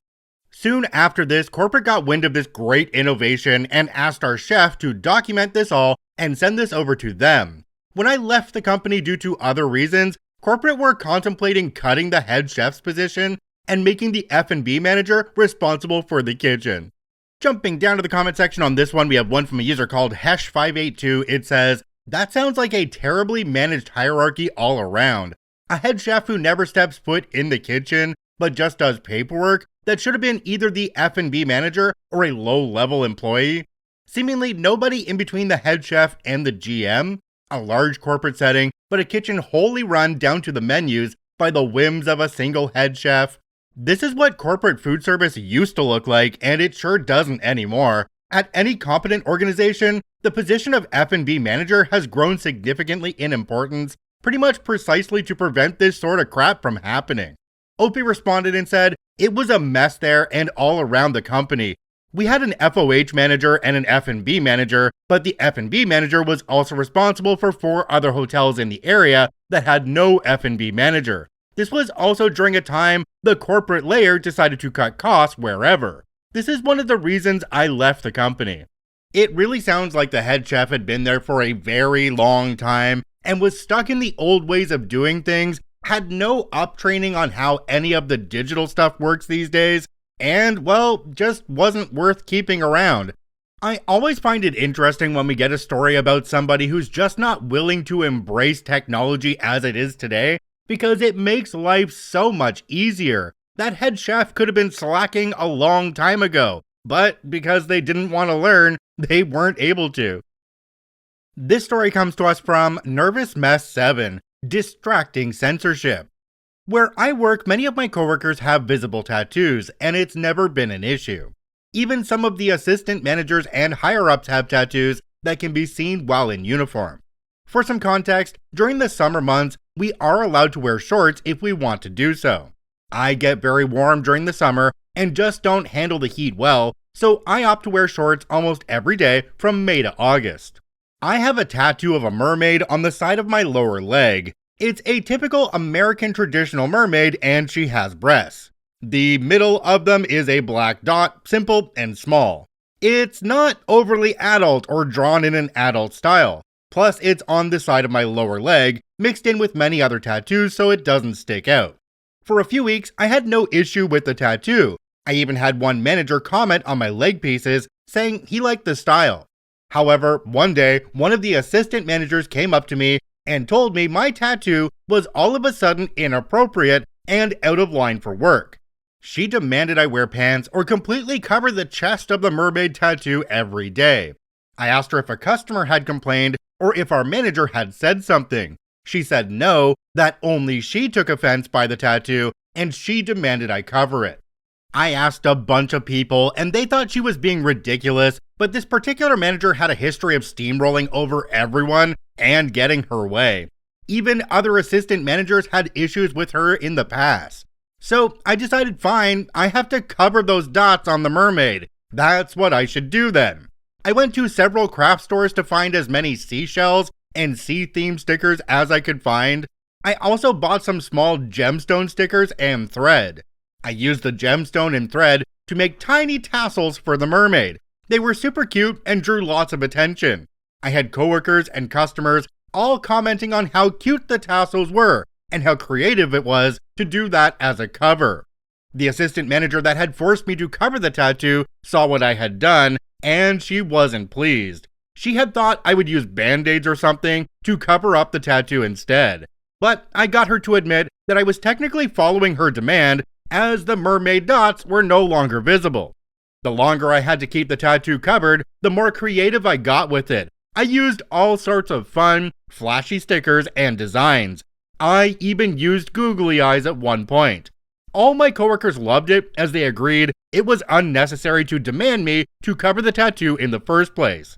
Soon after this, corporate got wind of this great innovation and asked our chef to document this all and send this over to them. When I left the company due to other reasons, corporate were contemplating cutting the head chef's position and making the F&B manager responsible for the kitchen. Jumping down to the comment section on this one, we have one from a user called Hesh582. It says, "That sounds like a terribly managed hierarchy all around. A head chef who never steps foot in the kitchen, but just does paperwork, that should have been either the F&B manager or a low-level employee. Seemingly nobody in between the head chef and the GM. A large corporate setting, but a kitchen wholly run down to the menus by the whims of a single head chef. This is what corporate food service used to look like, and it sure doesn't anymore. At any competent organization, the position of F&B manager has grown significantly in importance, pretty much precisely to prevent this sort of crap from happening." Opie responded and said, "It was a mess there and all around the company. We had an FOH manager and an F&B manager, but the F&B manager was also responsible for 4 other hotels in the area that had no F&B manager. This was also during a time the corporate layer decided to cut costs wherever. This is one of the reasons I left the company." It really sounds like the head chef had been there for a very long time and was stuck in the old ways of doing things, had no up-training on how any of the digital stuff works these days, and, well, just wasn't worth keeping around. I always find it interesting when we get a story about somebody who's just not willing to embrace technology as it is today, because it makes life so much easier. That head chef could have been slacking a long time ago, but because they didn't want to learn, they weren't able to. This story comes to us from Nervous Mess 7, Distracting Censorship. Where I work, many of my coworkers have visible tattoos, and it's never been an issue. Even some of the assistant managers and higher-ups have tattoos that can be seen while in uniform. For some context, during the summer months, we are allowed to wear shorts if we want to do so. I get very warm during the summer and just don't handle the heat well, so I opt to wear shorts almost every day from May to August. I have a tattoo of a mermaid on the side of my lower leg. It's a typical American traditional mermaid and she has breasts. The middle of them is a black dot, simple and small. It's not overly adult or drawn in an adult style. Plus, it's on the side of my lower leg, mixed in with many other tattoos so it doesn't stick out. For a few weeks, I had no issue with the tattoo. I even had one manager comment on my leg pieces, saying he liked the style. However, one day, one of the assistant managers came up to me and told me my tattoo was all of a sudden inappropriate and out of line for work. She demanded I wear pants or completely cover the chest of the mermaid tattoo every day. I asked her if a customer had complained or if our manager had said something. She said no, that only she took offense by the tattoo and she demanded I cover it. I asked a bunch of people and they thought she was being ridiculous, but this particular manager had a history of steamrolling over everyone and getting her way. Even other assistant managers had issues with her in the past. So I decided, fine, I have to cover those dots on the mermaid. That's what I should do then. I went to several craft stores to find as many seashells and sea-themed stickers as I could find. I also bought some small gemstone stickers and thread. I used the gemstone and thread to make tiny tassels for the mermaid. They were super cute and drew lots of attention. I had coworkers and customers all commenting on how cute the tassels were and how creative it was to do that as a cover. The assistant manager that had forced me to cover the tattoo saw what I had done and she wasn't pleased. She had thought I would use band-aids or something to cover up the tattoo instead. But I got her to admit that I was technically following her demand as the mermaid dots were no longer visible. The longer I had to keep the tattoo covered, the more creative I got with it. I used all sorts of fun, flashy stickers, and designs. I even used googly eyes at one point. All my coworkers loved it as they agreed it was unnecessary to demand me to cover the tattoo in the first place.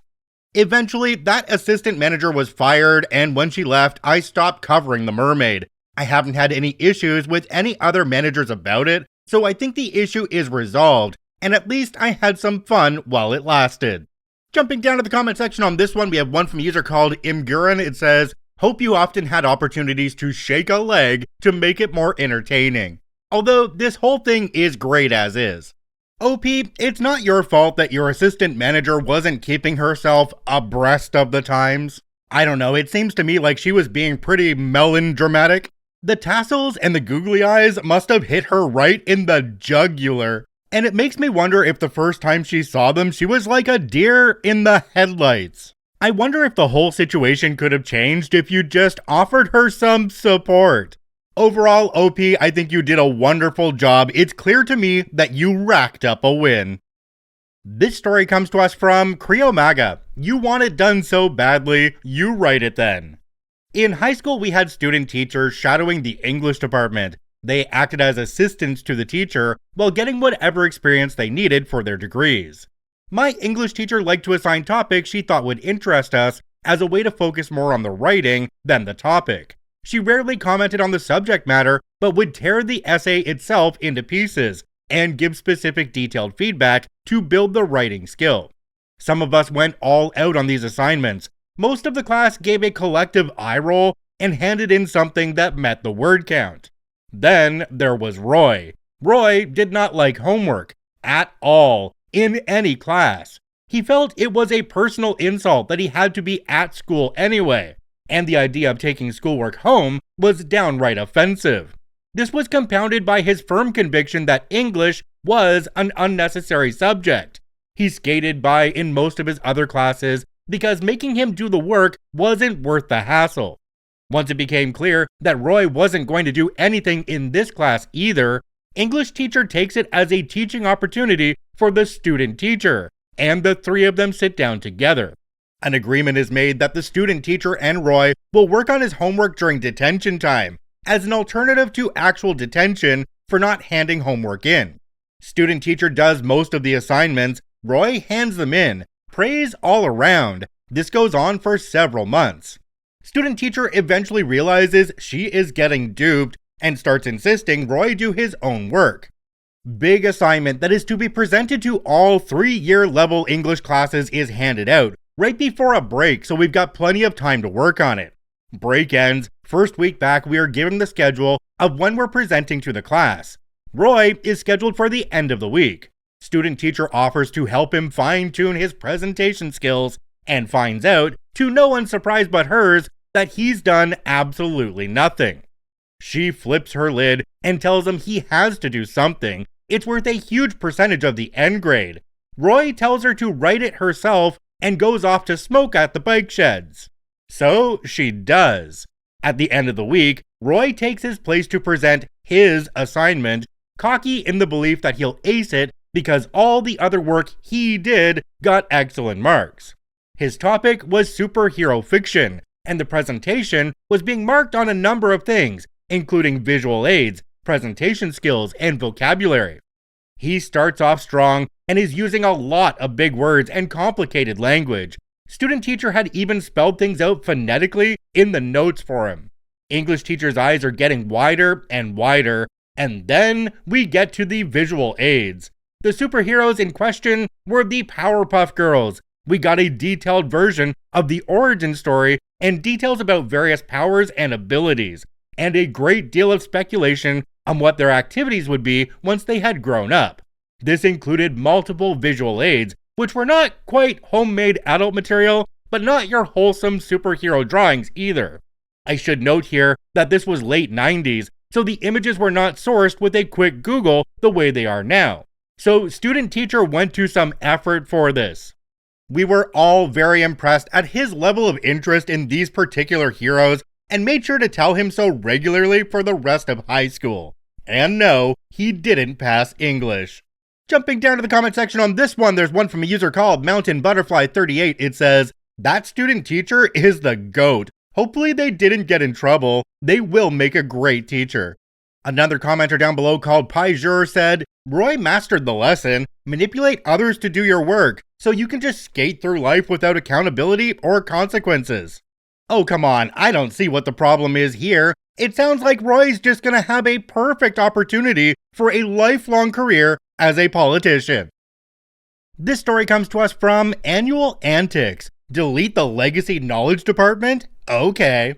Eventually, that assistant manager was fired, and when she left, I stopped covering the mermaid. I haven't had any issues with any other managers about it, so I think the issue is resolved, and at least I had some fun while it lasted. Jumping down to the comment section on this one, we have one from a user called Imguran. It says, "Hope you often had opportunities to shake a leg to make it more entertaining." Although this whole thing is great as is. OP, it's not your fault that your assistant manager wasn't keeping herself abreast of the times. I don't know, it seems to me like she was being pretty melodramatic. The tassels and the googly eyes must have hit her right in the jugular. And it makes me wonder if the first time she saw them, she was like a deer in the headlights. I wonder if the whole situation could have changed if you just offered her some support. Overall, OP, I think you did a wonderful job. It's clear to me that you racked up a win. This story comes to us from Creomaga. You want it done so badly, you write it then. In high school, we had student teachers shadowing the English department. They acted as assistants to the teacher while getting whatever experience they needed for their degrees. My English teacher liked to assign topics she thought would interest us as a way to focus more on the writing than the topic. She rarely commented on the subject matter, but would tear the essay itself into pieces and give specific detailed feedback to build the writing skill. Some of us went all out on these assignments. Most of the class gave a collective eye roll and handed in something that met the word count. Then there was Roy. Roy did not like homework at all in any class. He felt it was a personal insult that he had to be at school anyway, and the idea of taking schoolwork home was downright offensive. This was compounded by his firm conviction that English was an unnecessary subject. He skated by in most of his other classes because making him do the work wasn't worth the hassle. Once it became clear that Roy wasn't going to do anything in this class either, English teacher takes it as a teaching opportunity for the student teacher, and the three of them sit down together. An agreement is made that the student teacher and Roy will work on his homework during detention time, as an alternative to actual detention for not handing homework in. Student teacher does most of the assignments, Roy hands them in, praise all around. This goes on for several months. Student teacher eventually realizes she is getting duped and starts insisting Roy do his own work. Big assignment that is to be presented to all 3-year level English classes is handed out right before a break, so we've got plenty of time to work on it. Break ends, first week back we are given the schedule of when we're presenting to the class. Roy is scheduled for the end of the week. Student teacher offers to help him fine-tune his presentation skills and finds out, to no one's surprise but hers, that he's done absolutely nothing. She flips her lid and tells him he has to do something. It's worth a huge percentage of the end grade. Roy tells her to write it herself and goes off to smoke at the bike sheds. So she does. At the end of the week, Roy takes his place to present his assignment, cocky in the belief that he'll ace it because all the other work he did got excellent marks. His topic was superhero fiction, and the presentation was being marked on a number of things, including visual aids, presentation skills, and vocabulary. He starts off strong and is using a lot of big words and complicated language. Student teacher had even spelled things out phonetically in the notes for him. English teacher's eyes are getting wider and wider, and then we get to the visual aids. The superheroes in question were the Powerpuff Girls. We got a detailed version of the origin story and details about various powers and abilities, and a great deal of speculation on what their activities would be once they had grown up. This included multiple visual aids, which were not quite homemade adult material, but not your wholesome superhero drawings either. I should note here that this was late 90s, so the images were not sourced with a quick Google the way they are now. So student teacher went to some effort for this. We were all very impressed at his level of interest in these particular heroes and made sure to tell him so regularly for the rest of high school. And no, he didn't pass English. Jumping down to the comment section on this one, there's one from a user called Mountain Butterfly 38. It says, "That student teacher is the GOAT. Hopefully they didn't get in trouble. They will make a great teacher. Another commenter down below called Paijur said, Roy mastered the lesson. Manipulate others to do your work, so you can just skate through life without accountability or consequences. Oh come on, I don't see what the problem is here. It sounds like Roy's just gonna have a perfect opportunity for a lifelong career as a politician. This story comes to us from Annual Antics. Delete the legacy knowledge department? Okay.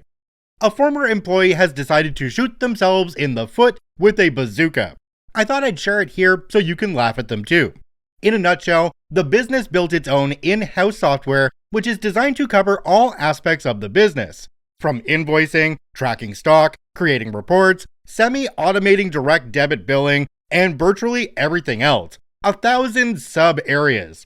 A former employee has decided to shoot themselves in the foot with a bazooka. I thought I'd share it here so you can laugh at them too. In a nutshell, the business built its own in-house software which is designed to cover all aspects of the business. From invoicing, tracking stock, creating reports, semi-automating direct debit billing, and virtually everything else. 1,000 sub-areas.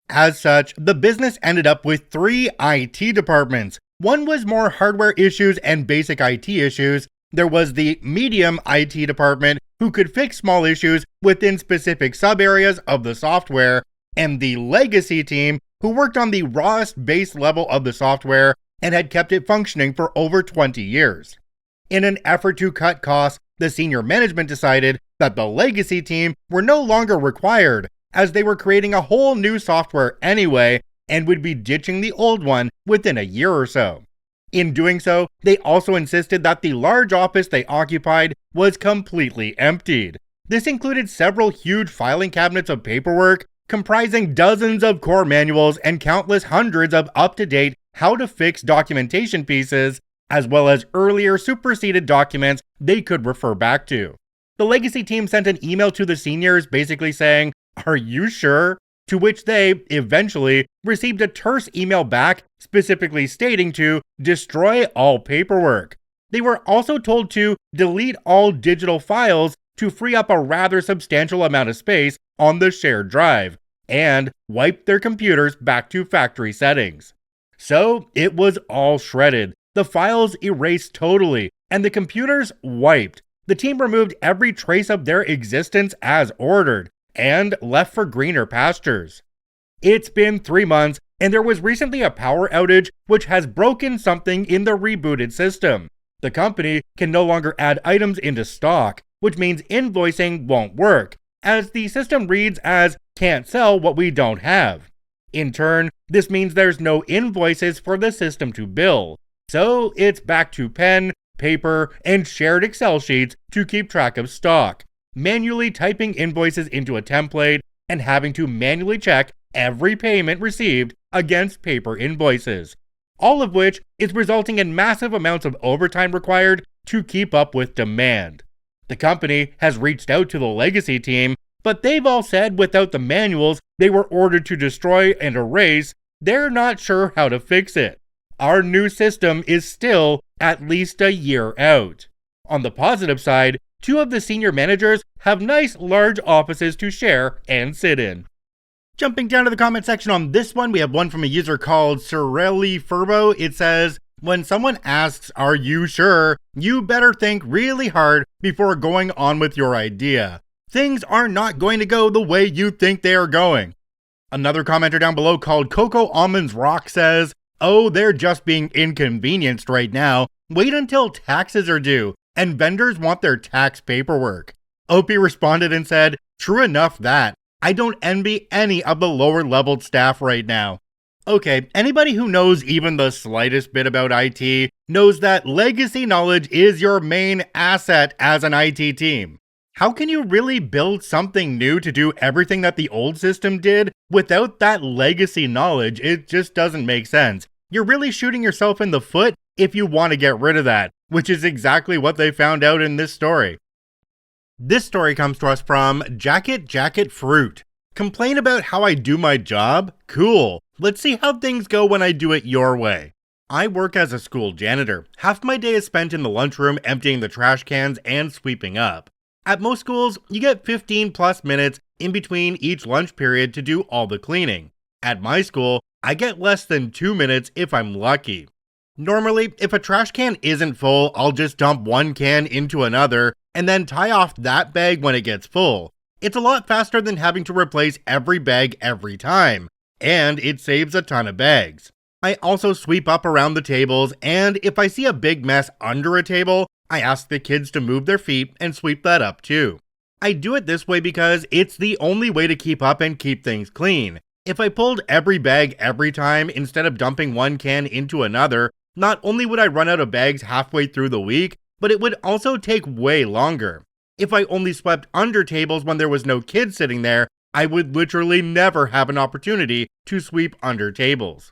As such, the business ended up with 3 IT departments. One was more hardware issues and basic IT issues. There was the medium IT department who could fix small issues within specific sub-areas of the software, and the legacy team who worked on the rawest base level of the software and had kept it functioning for over 20 years. In an effort to cut costs, the senior management decided that the legacy team were no longer required, as they were creating a whole new software anyway and would be ditching the old one within a year or so. In doing so, they also insisted that the large office they occupied was completely emptied. This included several huge filing cabinets of paperwork, comprising dozens of core manuals and countless hundreds of up-to-date how-to-fix documentation pieces, as well as earlier superseded documents they could refer back to. The legacy team sent an email to the seniors basically saying, "Are you sure?" To which they, eventually, received a terse email back specifically stating to destroy all paperwork. They were also told to delete all digital files to free up a rather substantial amount of space on the shared drive, and wipe their computers back to factory settings. So it was all shredded, the files erased totally, and the computers wiped. The team removed every trace of their existence as ordered, and left for greener pastures. It's been 3 months, and there was recently a power outage which has broken something in the rebooted system. The company can no longer add items into stock, which means invoicing won't work, as the system reads as "can't sell what we don't have." In turn, this means there's no invoices for the system to bill, so it's back to pen, paper, and shared Excel sheets to keep track of stock, manually typing invoices into a template, and having to manually check every payment received against paper invoices, all of which is resulting in massive amounts of overtime required to keep up with demand. The company has reached out to the legacy team, but they've all said without the manuals they were ordered to destroy and erase, they're not sure how to fix it. Our new system is still at least a year out. On the positive side, 2 of the senior managers have nice large offices to share and sit in. Jumping down to the comment section on this one, we have one from a user called Cirelli Furbo. It says, "When someone asks, 'Are you sure?' you better think really hard before going on with your idea. Things are not going to go the way you think they are going." Another commenter down below called Coco Almonds Rock says, "Oh, they're just being inconvenienced right now. Wait until taxes are due, and vendors want their tax paperwork." Opie responded and said, "True enough that. I don't envy any of the lower leveled staff right now." Okay, anybody who knows even the slightest bit about IT knows that legacy knowledge is your main asset as an IT team. How can you really build something new to do everything that the old system did without that legacy knowledge? It just doesn't make sense. You're really shooting yourself in the foot if you want to get rid of that, which is exactly what they found out in this story. This story comes to us from Jacket Fruit. "Complain about how I do my job? Cool. Let's see how things go when I do it your way. I work as a school janitor. Half my day is spent in the lunchroom emptying the trash cans and sweeping up. At most schools, you get 15 plus minutes in between each lunch period to do all the cleaning. At my school, I get less than 2 minutes if I'm lucky. Normally, if a trash can isn't full, I'll just dump one can into another and then tie off that bag when it gets full. It's a lot faster than having to replace every bag every time, and it saves a ton of bags. I also sweep up around the tables, and if I see a big mess under a table, I ask the kids to move their feet and sweep that up too. I do it this way because it's the only way to keep up and keep things clean. If I pulled every bag every time instead of dumping one can into another, not only would I run out of bags halfway through the week, but it would also take way longer. If I only swept under tables when there was no kid sitting there, I would literally never have an opportunity to sweep under tables.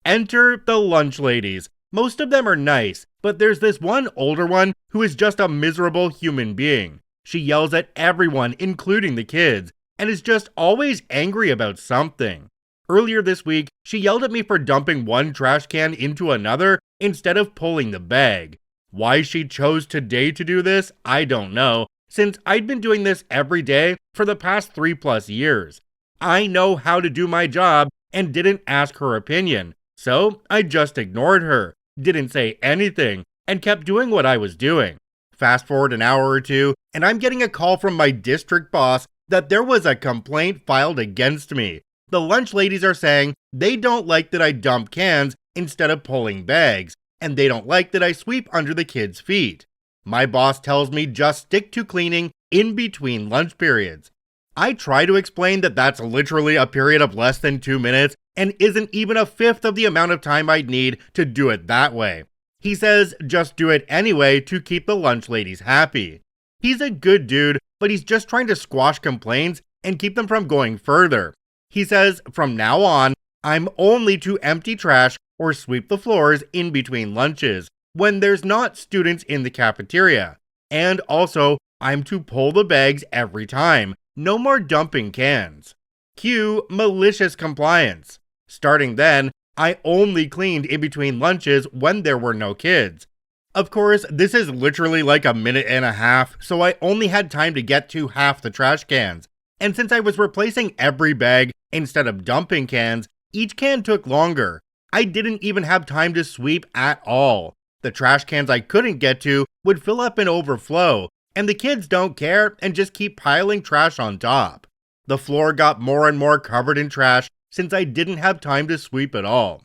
Enter the lunch ladies. Most of them are nice, but there's this one older one who is just a miserable human being. She yells at everyone, including the kids, and is just always angry about something. Earlier this week, she yelled at me for dumping one trash can into another instead of pulling the bag. Why she chose today to do this, I don't know, since I'd been doing this every day for the past 3+ years. I know how to do my job and didn't ask her opinion, so I just ignored her, didn't say anything, and kept doing what I was doing. Fast forward an hour or two, and I'm getting a call from my district boss that there was a complaint filed against me. The lunch ladies are saying they don't like that I dump cans instead of pulling bags, and they don't like that I sweep under the kids' feet. My boss tells me just stick to cleaning in between lunch periods. I try to explain that that's literally a period of less than 2 minutes and isn't even a fifth of the amount of time I'd need to do it that way. He says just do it anyway to keep the lunch ladies happy. He's a good dude, but he's just trying to squash complaints and keep them from going further. He says from now on, I'm only to empty trash or sweep the floors in between lunches when there's not students in the cafeteria. And also, I'm to pull the bags every time. No more dumping cans. Cue Malicious Compliance. Starting then, I only cleaned in between lunches when there were no kids. Of course, this is literally like a minute and a half, so I only had time to get to half the trash cans. And since I was replacing every bag instead of dumping cans, each can took longer. I didn't even have time to sweep at all. The trash cans I couldn't get to would fill up and overflow, and the kids don't care and just keep piling trash on top. The floor got more and more covered in trash since I didn't have time to sweep at all.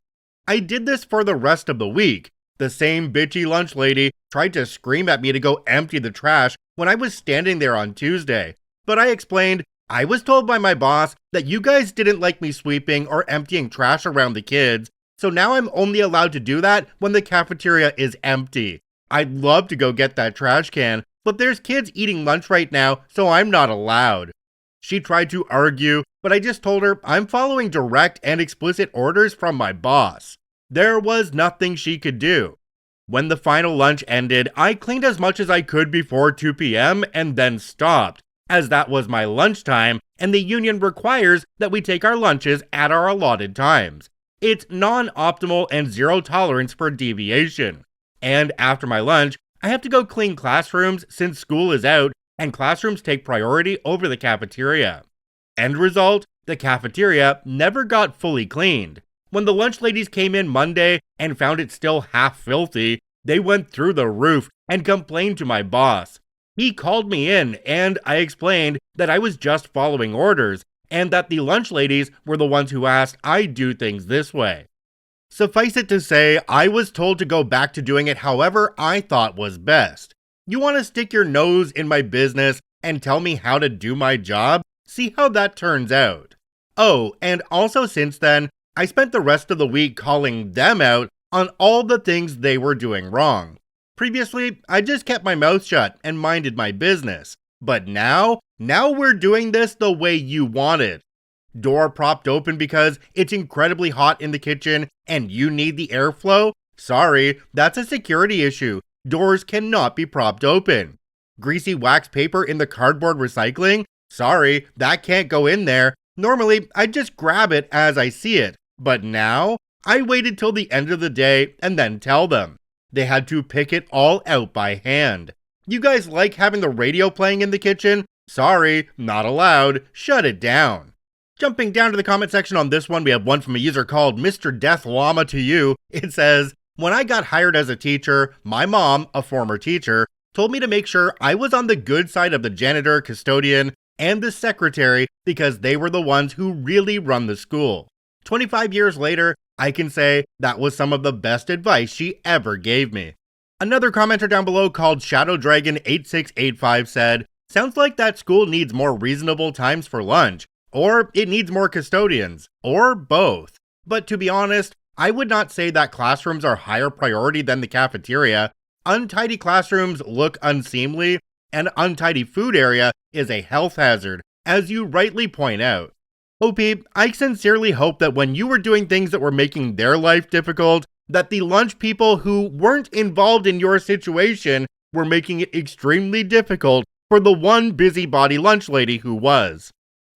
I did this for the rest of the week. The same bitchy lunch lady tried to scream at me to go empty the trash when I was standing there on Tuesday, but I explained I was told by my boss that you guys didn't like me sweeping or emptying trash around the kids, so now I'm only allowed to do that when the cafeteria is empty. I'd love to go get that trash can, but there's kids eating lunch right now, so I'm not allowed. She tried to argue, but I just told her I'm following direct and explicit orders from my boss. There was nothing she could do. When the final lunch ended, I cleaned as much as I could before 2 p.m. and then stopped, as that was my lunchtime, and the union requires that we take our lunches at our allotted times. It's non-optimal and zero tolerance for deviation. And after my lunch, I have to go clean classrooms since school is out, and classrooms take priority over the cafeteria. End result, the cafeteria never got fully cleaned. When the lunch ladies came in Monday and found it still half filthy, they went through the roof and complained to my boss. He called me in and I explained that I was just following orders and that the lunch ladies were the ones who asked I do things this way. Suffice it to say, I was told to go back to doing it however I thought was best. You want to stick your nose in my business and tell me how to do my job? See how that turns out. Oh, and also since then, I spent the rest of the week calling them out on all the things they were doing wrong. Previously, I just kept my mouth shut and minded my business. But now we're doing this the way you want it. Door propped open because it's incredibly hot in the kitchen and you need the airflow? Sorry, that's a security issue. Doors cannot be propped open. Greasy wax paper in the cardboard recycling? Sorry, that can't go in there. Normally, I'd just grab it as I see it. But now, I waited till the end of the day and then tell them. They had to pick it all out by hand. You guys like having the radio playing in the kitchen? Sorry, not allowed. Shut it down. Jumping down to the comment section on this one, we have one from a user called Mr. Death Llama to you. It says, when I got hired as a teacher, my mom, a former teacher, told me to make sure I was on the good side of the janitor, custodian, and the secretary because they were the ones who really run the school. 25 years later, I can say that was some of the best advice she ever gave me. Another commenter down below called Shadow Dragon 8685 said, sounds like that school needs more reasonable times for lunch, or it needs more custodians, or both. But to be honest, I would not say that classrooms are higher priority than the cafeteria. Untidy classrooms look unseemly, and untidy food area is a health hazard, as you rightly point out. OP, I sincerely hope that when you were doing things that were making their life difficult, that the lunch people who weren't involved in your situation were making it extremely difficult for the one busybody lunch lady who was.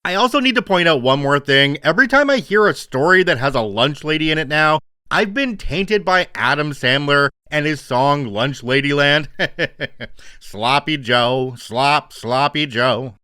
I also need to point out one more thing. Every time I hear a story that has a lunch lady in it now, I've been tainted by Adam Sandler and his song Lunch Ladyland. Sloppy Joe, sloppy Joe.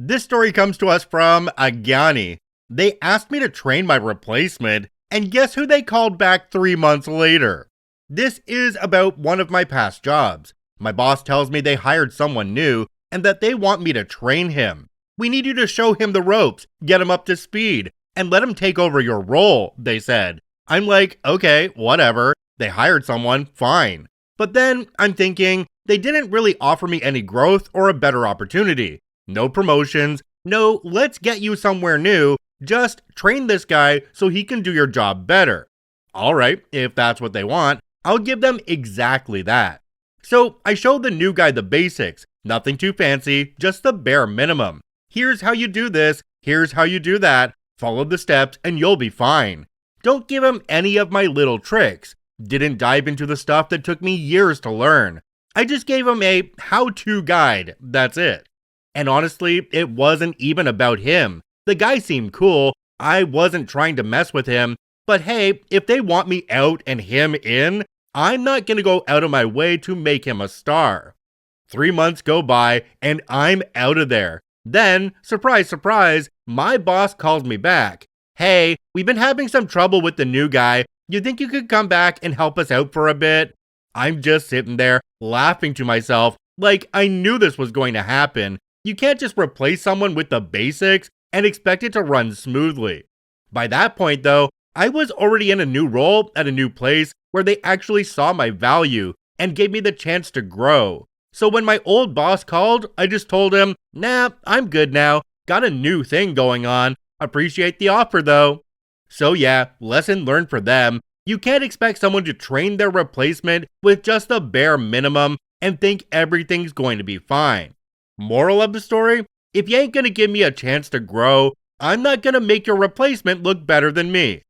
This story comes to us from Agyani. They asked me to train my replacement, and guess who they called back 3 months later? This is about one of my past jobs. My boss tells me they hired someone new and that they want me to train him. We need you to show him the ropes, get him up to speed, and let him take over your role, they said. I'm like, okay, whatever. They hired someone, fine. But then I'm thinking, they didn't really offer me any growth or a better opportunity. No promotions, no let's get you somewhere new, just train this guy so he can do your job better. Alright, if that's what they want, I'll give them exactly that. So I showed the new guy the basics, nothing too fancy, just the bare minimum. Here's how you do this, here's how you do that, follow the steps and you'll be fine. Don't give him any of my little tricks. Didn't dive into the stuff that took me years to learn. I just gave him a how-to guide, that's it. And honestly, it wasn't even about him. The guy seemed cool, I wasn't trying to mess with him, but hey, if they want me out and him in, I'm not gonna go out of my way to make him a star. 3 months go by, and I'm out of there. Then, surprise, surprise, my boss calls me back. Hey, we've been having some trouble with the new guy. You think you could come back and help us out for a bit? I'm just sitting there, laughing to myself, like I knew this was going to happen. You can't just replace someone with the basics and expect it to run smoothly. By that point though, I was already in a new role at a new place where they actually saw my value and gave me the chance to grow. So when my old boss called, I just told him, nah, I'm good now, got a new thing going on, appreciate the offer though. So yeah, lesson learned for them. You can't expect someone to train their replacement with just the bare minimum and think everything's going to be fine. Moral of the story? If you ain't gonna give me a chance to grow, I'm not gonna make your replacement look better than me.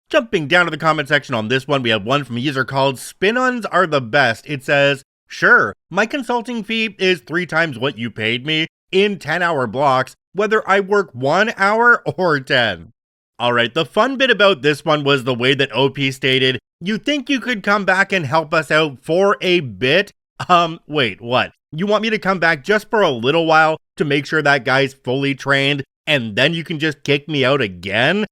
Jumping down to the comment section on this one, we have one from a user called Spin-Ons Are The Best. It says, sure, my consulting fee is 3 times what you paid me in 10-hour blocks, whether I work 1 hour or 10. Alright, the fun bit about this one was the way that OP stated, you think you could come back and help us out for a bit? Wait, what? You want me to come back just for a little while to make sure that guy's fully trained, and then you can just kick me out again?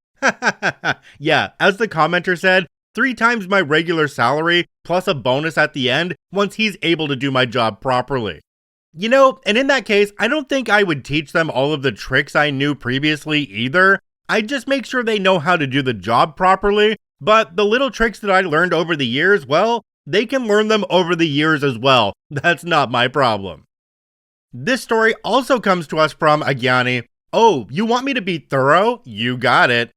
Yeah, as the commenter said, 3 times my regular salary, plus a bonus at the end, once he's able to do my job properly. You know, and in that case, I don't think I would teach them all of the tricks I knew previously either. I'd just make sure they know how to do the job properly, but the little tricks that I learned over the years, well, they can learn them over the years as well. That's not my problem. This story also comes to us from Agyani. Oh, you want me to be thorough? You got it.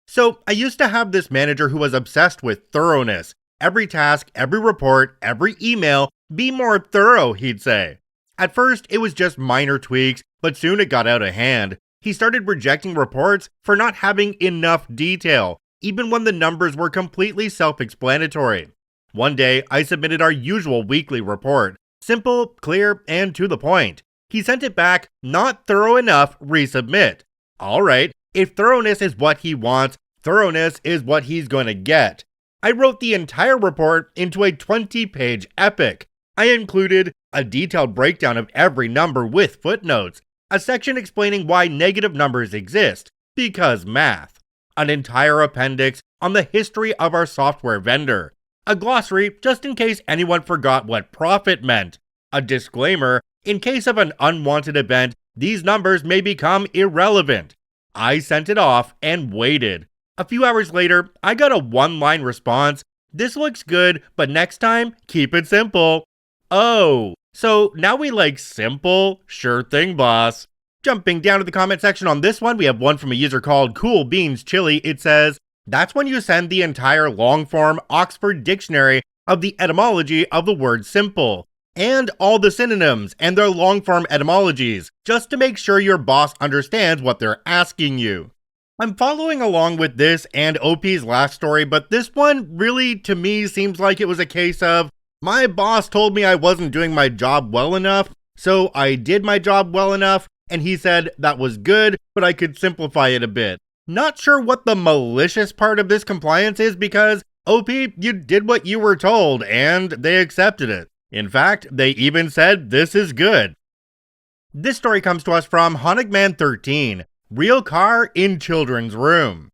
So, I used to have this manager who was obsessed with thoroughness. Every task, every report, every email, be more thorough, he'd say. At first, it was just minor tweaks, but soon it got out of hand. He started rejecting reports for not having enough detail, even when the numbers were completely self-explanatory. One day, I submitted our usual weekly report. Simple, clear, and to the point. He sent it back, not thorough enough, resubmit. Alright, if thoroughness is what he wants, thoroughness is what he's going to get. I wrote the entire report into a 20-page epic. I included a detailed breakdown of every number with footnotes, a section explaining why negative numbers exist, because math, an entire appendix on the history of our software vendor, a glossary just in case anyone forgot what profit meant, a disclaimer in case of an unwanted event, these numbers may become irrelevant. I sent it off and waited. A few hours later, I got a one-line response. This looks good, but next time, keep it simple. Oh, so now we like simple? Sure thing, boss. Jumping down to the comment section on this one, we have one from a user called Cool Beans Chili. It says, that's when you send the entire long-form Oxford Dictionary of the etymology of the word simple, and all the synonyms and their long-form etymologies, just to make sure your boss understands what they're asking you. I'm following along with this and OP's last story, but this one really, to me, seems like it was a case of, my boss told me I wasn't doing my job well enough, so I did my job well enough, and he said that was good, but I could simplify it a bit. Not sure what the malicious part of this compliance is because, OP, you did what you were told, and they accepted it. In fact, they even said this is good. This story comes to us from Honigman13, Real Car in Children's Room.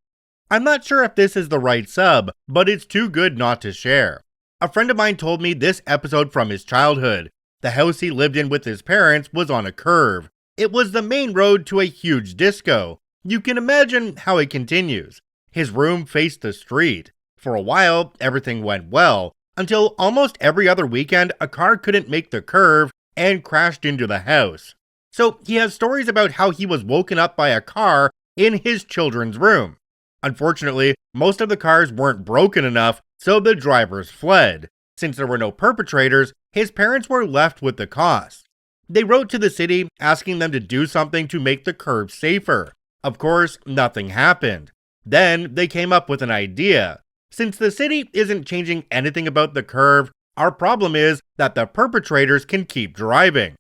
I'm not sure if this is the right sub, but it's too good not to share. A friend of mine told me this episode from his childhood. The house he lived in with his parents was on a curve. It was the main road to a huge disco. You can imagine how it continues. His room faced the street. For a while, everything went well, until almost every other weekend a car couldn't make the curve and crashed into the house. So he has stories about how he was woken up by a car in his children's room. Unfortunately, most of the cars weren't broken enough, so the drivers fled. Since there were no perpetrators, his parents were left with the cost. They wrote to the city asking them to do something to make the curve safer. Of course, nothing happened. Then they came up with an idea. Since the city isn't changing anything about the curve, our problem is that the perpetrators can keep driving.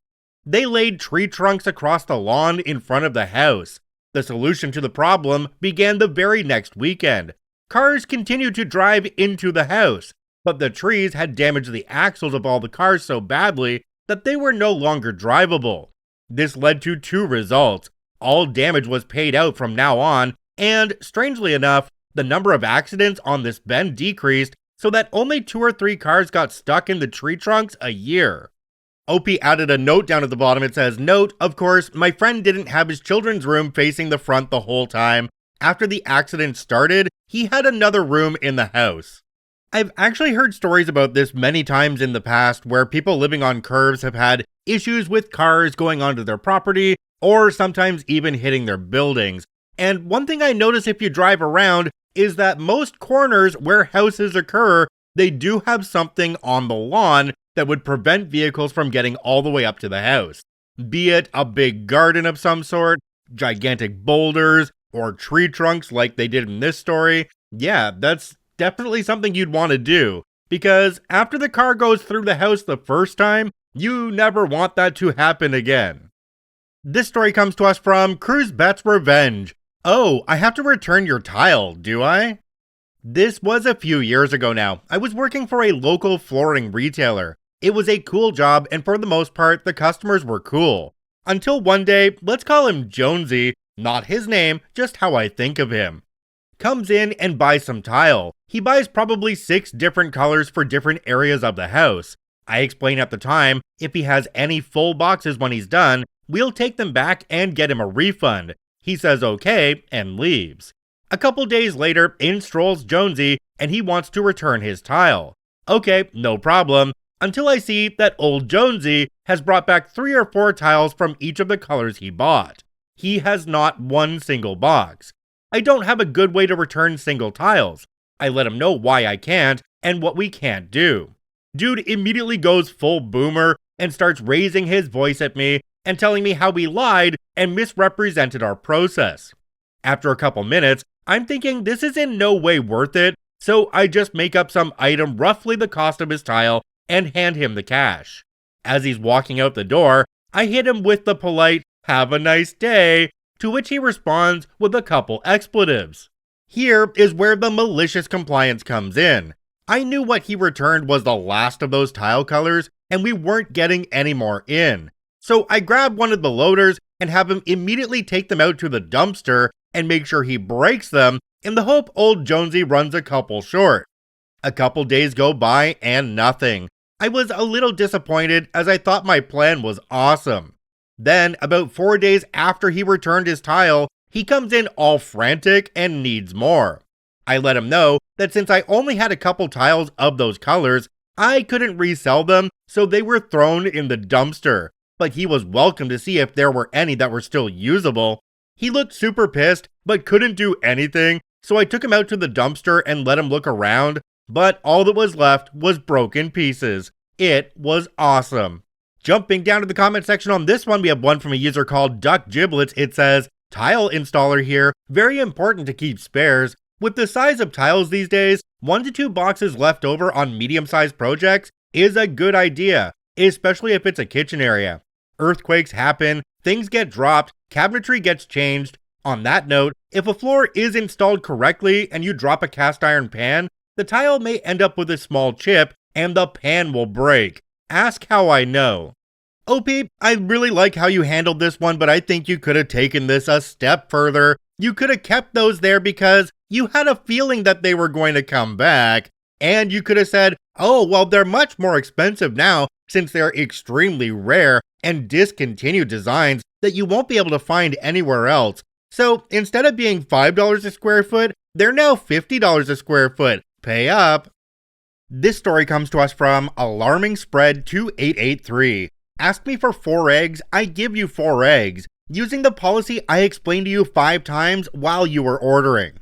They laid tree trunks across the lawn in front of the house. The solution to the problem began the very next weekend. Cars continued to drive into the house, but the trees had damaged the axles of all the cars so badly that they were no longer drivable. This led to two results. All damage was paid out from now on, and, strangely enough, the number of accidents on this bend decreased so that only 2 or 3 cars got stuck in the tree trunks a year. OP added a note down at the bottom. It says, note, of course, my friend didn't have his children's room facing the front the whole time. After the accident started, he had another room in the house. I've actually heard stories about this many times in the past where people living on curves have had issues with cars going onto their property or sometimes even hitting their buildings. And one thing I notice if you drive around is that most corners where houses occur, they do have something on the lawn that would prevent vehicles from getting all the way up to the house. Be it a big garden of some sort, gigantic boulders, or tree trunks like they did in this story. Yeah, that's definitely something you'd want to do, because after the car goes through the house the first time, you never want that to happen again. This story comes to us from Cruz Bet's Revenge. Oh, I have to return your tile, do I? This was a few years ago now. I was working for a local flooring retailer. It was a cool job, and for the most part, the customers were cool. Until one day, let's call him Jonesy, not his name, just how I think of him. Comes in and buys some tile. He buys probably 6 different colors for different areas of the house. I explain at the time, if he has any full boxes when he's done, we'll take them back and get him a refund. He says okay and leaves. A couple days later, in strolls Jonesy, and he wants to return his tile. Okay, no problem. Until I see that old Jonesy has brought back 3 or 4 tiles from each of the colors he bought. He has not one single box. I don't have a good way to return single tiles. I let him know why I can't and what we can't do. Dude immediately goes full boomer and starts raising his voice at me and telling me how we lied and misrepresented our process. After a couple minutes, I'm thinking this is in no way worth it, so I just make up some item roughly the cost of his tile and hand him the cash. As he's walking out the door, I hit him with the polite, "Have a nice day," to which he responds with a couple expletives. Here is where the malicious compliance comes in. I knew what he returned was the last of those tile colors, and we weren't getting any more in. So I grab one of the loaders and have him immediately take them out to the dumpster and make sure he breaks them in the hope old Jonesy runs a couple short. A couple days go by and nothing. I was a little disappointed as I thought my plan was awesome. Then, about 4 days after he returned his tile, he comes in all frantic and needs more. I let him know that since I only had a couple tiles of those colors, I couldn't resell them, so they were thrown in the dumpster. But he was welcome to see if there were any that were still usable. He looked super pissed, but couldn't do anything, so I took him out to the dumpster and let him look around, but all that was left was broken pieces. It was awesome. Jumping down to the comment section on this one, we have one from a user called Duck Giblets. It says, "Tile installer here, very important to keep spares. With the size of tiles these days, 1 to 2 boxes left over on medium-sized projects is a good idea, especially if it's a kitchen area. Earthquakes happen, things get dropped, cabinetry gets changed. On that note, if a floor is installed correctly and you drop a cast iron pan, the tile may end up with a small chip and the pan will break. Ask how I know." OP, I really like how you handled this one, but I think you could have taken this a step further. You could have kept those there because you had a feeling that they were going to come back, and you could have said, oh, well, they're much more expensive now since they're extremely rare and discontinued designs that you won't be able to find anywhere else. So instead of being $5 a square foot, they're now $50 a square foot. Pay up. This story comes to us from Alarming Spread 2883. Ask me for 4 eggs, I give you 4 eggs, using the policy I explained to you 5 times while you were ordering.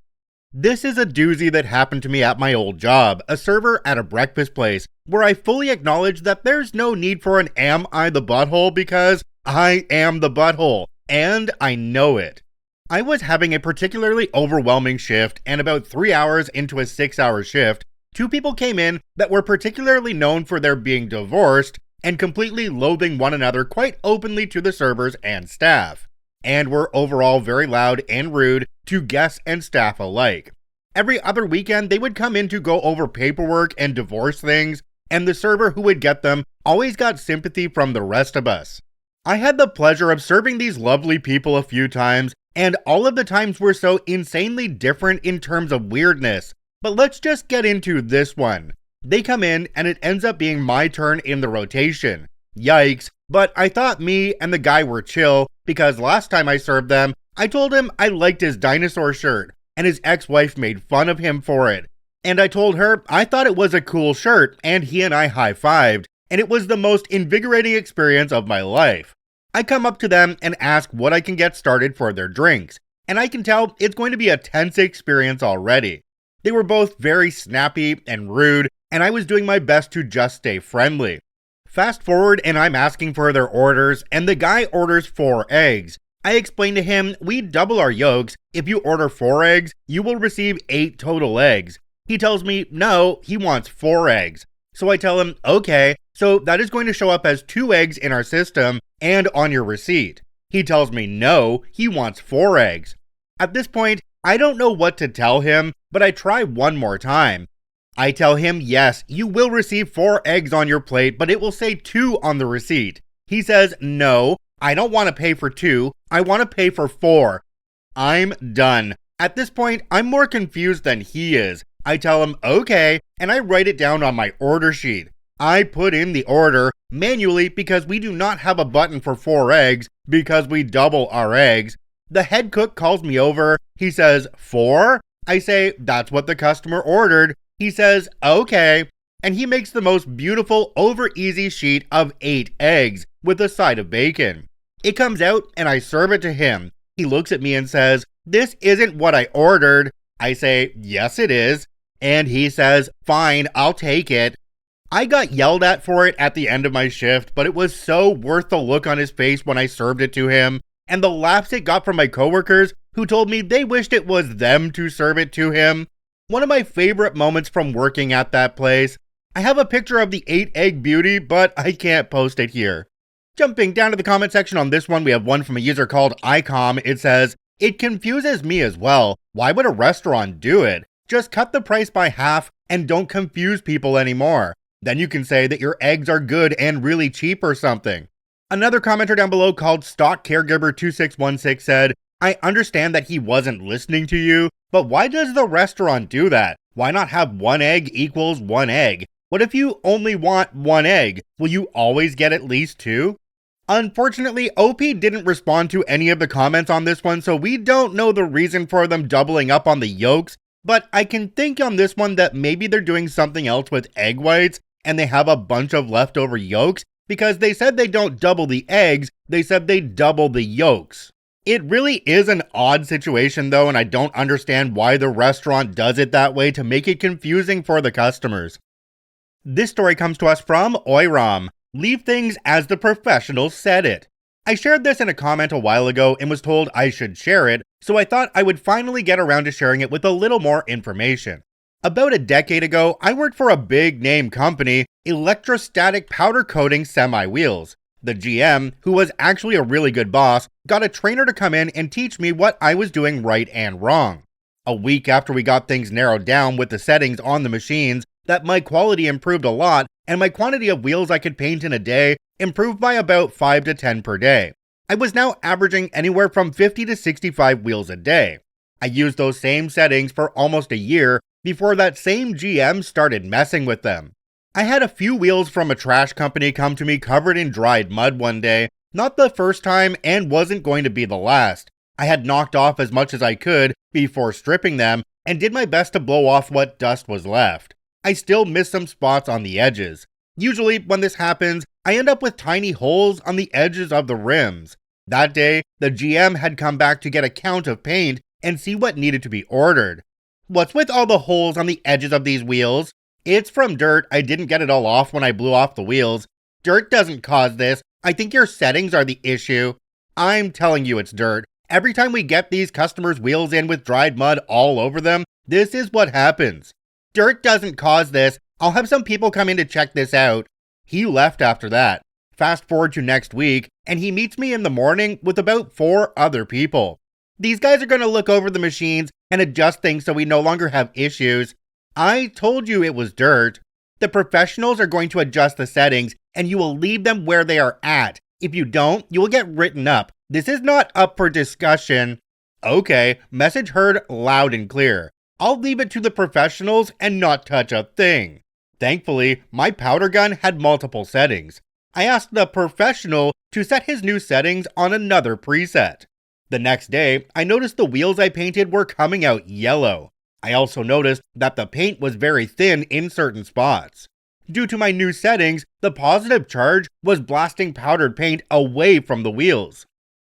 This is a doozy that happened to me at my old job, a server at a breakfast place, where I fully acknowledge that there's no need for an am I the butthole because I am the butthole, and I know it. I was having a particularly overwhelming shift, and about 3 hours into a 6-hour shift, 2 people came in that were particularly known for their being divorced and completely loathing one another quite openly to the servers and staff, and were overall very loud and rude to guests and staff alike. Every other weekend, they would come in to go over paperwork and divorce things, and the server who would get them always got sympathy from the rest of us. I had the pleasure of serving these lovely people a few times, and all of the times were so insanely different in terms of weirdness. But let's just get into this one. They come in, and it ends up being my turn in the rotation. Yikes, but I thought me and the guy were chill, because last time I served them, I told him I liked his dinosaur shirt, and his ex-wife made fun of him for it. And I told her I thought it was a cool shirt, and he and I high-fived, and it was the most invigorating experience of my life. I come up to them and ask what I can get started for their drinks, and I can tell it's going to be a tense experience already. They were both very snappy and rude, and I was doing my best to just stay friendly. Fast forward and I'm asking for their orders, and the guy orders 4 eggs. I explain to him, we double our yolks. If you order 4 eggs, you will receive 8 total eggs. He tells me, no, he wants 4 eggs. So I tell him, okay, so that is going to show up as 2 eggs in our system and on your receipt. He tells me, no, he wants 4 eggs. At this point, I don't know what to tell him, but I try one more time. I tell him, yes, you will receive 4 eggs on your plate, but it will say 2 on the receipt. He says, no, I don't want to pay for 2, I want to pay for 4. I'm done. At this point, I'm more confused than he is. I tell him, okay, and I write it down on my order sheet. I put in the order manually because we do not have a button for 4 eggs because we double our eggs. The head cook calls me over. He says, 4? I say, that's what the customer ordered. He says, okay, and he makes the most beautiful over easy sheet of 8 eggs with a side of bacon. It comes out and I serve it to him. He looks at me and says, this isn't what I ordered. I say, yes it is. And he says, fine, I'll take it. I got yelled at for it at the end of my shift, but it was so worth the look on his face when I served it to him, and the laughs it got from my coworkers who told me they wished it was them to serve it to him. One of my favorite moments from working at that place. I have a picture of the 8-egg beauty, but I can't post it here. Jumping down to the comment section on this one, we have one from a user called ICOM. It says, it confuses me as well. Why would a restaurant do it? Just cut the price by half and don't confuse people anymore. Then you can say that your eggs are good and really cheap or something. Another commenter down below called Stock Caregiver 2616 said, I understand that he wasn't listening to you, but why does the restaurant do that? Why not have 1 egg equals 1 egg? What if you only want 1 egg? Will you always get at least 2? Unfortunately, OP didn't respond to any of the comments on this one, so we don't know the reason for them doubling up on the yolks, But I can think on this one that maybe they're doing something else with egg whites and they have a bunch of leftover yolks, because they said they don't double the eggs, they said they double the yolks. It really is an odd situation though, and I don't understand why the restaurant does it that way to make it confusing for the customers. This story comes to us from Oiram. Leave things as the professionals said it. I shared this in a comment a while ago and was told I should share it, so I thought I would finally get around to sharing it with a little more information. About a decade ago, I worked for a big name company, Electrostatic Powder Coating Semi-Wheels. The GM, who was actually a really good boss, got a trainer to come in and teach me what I was doing right and wrong. A week after we got things narrowed down with the settings on the machines, that my quality improved a lot and my quantity of wheels I could paint in a day improved by about 5 to 10 per day. I was now averaging anywhere from 50 to 65 wheels a day. I used those same settings for almost a year before that same GM started messing with them. I had a few wheels from a trash company come to me covered in dried mud one day, not the first time and wasn't going to be the last. I had knocked off as much as I could before stripping them and did my best to blow off what dust was left. I still missed some spots on the edges. Usually when this happens, I end up with tiny holes on the edges of the rims. That day, the GM had come back to get a count of paint and see what needed to be ordered. What's with all the holes on the edges of these wheels? It's from dirt. I didn't get it all off when I blew off the wheels. Dirt doesn't cause this. I think your settings are the issue. I'm telling you it's dirt. Every time we get these customers' wheels in with dried mud all over them, this is what happens. Dirt doesn't cause this. I'll have some people come in to check this out. He left after that. Fast forward to next week, and he meets me in the morning with about 4 other people. These guys are going to look over the machines and adjust things so we no longer have issues. I told you it was dirt. The professionals are going to adjust the settings, and you will leave them where they are at. If you don't, you will get written up. This is not up for discussion. Okay, message heard loud and clear. I'll leave it to the professionals and not touch a thing. Thankfully, my powder gun had multiple settings. I asked the professional to set his new settings on another preset. The next day, I noticed the wheels I painted were coming out yellow. I also noticed that the paint was very thin in certain spots. Due to my new settings, the positive charge was blasting powdered paint away from the wheels.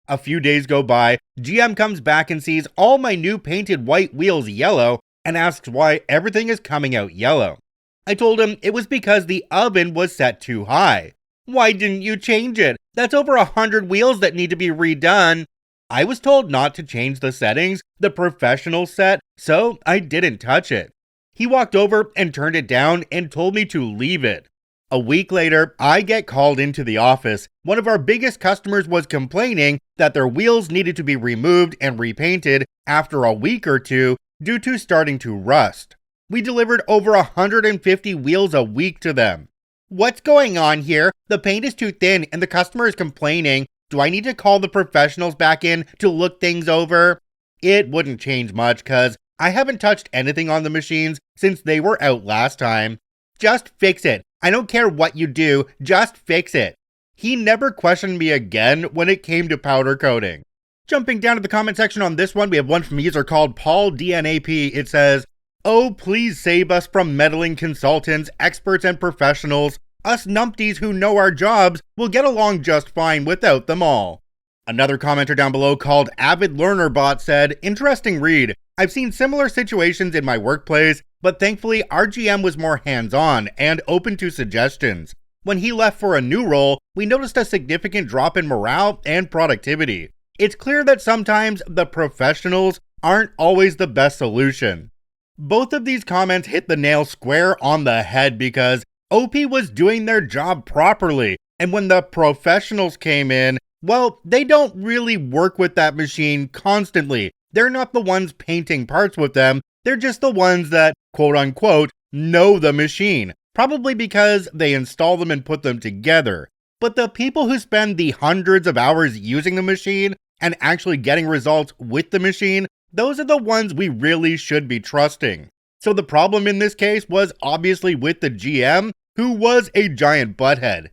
A few days go by, GM comes back and sees all my new painted white wheels yellow and asks why everything is coming out yellow. I told him it was because the oven was set too high. Why didn't you change it? That's over 100 wheels that need to be redone. I was told not to change the settings the professional set, so I didn't touch it. He walked over and turned it down and told me to leave it. A week later, I get called into the office. One of our biggest customers was complaining that their wheels needed to be removed and repainted after a week or two due to starting to rust. We delivered over 150 wheels a week to them. What's going on here? The paint is too thin and the customer is complaining. Do I need to call the professionals back in to look things over? It wouldn't change much because I haven't touched anything on the machines since they were out last time. Just fix it. I don't care what you do, just fix it. He never questioned me again when it came to powder coating. Jumping down to the comment section on this one, we have one from a user called Paul DNAP. It says, "Oh, please save us from meddling consultants, experts, and professionals. Us numpties who know our jobs will get along just fine without them all." Another commenter down below called Avid Learner Bot said, "Interesting read. I've seen similar situations in my workplace, but thankfully our GM was more hands-on and open to suggestions. When he left for a new role, we noticed a significant drop in morale and productivity. It's clear that sometimes the professionals aren't always the best solution." Both of these comments hit the nail square on the head because OP was doing their job properly, and when the professionals came in, well, they don't really work with that machine constantly. They're not the ones painting parts with them, they're just the ones that, quote unquote, know the machine, probably because they install them and put them together. But the people who spend the hundreds of hours using the machine and actually getting results with the machine, those are the ones we really should be trusting. So the problem in this case was obviously with the GM, who was a giant butthead.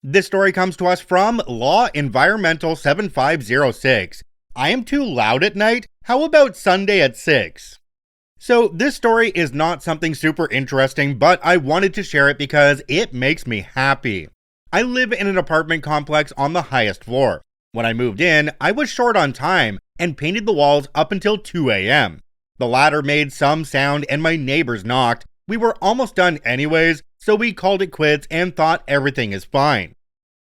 This story comes to us from Law Environmental 7506. "I am too loud at night? How about Sunday at 6? So this story is not something super interesting, but I wanted to share it because it makes me happy. I live in an apartment complex on the highest floor. When I moved in, I was short on time and painted the walls up until 2 a.m. The ladder made some sound and my neighbors knocked. We were almost done anyways, so we called it quits and thought everything is fine.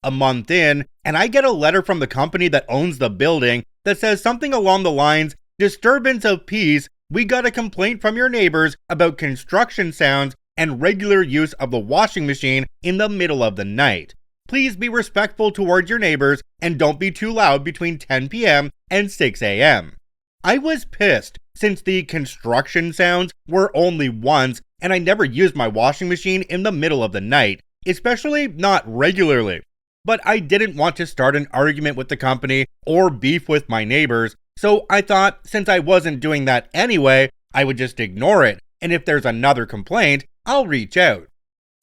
A month in, and I get a letter from the company that owns the building that says something along the lines, "Disturbance of peace, we got a complaint from your neighbors about construction sounds and regular use of the washing machine in the middle of the night. Please be respectful towards your neighbors and don't be too loud between 10 p.m. and 6 a.m. I was pissed since the construction sounds were only once and I never used my washing machine in the middle of the night, especially not regularly. But I didn't want to start an argument with the company or beef with my neighbors, so I thought since I wasn't doing that anyway, I would just ignore it, and if there's another complaint, I'll reach out.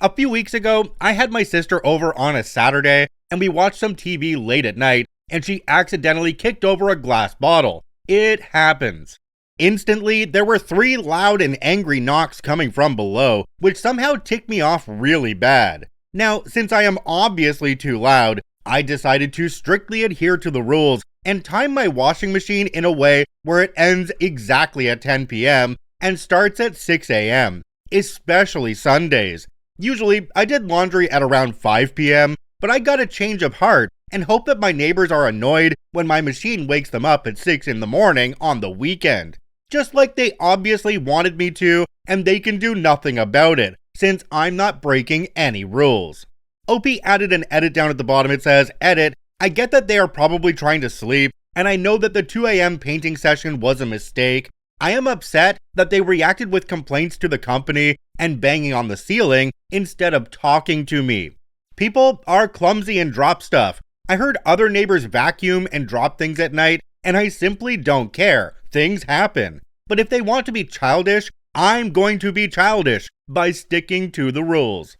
A few weeks ago, I had my sister over on a Saturday, and we watched some TV late at night, and she accidentally kicked over a glass bottle. It happens. Instantly, there were 3 loud and angry knocks coming from below, which somehow ticked me off really bad. Now, since I am obviously too loud, I decided to strictly adhere to the rules and time my washing machine in a way where it ends exactly at 10 p.m. and starts at 6 a.m., especially Sundays. Usually, I did laundry at around 5 p.m., but I got a change of heart and hope that my neighbors are annoyed when my machine wakes them up at 6 in the morning on the weekend. Just like they obviously wanted me to, and they can do nothing about it, since I'm not breaking any rules. OP added an edit down at the bottom. It says, "Edit, I get that they are probably trying to sleep, and I know that the 2 a.m. painting session was a mistake. I am upset that they reacted with complaints to the company and banging on the ceiling instead of talking to me. People are clumsy and drop stuff. I heard other neighbors vacuum and drop things at night, and I simply don't care. Things happen. But if they want to be childish, I'm going to be childish by sticking to the rules."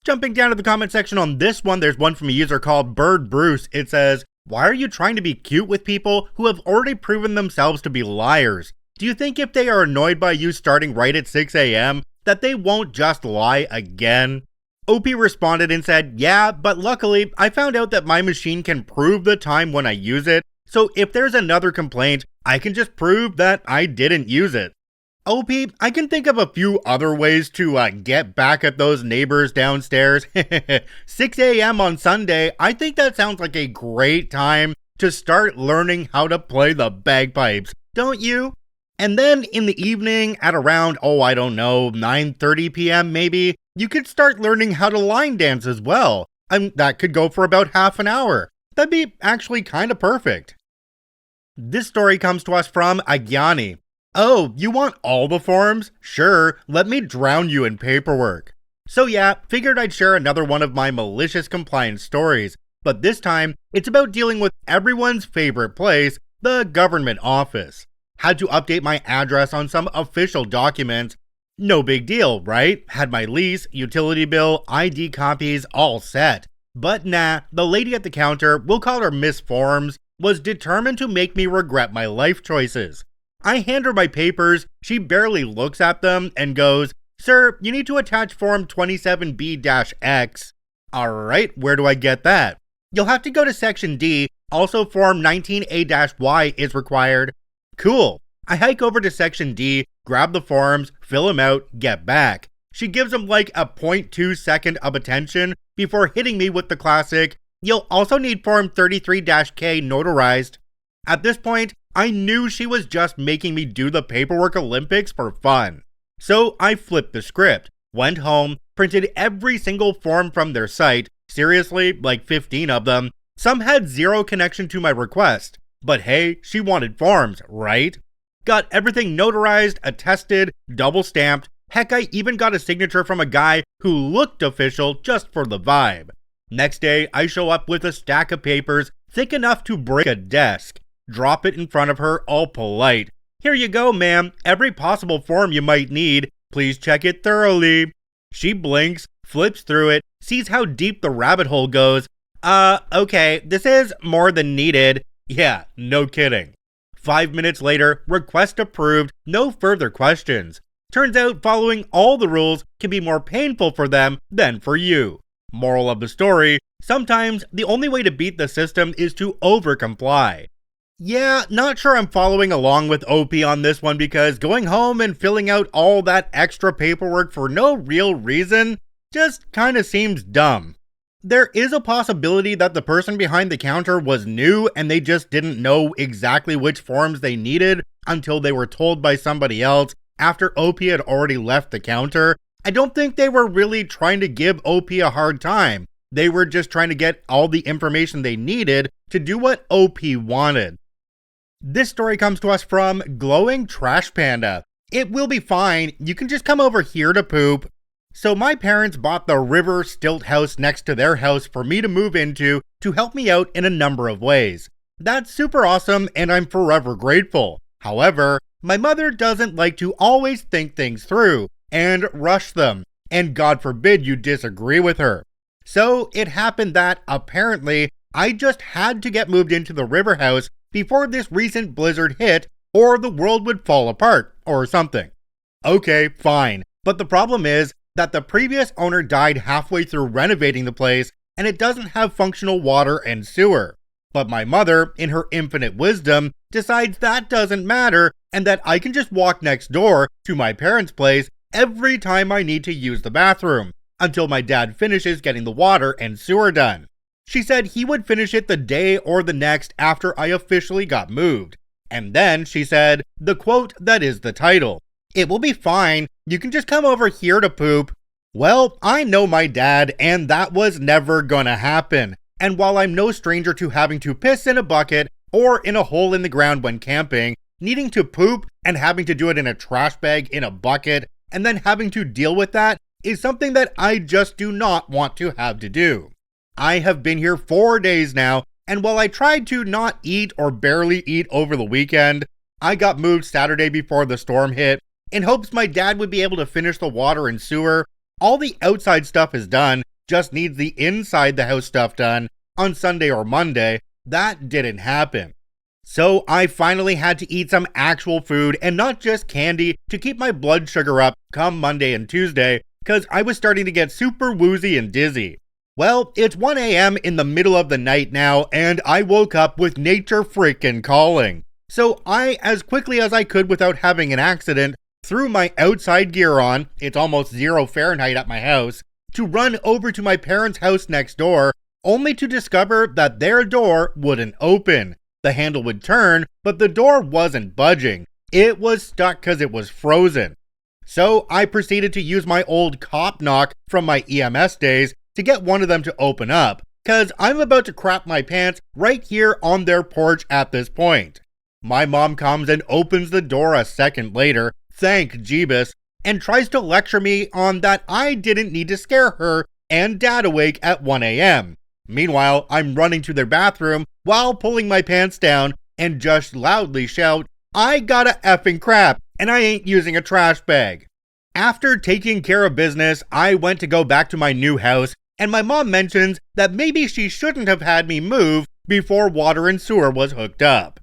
Jumping down to the comment section on this one, there's one from a user called Bird Bruce. It says, "Why are you trying to be cute with people who have already proven themselves to be liars? Do you think if they are annoyed by you starting right at 6 a.m., that they won't just lie again?" OP responded and said, "Yeah, but luckily I found out that my machine can prove the time when I use it, so if there's another complaint, I can just prove that I didn't use it." OP, I can think of a few other ways to get back at those neighbors downstairs. 6 a.m. on Sunday, I think that sounds like a great time to start learning how to play the bagpipes, don't you? And then in the evening at around, 9:30 p.m. maybe, you could start learning how to line dance as well. That could go for about half an hour. That'd be actually kind of perfect. This story comes to us from Agyani. "Oh, you want all the forms? Sure, let me drown you in paperwork." So yeah, figured I'd share another one of my malicious compliance stories, but this time, it's about dealing with everyone's favorite place, the government office. Had to update my address on some official documents. No big deal, right? Had my lease, utility bill, ID copies all set. But nah, the lady at the counter, we'll call her Miss Forms, was determined to make me regret my life choices. I hand her my papers, she barely looks at them and goes, "Sir, you need to attach form 27B-X. Alright, where do I get that? You'll have to go to section D, also form 19A-Y is required." Cool. I hike over to section D, grab the forms, fill them out, get back. She gives them like a 0.2 second of attention before hitting me with the classic, "You'll also need form 33-K notarized." At this point, I knew she was just making me do the paperwork Olympics for fun. So I flipped the script, went home, printed every single form from their site, seriously, like 15 of them. Some had zero connection to my request, but hey, she wanted forms, right? Got everything notarized, attested, double stamped. Heck, I even got a signature from a guy who looked official just for the vibe. Next day, I show up with a stack of papers thick enough to break a desk. Drop it in front of her, all polite. "Here you go, ma'am. Every possible form you might need. Please check it thoroughly." She blinks, flips through it, sees how deep the rabbit hole goes. Okay, this is more than needed. Yeah, no kidding. 5 minutes later, request approved, no further questions. Turns out following all the rules can be more painful for them than for you. Moral of the story, sometimes the only way to beat the system is to over-comply. Yeah, not sure I'm following along with OP on this one because going home and filling out all that extra paperwork for no real reason just kinda seems dumb. There is a possibility that the person behind the counter was new and they just didn't know exactly which forms they needed until they were told by somebody else after OP had already left the counter. I don't think they were really trying to give OP a hard time. They were just trying to get all the information they needed to do what OP wanted. This story comes to us from Glowing Trash Panda. It will be fine. You can just come over here to poop. So my parents bought the river stilt house next to their house for me to move into to help me out in a number of ways. That's super awesome and I'm forever grateful. However, my mother doesn't like to always think things through and rush them, and God forbid you disagree with her. So it happened that, apparently, I just had to get moved into the river house before this recent blizzard hit, or the world would fall apart, or something. Okay, fine, but the problem is that the previous owner died halfway through renovating the place, and it doesn't have functional water and sewer. But my mother, in her infinite wisdom, decides that doesn't matter, and that I can just walk next door to my parents' place every time I need to use the bathroom, until my dad finishes getting the water and sewer done. She said he would finish it the day or the next after I officially got moved. And then she said, the quote that is the title, "It will be fine, you can just come over here to poop." Well, I know my dad, and that was never gonna happen. And while I'm no stranger to having to piss in a bucket or in a hole in the ground when camping, needing to poop and having to do it in a trash bag in a bucket, and then having to deal with that is something that I just do not want to have to do. I have been here 4 days now, and while I tried to not eat or barely eat over the weekend, I got moved Saturday before the storm hit in hopes my dad would be able to finish the water and sewer. All the outside stuff is done, just needs the inside the house stuff done on Sunday or Monday. That didn't happen. So I finally had to eat some actual food and not just candy to keep my blood sugar up come Monday and Tuesday, because I was starting to get super woozy and dizzy. Well, it's 1 a.m. in the middle of the night now, and I woke up with nature freaking calling. So I, as quickly as I could without having an accident, threw my outside gear on, it's almost 0 Fahrenheit at my house, to run over to my parents' house next door, only to discover that their door wouldn't open. The handle would turn, but the door wasn't budging. It was stuck because it was frozen. So I proceeded to use my old cop knock from my EMS days to get one of them to open up, cause I'm about to crap my pants right here on their porch at this point. My mom comes and opens the door a second later, thank Jeebus, and tries to lecture me on that I didn't need to scare her and dad awake at 1 a.m. Meanwhile, I'm running to their bathroom while pulling my pants down and just loudly shout, "I gotta effing crap, and I ain't using a trash bag." After taking care of business, I went to go back to my new house, and my mom mentions that maybe she shouldn't have had me move before water and sewer was hooked up.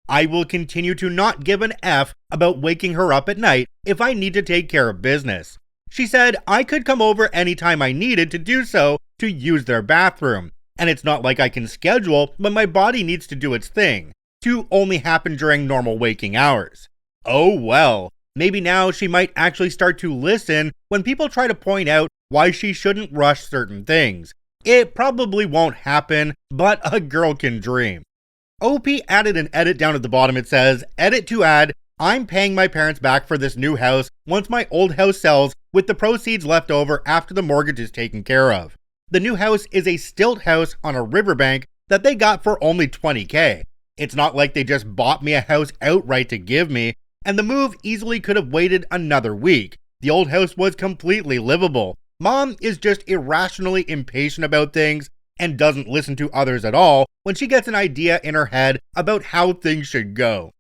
I will continue to not give an F about waking her up at night if I need to take care of business. She said I could come over anytime I needed to do so to use their bathroom, and it's not like I can schedule when my body needs to do its thing, to only happen during normal waking hours. Oh well, maybe now she might actually start to listen when people try to point out why she shouldn't rush certain things. It probably won't happen, but a girl can dream. OP added an edit down at the bottom. It says, edit to add, I'm paying my parents back for this new house once my old house sells with the proceeds left over after the mortgage is taken care of. The new house is a stilt house on a riverbank that they got for only $20,000. It's not like they just bought me a house outright to give me, and the move easily could have waited another week. The old house was completely livable. Mom is just irrationally impatient about things and doesn't listen to others at all when she gets an idea in her head about how things should go.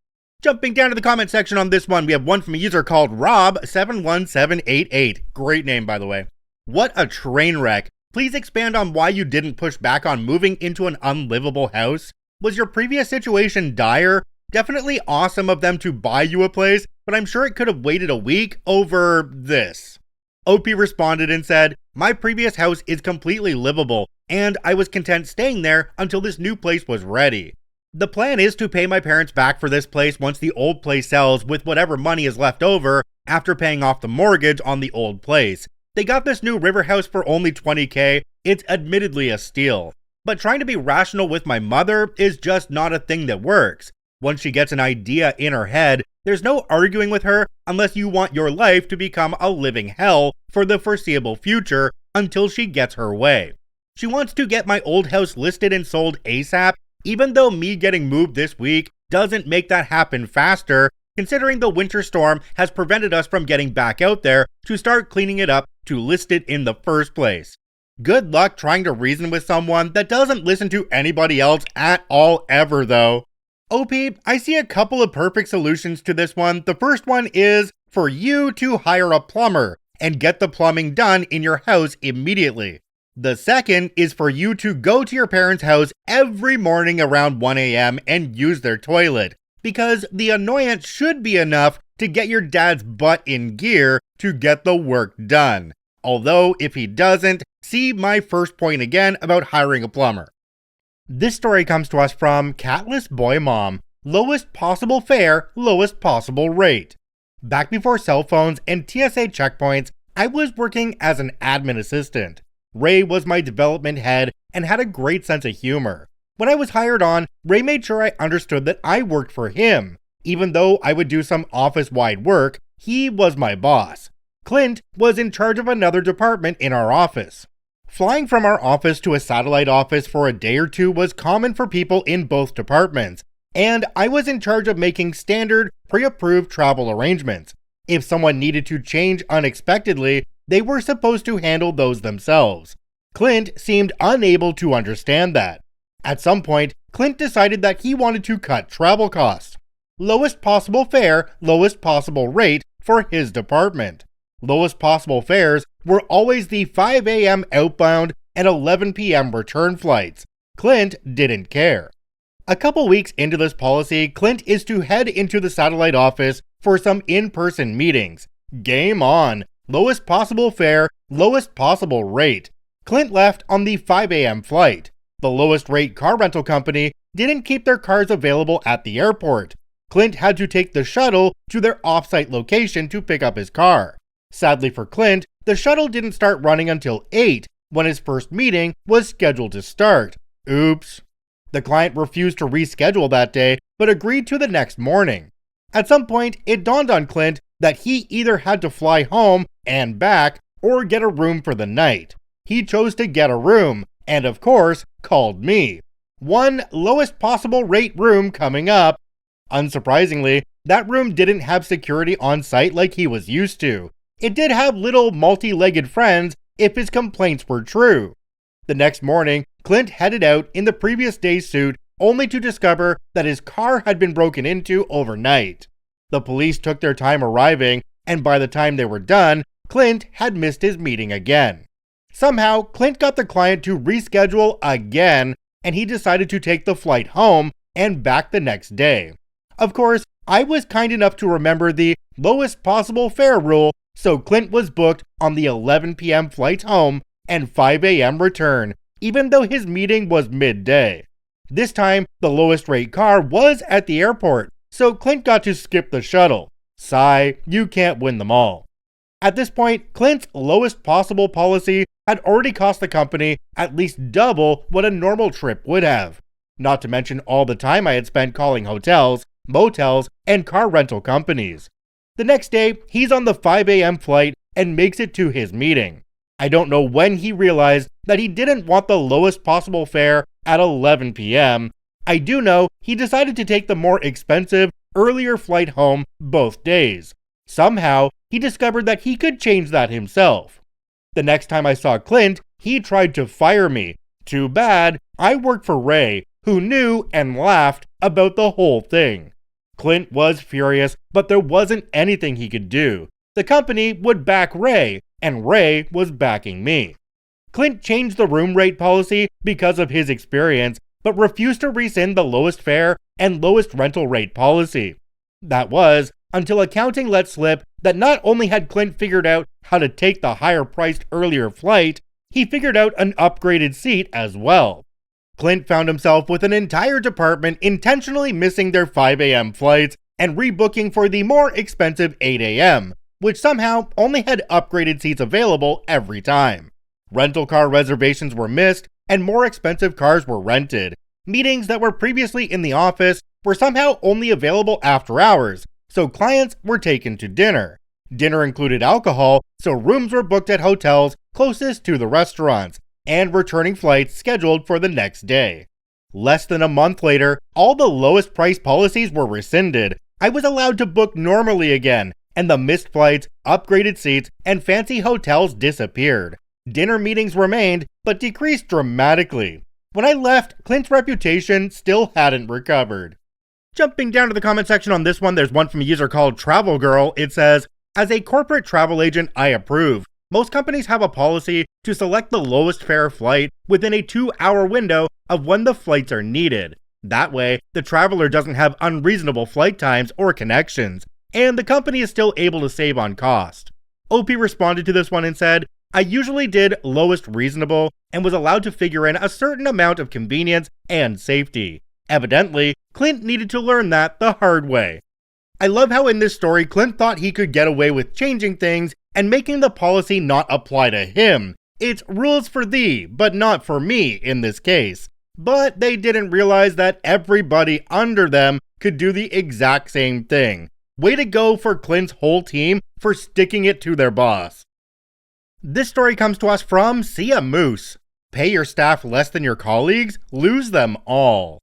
Jumping down to the comment section on this one, we have one from a user called Rob71788. Great name, by the way. What a train wreck. Please expand on why you didn't push back on moving into an unlivable house. Was your previous situation dire? Definitely awesome of them to buy you a place, but I'm sure it could have waited a week over this. OP responded and said, "My previous house is completely livable, and I was content staying there until this new place was ready. The plan is to pay my parents back for this place once the old place sells with whatever money is left over after paying off the mortgage on the old place. They got this new river house for only $20K, it's admittedly a steal. But trying to be rational with my mother is just not a thing that works. Once she gets an idea in her head, there's no arguing with her unless you want your life to become a living hell for the foreseeable future until she gets her way. She wants to get my old house listed and sold ASAP, even though me getting moved this week doesn't make that happen faster, considering the winter storm has prevented us from getting back out there to start cleaning it up to list it in the first place. Good luck trying to reason with someone that doesn't listen to anybody else at all ever though." OP, I see a couple of perfect solutions to this one. The first one is for you to hire a plumber and get the plumbing done in your house immediately. The second is for you to go to your parents' house every morning around 1 a.m. and use their toilet, because the annoyance should be enough to get your dad's butt in gear to get the work done. Although, if he doesn't, see my first point again about hiring a plumber. This story comes to us from Catless Boy Mom. Lowest possible fare, lowest possible rate. Back before cell phones and TSA checkpoints, I was working as an admin assistant. Ray was my development head and had a great sense of humor. When I was hired on, Ray made sure I understood that I worked for him. Even though I would do some office-wide work, he was my boss. Clint was in charge of another department in our office. Flying from our office to a satellite office for a day or two was common for people in both departments, and I was in charge of making standard, pre-approved travel arrangements. If someone needed to change unexpectedly, they were supposed to handle those themselves. Clint seemed unable to understand that. At some point, Clint decided that he wanted to cut travel costs. Lowest possible fare, lowest possible rate for his department. Lowest possible fares were always the 5 a.m. outbound and 11 p.m. return flights. Clint didn't care. A couple weeks into this policy, Clint is to head into the satellite office for some in-person meetings. Game on. Lowest possible fare, lowest possible rate. Clint left on the 5 a.m. flight. The lowest rate car rental company didn't keep their cars available at the airport. Clint had to take the shuttle to their off-site location to pick up his car. Sadly for Clint, the shuttle didn't start running until 8, when his first meeting was scheduled to start. Oops. The client refused to reschedule that day, but agreed to the next morning. At some point, it dawned on Clint that he either had to fly home and back, or get a room for the night. He chose to get a room, and of course, called me. One lowest possible rate room coming up. Unsurprisingly, that room didn't have security on site like he was used to. It did have little multi-legged friends if his complaints were true. The next morning, Clint headed out in the previous day's suit only to discover that his car had been broken into overnight. The police took their time arriving, and by the time they were done, Clint had missed his meeting again. Somehow, Clint got the client to reschedule again, and he decided to take the flight home and back the next day. Of course, I was kind enough to remember the lowest possible fare rule, so Clint was booked on the 11 p.m. flight home and 5 a.m. return, even though his meeting was midday. This time, the lowest rate car was at the airport, so Clint got to skip the shuttle. Sigh, you can't win them all. At this point, Clint's lowest possible policy had already cost the company at least double what a normal trip would have. Not to mention all the time I had spent calling hotels, motels, and car rental companies. The next day, he's on the 5 a.m. flight and makes it to his meeting. I don't know when he realized that he didn't want the lowest possible fare at 11 p.m. I do know he decided to take the more expensive, earlier flight home both days. Somehow, he discovered that he could change that himself. The next time I saw Clint, he tried to fire me. Too bad, I worked for Ray, who knew and laughed about the whole thing. Clint was furious, but there wasn't anything he could do. The company would back Ray, and Ray was backing me. Clint changed the room rate policy because of his experience, but refused to rescind the lowest fare and lowest rental rate policy. That was until accounting let slip that not only had Clint figured out how to take the higher priced earlier flight, he figured out an upgraded seat as well. Clint found himself with an entire department intentionally missing their 5 a.m. flights and rebooking for the more expensive 8 a.m., which somehow only had upgraded seats available every time. Rental car reservations were missed and more expensive cars were rented. Meetings that were previously in the office were somehow only available after hours, so clients were taken to dinner. Dinner included alcohol, so rooms were booked at hotels closest to the restaurants, and returning flights scheduled for the next day. Less than a month later, all the lowest price policies were rescinded. I was allowed to book normally again, and the missed flights, upgraded seats, and fancy hotels disappeared. Dinner meetings remained, but decreased dramatically. When I left, Clint's reputation still hadn't recovered. Jumping down to the comment section on this one, there's one from a user called Travel Girl. It says, "As a corporate travel agent, I approve. Most companies have a policy to select the lowest fare flight within a 2-hour window of when the flights are needed. That way, the traveler doesn't have unreasonable flight times or connections, and the company is still able to save on cost." OP responded to this one and said, "I usually did lowest reasonable and was allowed to figure in a certain amount of convenience and safety. Evidently, Clint needed to learn that the hard way." I love how in this story, Clint thought he could get away with changing things and making the policy not apply to him. It's rules for thee, but not for me in this case. But they didn't realize that everybody under them could do the exact same thing. Way to go for Clint's whole team for sticking it to their boss. This story comes to us from Sia Moose. Pay your staff less than your colleagues? Lose them all.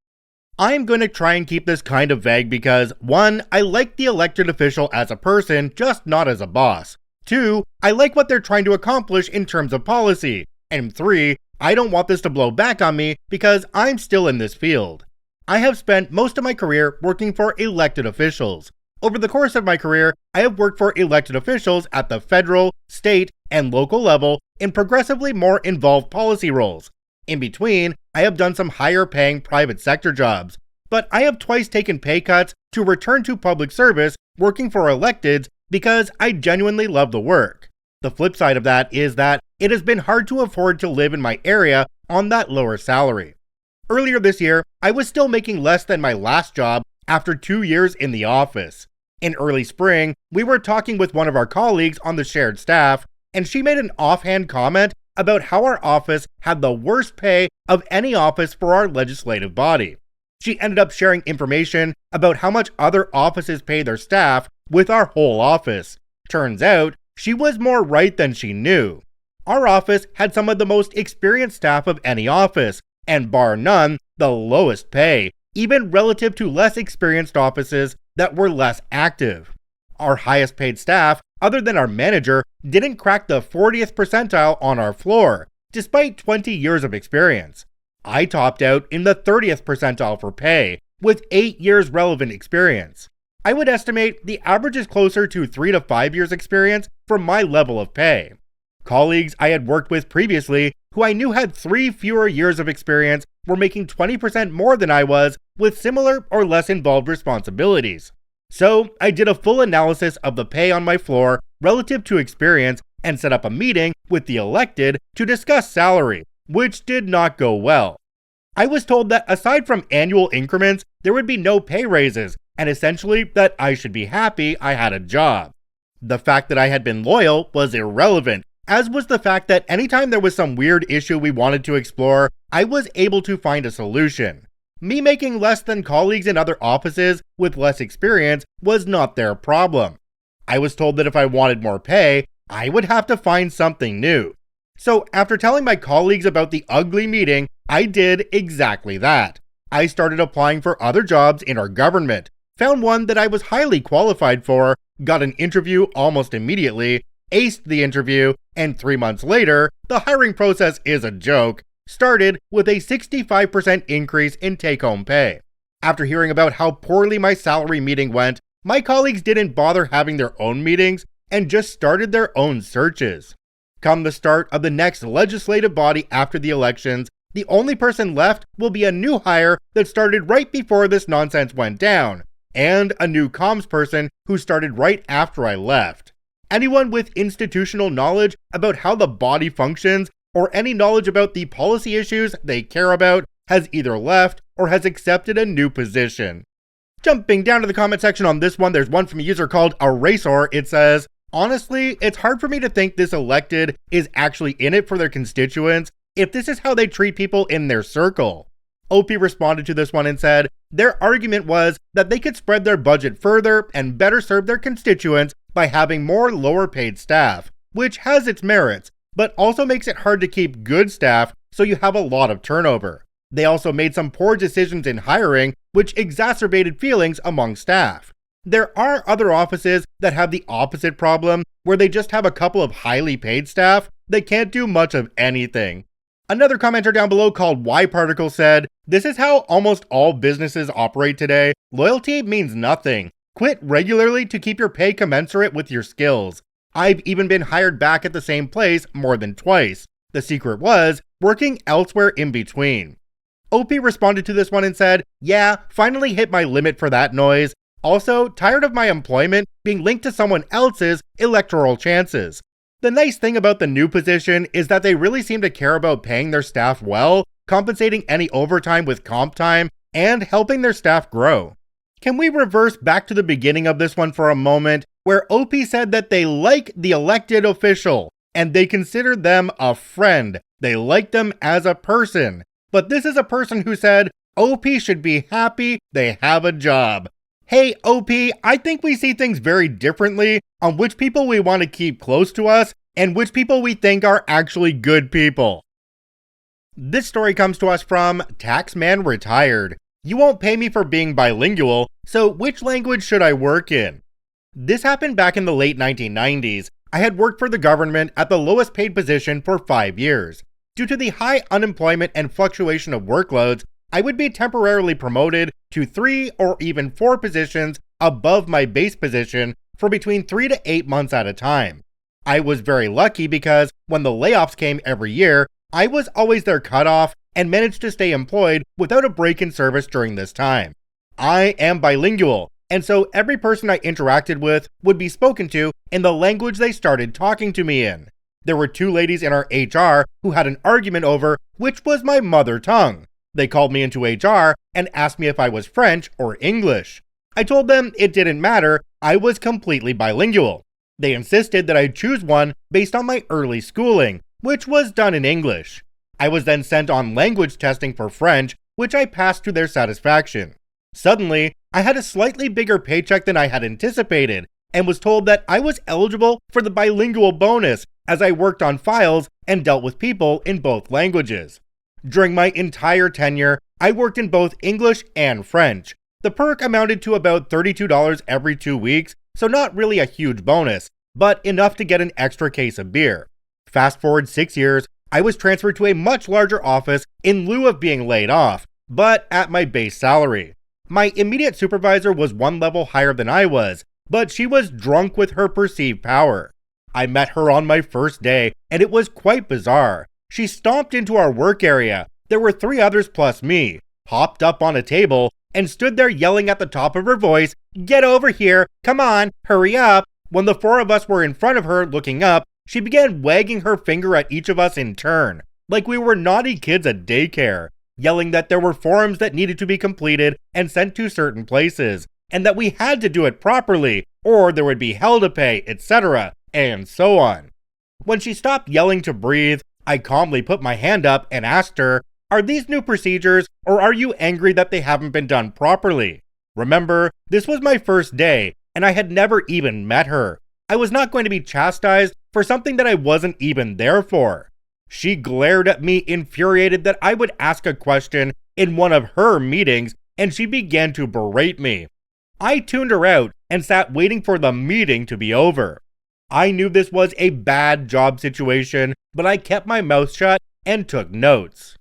I'm going to try and keep this kind of vague because 1. I like the elected official as a person, just not as a boss. 2. I like what they're trying to accomplish in terms of policy. And 3. I don't want this to blow back on me because I'm still in this field. I have spent most of my career working for elected officials. Over the course of my career, I have worked for elected officials at the federal, state, and local level in progressively more involved policy roles. In between, I have done some higher paying private sector jobs, but I have twice taken pay cuts to return to public service working for electeds because I genuinely love the work. The flip side of that is that it has been hard to afford to live in my area on that lower salary. Earlier this year, I was still making less than my last job after 2 years in the office. In early spring, we were talking with one of our colleagues on the shared staff, and she made an offhand comment about how our office had the worst pay of any office for our legislative body. She ended up sharing information about how much other offices pay their staff with our whole office. Turns out, she was more right than she knew. Our office had some of the most experienced staff of any office, and bar none, the lowest pay, even relative to less experienced offices that were less active. Our highest paid staff, other than our manager, didn't crack the 40th percentile on our floor, despite 20 years of experience. I topped out in the 30th percentile for pay, with 8 years relevant experience. I would estimate the average is closer to 3 to 5 years experience for my level of pay. Colleagues I had worked with previously, who I knew had 3 fewer years of experience, were making 20% more than I was with similar or less involved responsibilities. So I did a full analysis of the pay on my floor relative to experience and set up a meeting with the elected to discuss salary, which did not go well. I was told that aside from annual increments, there would be no pay raises, and essentially that I should be happy I had a job. The fact that I had been loyal was irrelevant, as was the fact that anytime there was some weird issue we wanted to explore, I was able to find a solution. Me making less than colleagues in other offices with less experience was not their problem. I was told that if I wanted more pay, I would have to find something new. So after telling my colleagues about the ugly meeting, I did exactly that. I started applying for other jobs in our government, found one that I was highly qualified for, got an interview almost immediately, aced the interview, and 3 months later, the hiring process is a joke, started with a 65% increase in take-home pay. After hearing about how poorly my salary meeting went, my colleagues didn't bother having their own meetings and just started their own searches. Come the start of the next legislative body after the elections, The only person left will be a new hire that started right before this nonsense went down, and a new comms person who started right after I left. Anyone with institutional knowledge about how the body functions or any knowledge about the policy issues they care about has either left or has accepted a new position. Jumping down to the comment section on this one, there's one from a user called Erasor. It says, honestly, it's hard for me to think this elected is actually in it for their constituents if this is how they treat people in their circle. OP responded to this one and said, their argument was that they could spread their budget further and better serve their constituents by having more lower paid staff, which has its merits, but also makes it hard to keep good staff, so you have a lot of turnover. They also made some poor decisions in hiring, which exacerbated feelings among staff. There are other offices that have the opposite problem, where they just have a couple of highly paid staff that can't do much of anything. Another commenter down below called YParticle said, this is how almost all businesses operate today. Loyalty means nothing. Quit regularly to keep your pay commensurate with your skills. I've even been hired back at the same place more than twice. The secret was working elsewhere in between. OP responded to this one and said, yeah, finally hit my limit for that noise. Also, tired of my employment being linked to someone else's electoral chances. The nice thing about the new position is that they really seem to care about paying their staff well, compensating any overtime with comp time, and helping their staff grow. Can we reverse back to the beginning of this one for a moment, where OP said that they like the elected official, and they consider them a friend. They like them as a person. But this is a person who said, OP should be happy they have a job. Hey OP, I think we see things very differently on which people we want to keep close to us and which people we think are actually good people. This story comes to us from Taxman Retired. You won't pay me for being bilingual, so which language should I work in? This happened back in the late 1990s. I had worked for the government at the lowest paid position for 5 years. Due to the high unemployment and fluctuation of workloads, I would be temporarily promoted to 3 or even 4 positions above my base position for between 3 to 8 months at a time. I was very lucky because when the layoffs came every year, I was always their cutoff and managed to stay employed without a break in service during this time. I am bilingual, and so every person I interacted with would be spoken to in the language they started talking to me in. There were 2 ladies in our HR who had an argument over which was my mother tongue. They called me into HR and asked me if I was French or English. I told them it didn't matter, I was completely bilingual. They insisted that I choose one based on my early schooling, which was done in English. I was then sent on language testing for French, which I passed to their satisfaction. Suddenly, I had a slightly bigger paycheck than I had anticipated, and was told that I was eligible for the bilingual bonus as I worked on files and dealt with people in both languages. During my entire tenure, I worked in both English and French. The perk amounted to about $32 every 2 weeks, so not really a huge bonus, but enough to get an extra case of beer. Fast forward 6 years, I was transferred to a much larger office in lieu of being laid off, but at my base salary. My immediate supervisor was 1 level higher than I was, but she was drunk with her perceived power. I met her on my first day, and it was quite bizarre. She stomped into our work area. There were 3 others plus me, hopped up on a table, and stood there yelling at the top of her voice, "Get over here! Come on! Hurry up!" When the 4 of us were in front of her looking up, she began wagging her finger at each of us in turn, like we were naughty kids at daycare, yelling that there were forms that needed to be completed and sent to certain places, and that we had to do it properly, or there would be hell to pay, etc., and so on. When she stopped yelling to breathe, I calmly put my hand up and asked her, "Are these new procedures, or are you angry that they haven't been done properly?" Remember, this was my first day, and I had never even met her. I was not going to be chastised for something that I wasn't even there for. She glared at me, infuriated that I would ask a question in one of her meetings, and she began to berate me. I tuned her out and sat waiting for the meeting to be over. I knew this was a bad job situation, but I kept my mouth shut and took notes.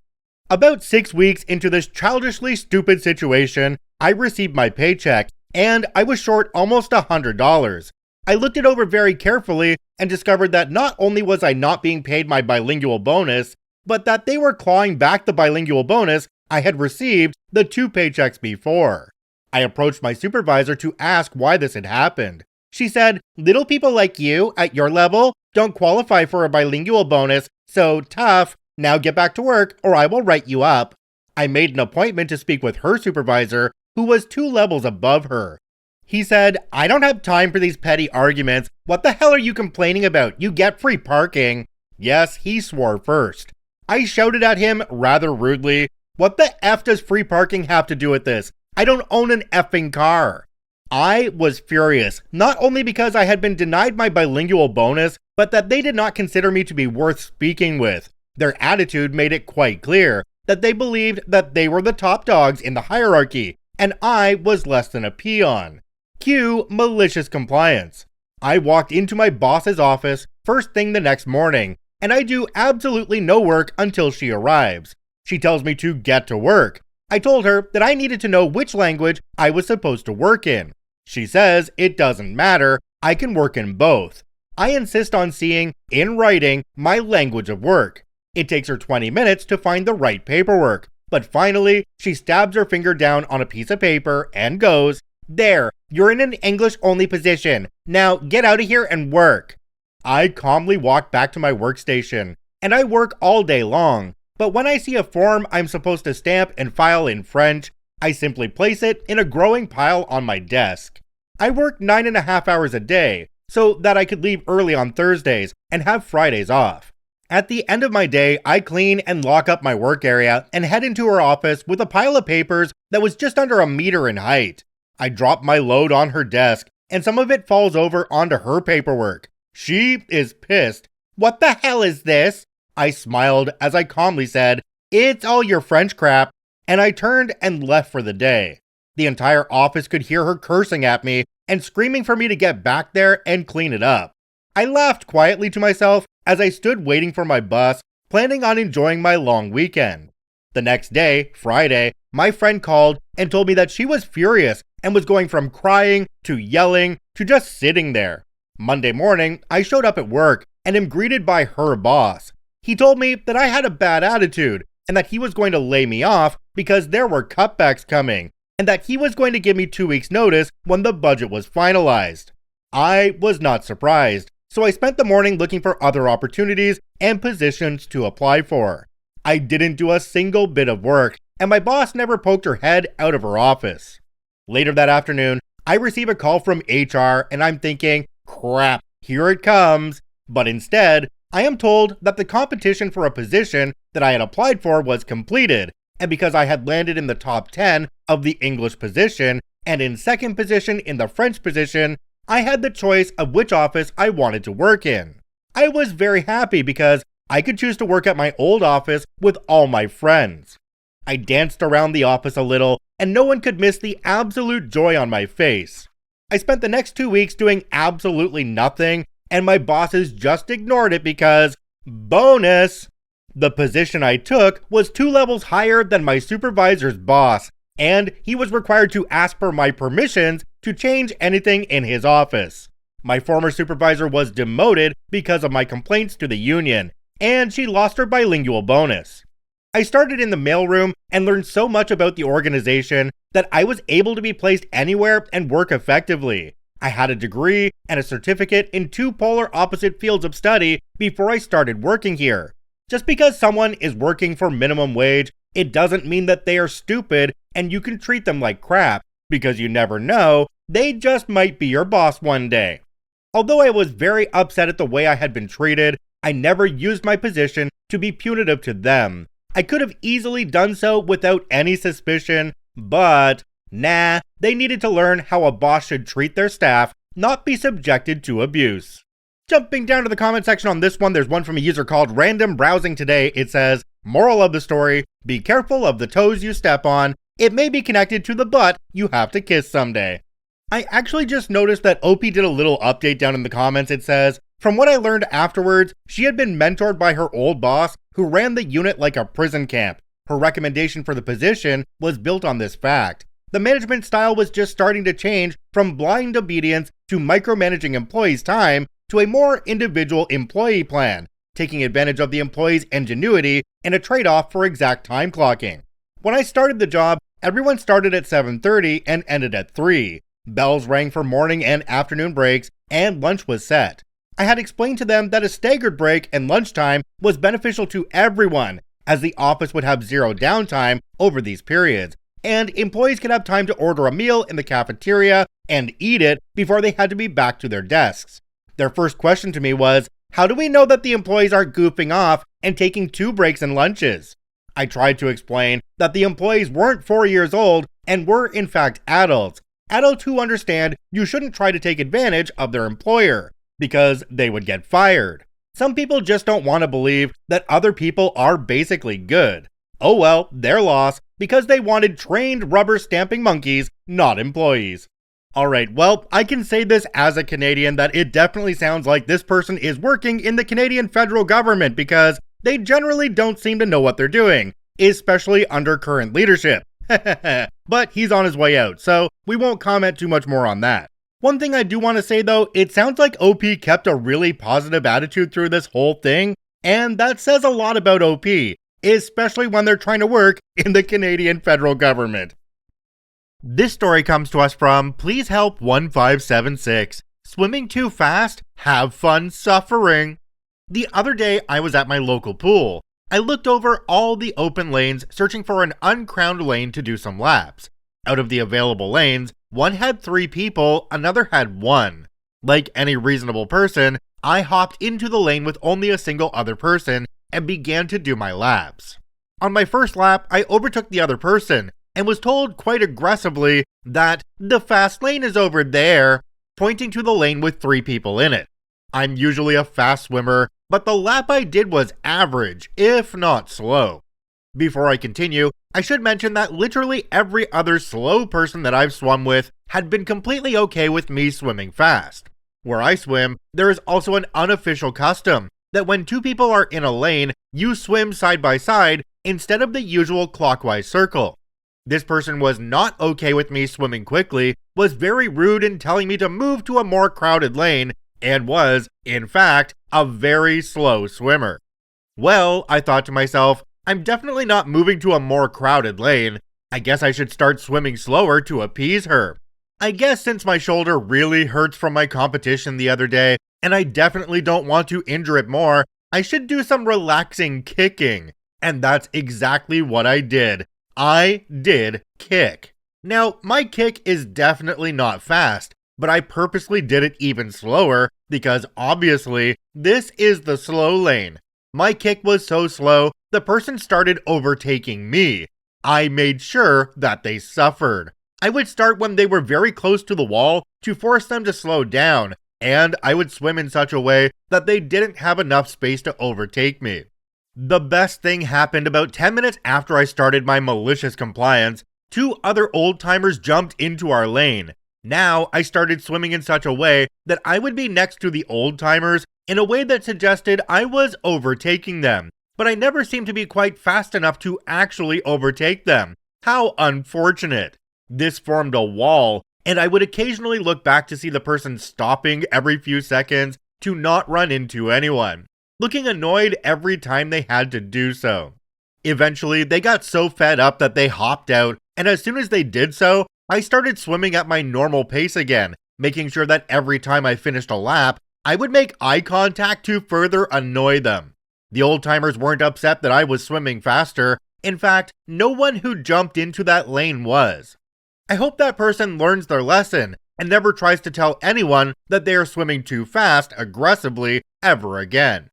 About 6 weeks into this childishly stupid situation, I received my paycheck, and I was short almost $100. I looked it over very carefully and discovered that not only was I not being paid my bilingual bonus, but that they were clawing back the bilingual bonus I had received the 2 paychecks before. I approached my supervisor to ask why this had happened. She said, "Little people like you, at your level, don't qualify for a bilingual bonus, so tough. Now get back to work or I will write you up." I made an appointment to speak with her supervisor, who was 2 levels above her. He said, "I don't have time for these petty arguments. What the hell are you complaining about? You get free parking." Yes, he swore first. I shouted at him rather rudely, "What the F does free parking have to do with this? I don't own an effing car." I was furious, not only because I had been denied my bilingual bonus, but that they did not consider me to be worth speaking with. Their attitude made it quite clear that they believed that they were the top dogs in the hierarchy, and I was less than a peon. Cue malicious compliance. I walked into my boss's office first thing the next morning, and I do absolutely no work until she arrives. She tells me to get to work. I told her that I needed to know which language I was supposed to work in. She says it doesn't matter, I can work in both. I insist on seeing, in writing, my language of work. It takes her 20 minutes to find the right paperwork, but finally, she stabs her finger down on a piece of paper and goes, "There, you're in an English-only position. Now get out of here and work." I calmly walk back to my workstation, and I work all day long. But when I see a form I'm supposed to stamp and file in French, I simply place it in a growing pile on my desk. I work 9.5 hours a day, so that I could leave early on Thursdays and have Fridays off. At the end of my day, I clean and lock up my work area and head into her office with a pile of papers that was just under 1 meter in height. I drop my load on her desk, and some of it falls over onto her paperwork. She is pissed. "What the hell is this?" I smiled as I calmly said, "It's all your French crap," and I turned and left for the day. The entire office could hear her cursing at me and screaming for me to get back there and clean it up. I laughed quietly to myself as I stood waiting for my bus, planning on enjoying my long weekend. The next day, Friday, my friend called and told me that she was furious and was going from crying to yelling to just sitting there. Monday morning, I showed up at work and am greeted by her boss. He told me that I had a bad attitude and that he was going to lay me off because there were cutbacks coming, and that he was going to give me 2 weeks' notice when the budget was finalized. I was not surprised, so I spent the morning looking for other opportunities and positions to apply for. I didn't do a single bit of work, and my boss never poked her head out of her office. Later that afternoon, I receive a call from HR, and I'm thinking, crap, here it comes. But instead, I am told that the competition for a position that I had applied for was completed, and because I had landed in the top 10 of the English position and in second position in the French position, I had the choice of which office I wanted to work in. I was very happy because I could choose to work at my old office with all my friends. I danced around the office a little, and no one could miss the absolute joy on my face. I spent the next 2 weeks doing absolutely nothing, and my bosses just ignored it because, bonus! The position I took was 2 levels higher than my supervisor's boss, and he was required to ask for my permissions to change anything in his office. My former supervisor was demoted because of my complaints to the union, and she lost her bilingual bonus. I started in the mailroom and learned so much about the organization that I was able to be placed anywhere and work effectively. I had a degree and a certificate in 2 polar opposite fields of study before I started working here. Just because someone is working for minimum wage, it doesn't mean that they are stupid and you can treat them like crap, because you never know, they just might be your boss one day. Although I was very upset at the way I had been treated, I never used my position to be punitive to them. I could have easily done so without any suspicion, but nah, they needed to learn how a boss should treat their staff, not be subjected to abuse. Jumping down to the comment section on this one, there's one from a user called Random Browsing Today. It says, moral of the story, be careful of the toes you step on. It may be connected to the butt you have to kiss someday. I actually just noticed that OP did a little update down in the comments. It says, from what I learned afterwards, she had been mentored by her old boss who ran the unit like a prison camp. Her recommendation for the position was built on this fact. The management style was just starting to change from blind obedience to micromanaging employees' time to a more individual employee plan. taking advantage of the employee's ingenuity in a trade-off for exact time clocking. When I started the job, everyone started at 7:30 and ended at 3. Bells rang for morning and afternoon breaks, and lunch was set. I had explained to them that a staggered break and lunchtime was beneficial to everyone, as the office would have zero downtime over these periods, and employees could have time to order a meal in the cafeteria and eat it before they had to be back to their desks. Their first question to me was, how do we know that the employees aren't goofing off and taking 2 breaks and lunches? I tried to explain that the employees weren't 4 years old and were in fact adults who understand you shouldn't try to take advantage of their employer, because they would get fired. Some people just don't want to believe that other people are basically good. Oh well, their loss, because they wanted trained rubber stamping monkeys, not employees. Alright, well, I can say this as a Canadian that it definitely sounds like this person is working in the Canadian federal government, because they generally don't seem to know what they're doing, especially under current leadership. But he's on his way out, so we won't comment too much more on that. One thing I do want to say though, it sounds like OP kept a really positive attitude through this whole thing, and that says a lot about OP, especially when they're trying to work in the Canadian federal government. This story comes to us from Please Help 1576. Swimming too fast? Have fun suffering. The other day I was at my local pool. I looked over all the open lanes searching for an uncrowned lane to do some laps. Out of the available lanes, one had 3 people, another had 1. Like any reasonable person, I hopped into the lane with only a single other person and began to do my laps. On my first lap, I overtook the other person and was told quite aggressively that the fast lane is over there, pointing to the lane with 3 people in it. I'm usually a fast swimmer, but the lap I did was average, if not slow. Before I continue, I should mention that literally every other slow person that I've swum with had been completely okay with me swimming fast. Where I swim, there is also an unofficial custom that when 2 people are in a lane, you swim side by side instead of the usual clockwise circle. This person was not okay with me swimming quickly, was very rude in telling me to move to a more crowded lane, and was, in fact, a very slow swimmer. Well, I thought to myself, I'm definitely not moving to a more crowded lane. I guess I should start swimming slower to appease her. I guess since my shoulder really hurts from my competition the other day, and I definitely don't want to injure it more, I should do some relaxing kicking. And that's exactly what I did. I did kick. Now, my kick is definitely not fast, but I purposely did it even slower because obviously this is the slow lane. My kick was so slow, the person started overtaking me. I made sure that they suffered. I would start when they were very close to the wall to force them to slow down, and I would swim in such a way that they didn't have enough space to overtake me. The best thing happened about 10 minutes after I started my malicious compliance. 2 other old-timers jumped into our lane. Now, I started swimming in such a way that I would be next to the old-timers in a way that suggested I was overtaking them, but I never seemed to be quite fast enough to actually overtake them. How unfortunate. This formed a wall, and I would occasionally look back to see the person stopping every few seconds to not run into anyone, looking annoyed every time they had to do so. Eventually, they got so fed up that they hopped out, and as soon as they did so, I started swimming at my normal pace again, making sure that every time I finished a lap, I would make eye contact to further annoy them. The old-timers weren't upset that I was swimming faster. In fact, no one who jumped into that lane was. I hope that person learns their lesson and never tries to tell anyone that they are swimming too fast aggressively ever again.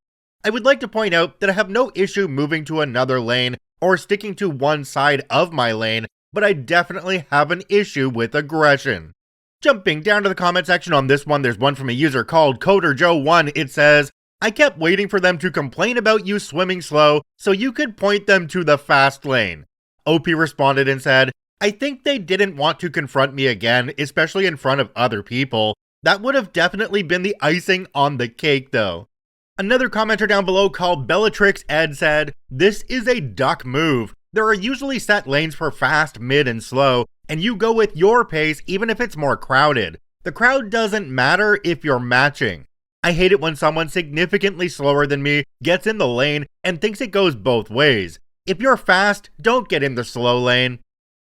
I would like to point out that I have no issue moving to another lane or sticking to one side of my lane, but I definitely have an issue with aggression. Jumping down to the comment section on this one, there's one from a user called CoderJoe1. It says, I kept waiting for them to complain about you swimming slow so you could point them to the fast lane. OP responded and said, I think they didn't want to confront me again, especially in front of other people. That would have definitely been the icing on the cake though. Another commenter down below called Bellatrix Ed said, this is a duck move. There are usually set lanes for fast, mid, and slow, and you go with your pace even if it's more crowded. The crowd doesn't matter if you're matching. I hate it when someone significantly slower than me gets in the lane and thinks it goes both ways. If you're fast, don't get in the slow lane.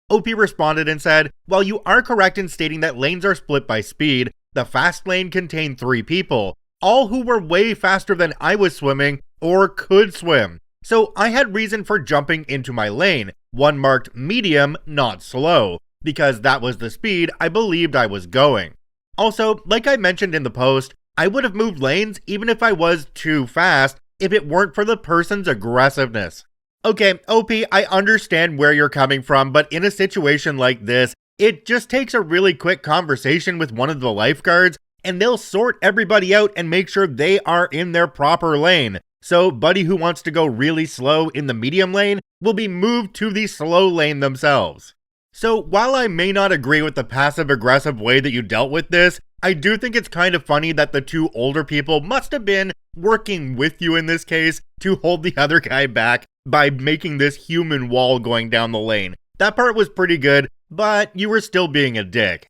OP responded and said, while you are correct in stating that lanes are split by speed, the fast lane contained 3 people, all who were way faster than I was swimming or could swim. So I had reason for jumping into my lane, one marked medium, not slow, because that was the speed I believed I was going. Also, like I mentioned in the post, I would have moved lanes even if I was too fast if it weren't for the person's aggressiveness. Okay, OP, I understand where you're coming from, but in a situation like this, it just takes a really quick conversation with one of the lifeguards, and they'll sort everybody out and make sure they are in their proper lane. So buddy who wants to go really slow in the medium lane will be moved to the slow lane themselves. So while I may not agree with the passive-aggressive way that you dealt with this, I do think it's kind of funny that the 2 older people must have been working with you in this case to hold the other guy back by making this human wall going down the lane. That part was pretty good, but you were still being a dick.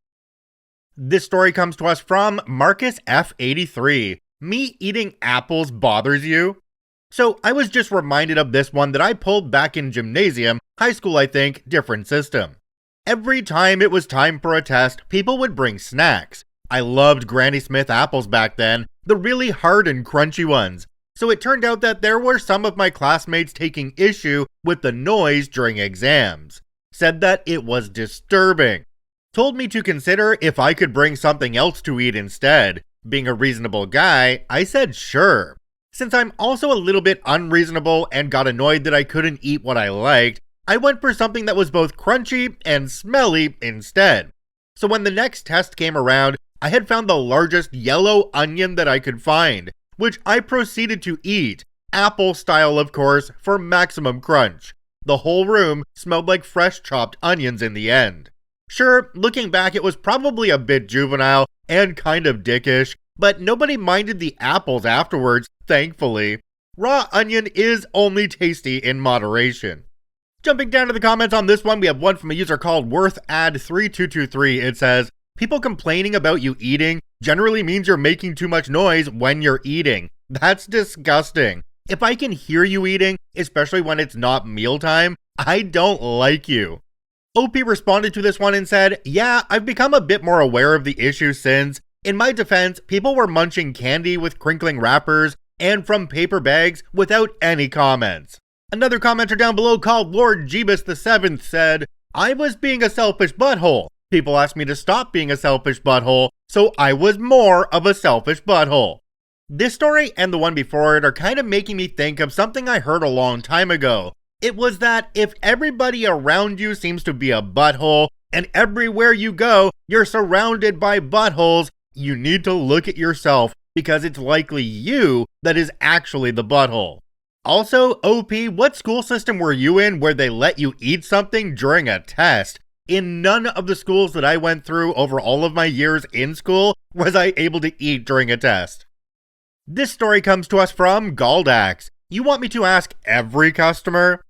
This story comes to us from Marcus F83. Me eating apples bothers you? So I was just reminded of this one that I pulled back in gymnasium, high school I think, different system. Every time it was time for a test, people would bring snacks. I loved Granny Smith apples back then, the really hard and crunchy ones. So it turned out that there were some of my classmates taking issue with the noise during exams. Said that it was disturbing. Told me to consider if I could bring something else to eat instead. Being a reasonable guy, I said sure. Since I'm also a little bit unreasonable and got annoyed that I couldn't eat what I liked, I went for something that was both crunchy and smelly instead. So when the next test came around, I had found the largest yellow onion that I could find, which I proceeded to eat, apple style of course, for maximum crunch. The whole room smelled like fresh chopped onions in the end. Sure, looking back it was probably a bit juvenile and kind of dickish, but nobody minded the apples afterwards, thankfully. Raw onion is only tasty in moderation. Jumping down to the comments on this one, we have one from a user called WorthAd3223. It says, people complaining about you eating generally means you're making too much noise when you're eating. That's disgusting. If I can hear you eating, especially when it's not mealtime, I don't like you. OP responded to this one and said, yeah, I've become a bit more aware of the issue since, in my defense, people were munching candy with crinkling wrappers and from paper bags without any comments. Another commenter down below called Lord Jeebus VII said, I was being a selfish butthole. People asked me to stop being a selfish butthole, so I was more of a selfish butthole. This story and the one before it are kind of making me think of something I heard a long time ago. It was that if everybody around you seems to be a butthole, and everywhere you go, you're surrounded by buttholes, you need to look at yourself because it's likely you that is actually the butthole. Also, OP, what school system were you in where they let you eat something during a test? In none of the schools that I went through over all of my years in school was I able to eat during a test. This story comes to us from Galdax. You want me to ask every customer?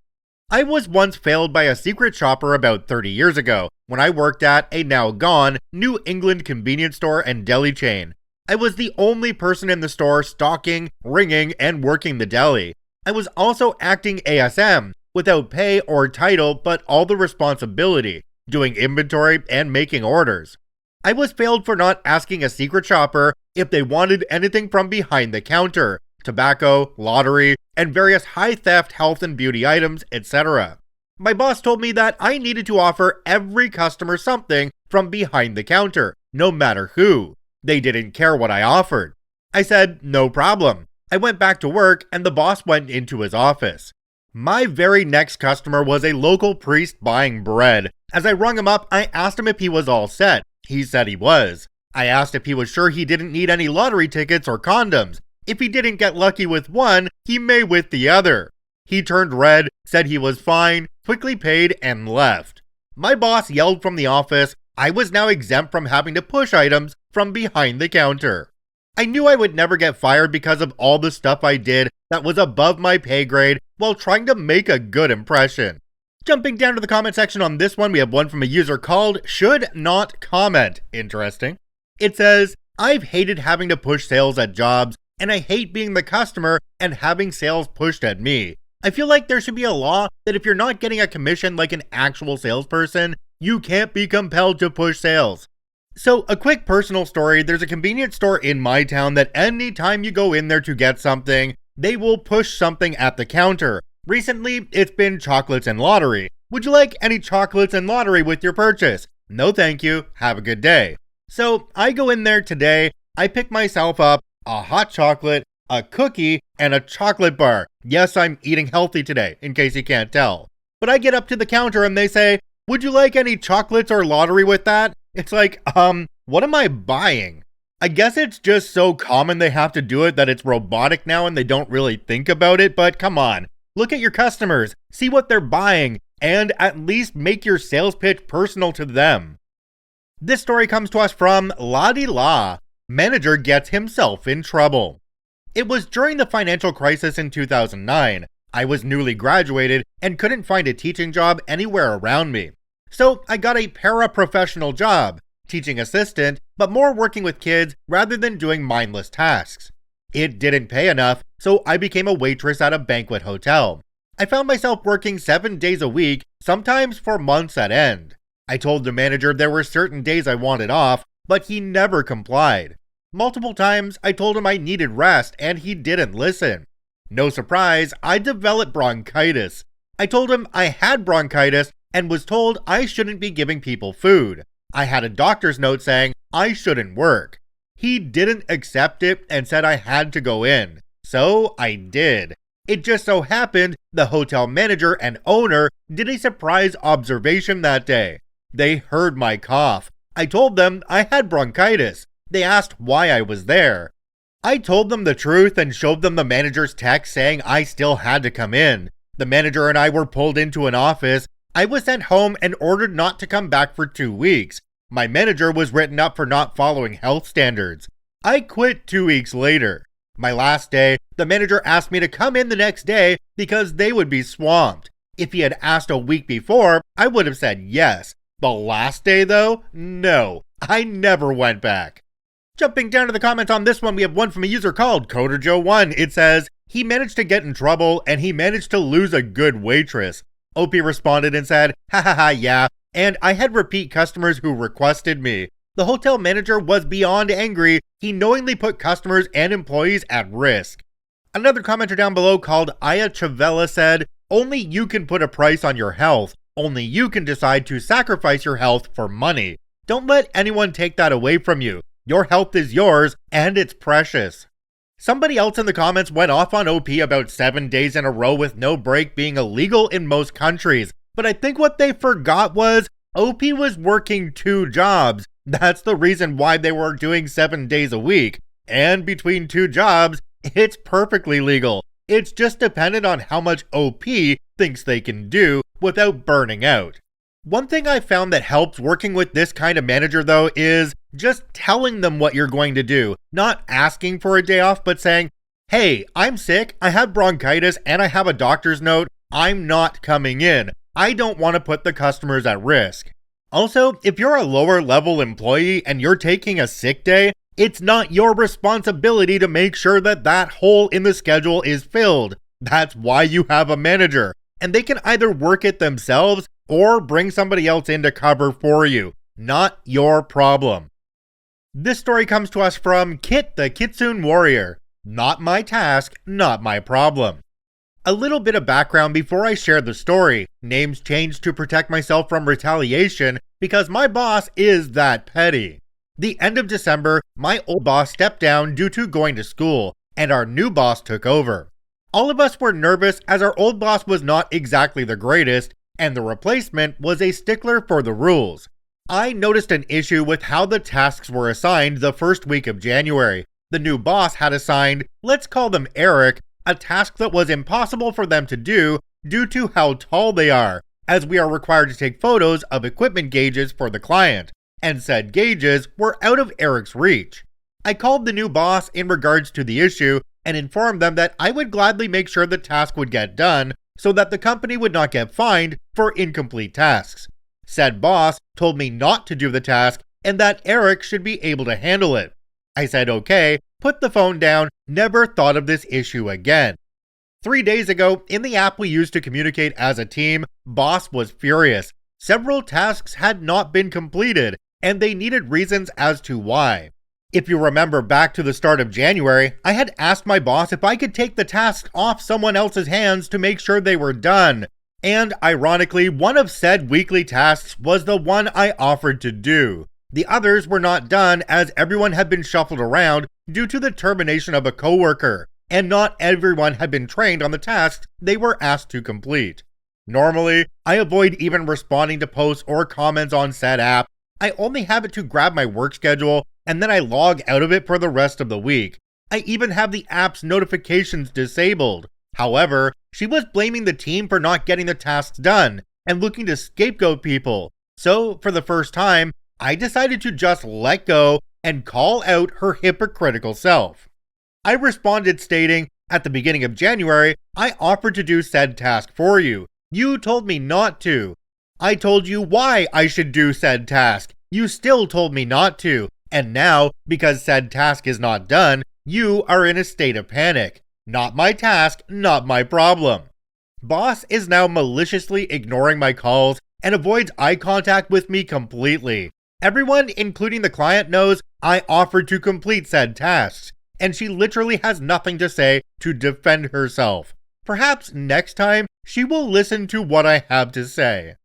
I was once failed by a secret shopper about 30 years ago, when I worked at a now gone New England convenience store and deli chain. I was the only person in the store stocking, ringing, and working the deli. I was also acting ASM, without pay or title, but all the responsibility, doing inventory and making orders. I was failed for not asking a secret shopper if they wanted anything from behind the counter, tobacco, lottery, and various high theft health and beauty items, etc. My boss told me that I needed to offer every customer something from behind the counter, no matter who. They didn't care what I offered. I said, no problem. I went back to work and the boss went into his office. My very next customer was a local priest buying bread. As I rung him up, I asked him if he was all set. He said he was. I asked if he was sure he didn't need any lottery tickets or condoms. If he didn't get lucky with one, he may with the other. He turned red, said he was fine, quickly paid, and left. My boss yelled from the office, I was now exempt from having to push items from behind the counter. I knew I would never get fired because of all the stuff I did that was above my pay grade while trying to make a good impression. Jumping down to the comment section on this one, we have one from a user called Should Not Comment. Interesting. It says, I've hated having to push sales at jobs, and I hate being the customer and having sales pushed at me. I feel like there should be a law that if you're not getting a commission like an actual salesperson, you can't be compelled to push sales. So, a quick personal story, there's a convenience store in my town that anytime you go in there to get something, they will push something at the counter. Recently, it's been chocolates and lottery. Would you like any chocolates and lottery with your purchase? No thank you, have a good day. So, I go in there today, I pick myself up a hot chocolate, a cookie, and a chocolate bar. Yes, I'm eating healthy today, in case you can't tell. But I get up to the counter and they say, would you like any chocolates or lottery with that? It's like, what am I buying? I guess it's just so common they have to do it that it's robotic now and they don't really think about it, but come on. Look at your customers, see what they're buying, and at least make your sales pitch personal to them. This story comes to us from La-di-La. Manager gets himself in trouble. It was during the financial crisis in 2009. I was newly graduated and couldn't find a teaching job anywhere around me. So I got a paraprofessional job, teaching assistant, but more working with kids rather than doing mindless tasks. It didn't pay enough, so I became a waitress at a banquet hotel. I found myself working 7 days a week, sometimes for months at end. I told the manager there were certain days I wanted off, but he never complied. Multiple times, I told him I needed rest, and he didn't listen. No surprise, I developed bronchitis. I told him I had bronchitis and was told I shouldn't be giving people food. I had a doctor's note saying I shouldn't work. He didn't accept it and said I had to go in. So I did. It just so happened the hotel manager and owner did a surprise observation that day. They heard my cough. I told them I had bronchitis. They asked why I was there. I told them the truth and showed them the manager's text saying I still had to come in. The manager and I were pulled into an office. I was sent home and ordered not to come back for 2 weeks. My manager was written up for not following health standards. I quit 2 weeks later. My last day, the manager asked me to come in the next day because they would be swamped. If he had asked a week before, I would have said yes. The last day though, no. I never went back. Jumping down to the comments on this one, we have one from a user called CoderJoe1. It says, he managed to get in trouble and he managed to lose a good waitress. OP responded and said, ha ha ha, yeah, and I had repeat customers who requested me. The hotel manager was beyond angry. He knowingly put customers and employees at risk. Another commenter down below called Aya Chavella said, only you can put a price on your health. Only you can decide to sacrifice your health for money. Don't let anyone take that away from you. Your health is yours, and it's precious. Somebody else in the comments went off on OP about 7 days in a row with no break being illegal in most countries. But I think what they forgot was OP was working 2 jobs. That's the reason why they were doing 7 days a week. And between 2 jobs, it's perfectly legal. It's just dependent on how much OP thinks they can do without burning out. One thing I found that helps working with this kind of manager though is just telling them what you're going to do, not asking for a day off, but saying, hey, I'm sick, I have bronchitis, and I have a doctor's note, I'm not coming in. I don't want to put the customers at risk. Also, if you're a lower level employee and you're taking a sick day, it's not your responsibility to make sure that that hole in the schedule is filled. That's why you have a manager, and they can either work it themselves or bring somebody else in to cover for you. Not your problem. This story comes to us from Kit the Kitsune Warrior. Not my task, not my problem. A little bit of background before I share the story. Names changed to protect myself from retaliation because my boss is that petty. The end of December, my old boss stepped down due to going to school, and our new boss took over. All of us were nervous as our old boss was not exactly the greatest, and the replacement was a stickler for the rules. I noticed an issue with how the tasks were assigned the first week of January. The new boss had assigned, let's call them Eric, a task that was impossible for them to do due to how tall they are, as we are required to take photos of equipment gauges for the client, and said gauges were out of Eric's reach. I called the new boss in regards to the issue and informed them that I would gladly make sure the task would get done so that the company would not get fined for incomplete tasks. Said boss told me not to do the task and that Eric should be able to handle it. I said okay, put the phone down, never thought of this issue again. 3 days ago, in the app we use to communicate as a team, Boss was furious. Several tasks had not been completed, and they needed reasons as to why. If you remember back to the start of January, I had asked my boss if I could take the tasks off someone else's hands to make sure they were done. And ironically, one of said weekly tasks was the one I offered to do. The others were not done as everyone had been shuffled around due to the termination of a coworker, and not everyone had been trained on the tasks they were asked to complete. Normally, I avoid even responding to posts or comments on said app. I only have it to grab my work schedule, and then I log out of it for the rest of the week. I even have the app's notifications disabled. However, she was blaming the team for not getting the tasks done, and looking to scapegoat people. So, for the first time, I decided to just let go and call out her hypocritical self. I responded stating, at the beginning of January, I offered to do said task for you. You told me not to. I told you why I should do said task. You still told me not to. And now, because said task is not done, you are in a state of panic. Not my task, not my problem. Boss is now maliciously ignoring my calls and avoids eye contact with me completely. Everyone, including the client, knows I offered to complete said tasks, and she literally has nothing to say to defend herself. Perhaps next time, she will listen to what I have to say.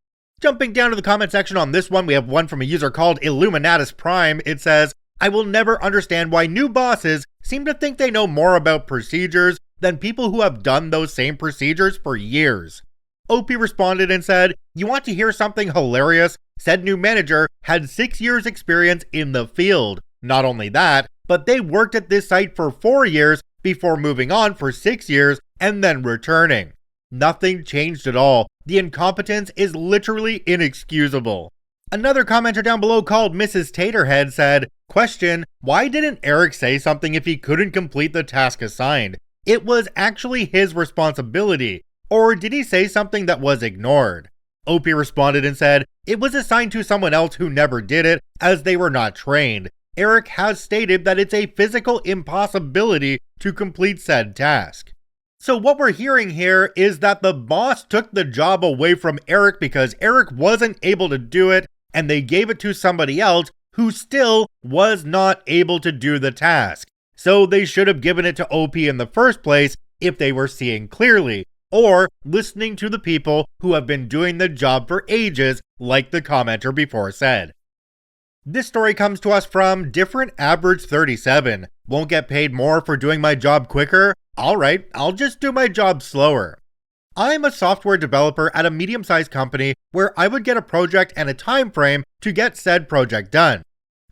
Jumping down to the comment section on this one, we have one from a user called Illuminatus Prime. It says, I will never understand why new bosses seem to think they know more about procedures than people who have done those same procedures for years. OP responded and said, you want to hear something hilarious? Said new manager had 6 years experience in the field. Not only that, but they worked at this site for 4 years before moving on for 6 years and then returning. Nothing changed at all. The incompetence is literally inexcusable. Another commenter down below called Mrs. Taterhead said, question, why didn't Eric say something if he couldn't complete the task assigned? It was actually his responsibility. Or did he say something that was ignored? OP responded and said, it was assigned to someone else who never did it as they were not trained. Eric has stated that it's a physical impossibility to complete said task. So what we're hearing here is that the boss took the job away from Eric because Eric wasn't able to do it, and they gave it to somebody else who still was not able to do the task. So they should have given it to OP in the first place if they were seeing clearly, or listening to the people who have been doing the job for ages, like the commenter before said. This story comes to us from Different Average 37. Won't get paid more for doing my job quicker? Alright, I'll just do my job slower. I'm a software developer at a medium-sized company where I would get a project and a time frame to get said project done.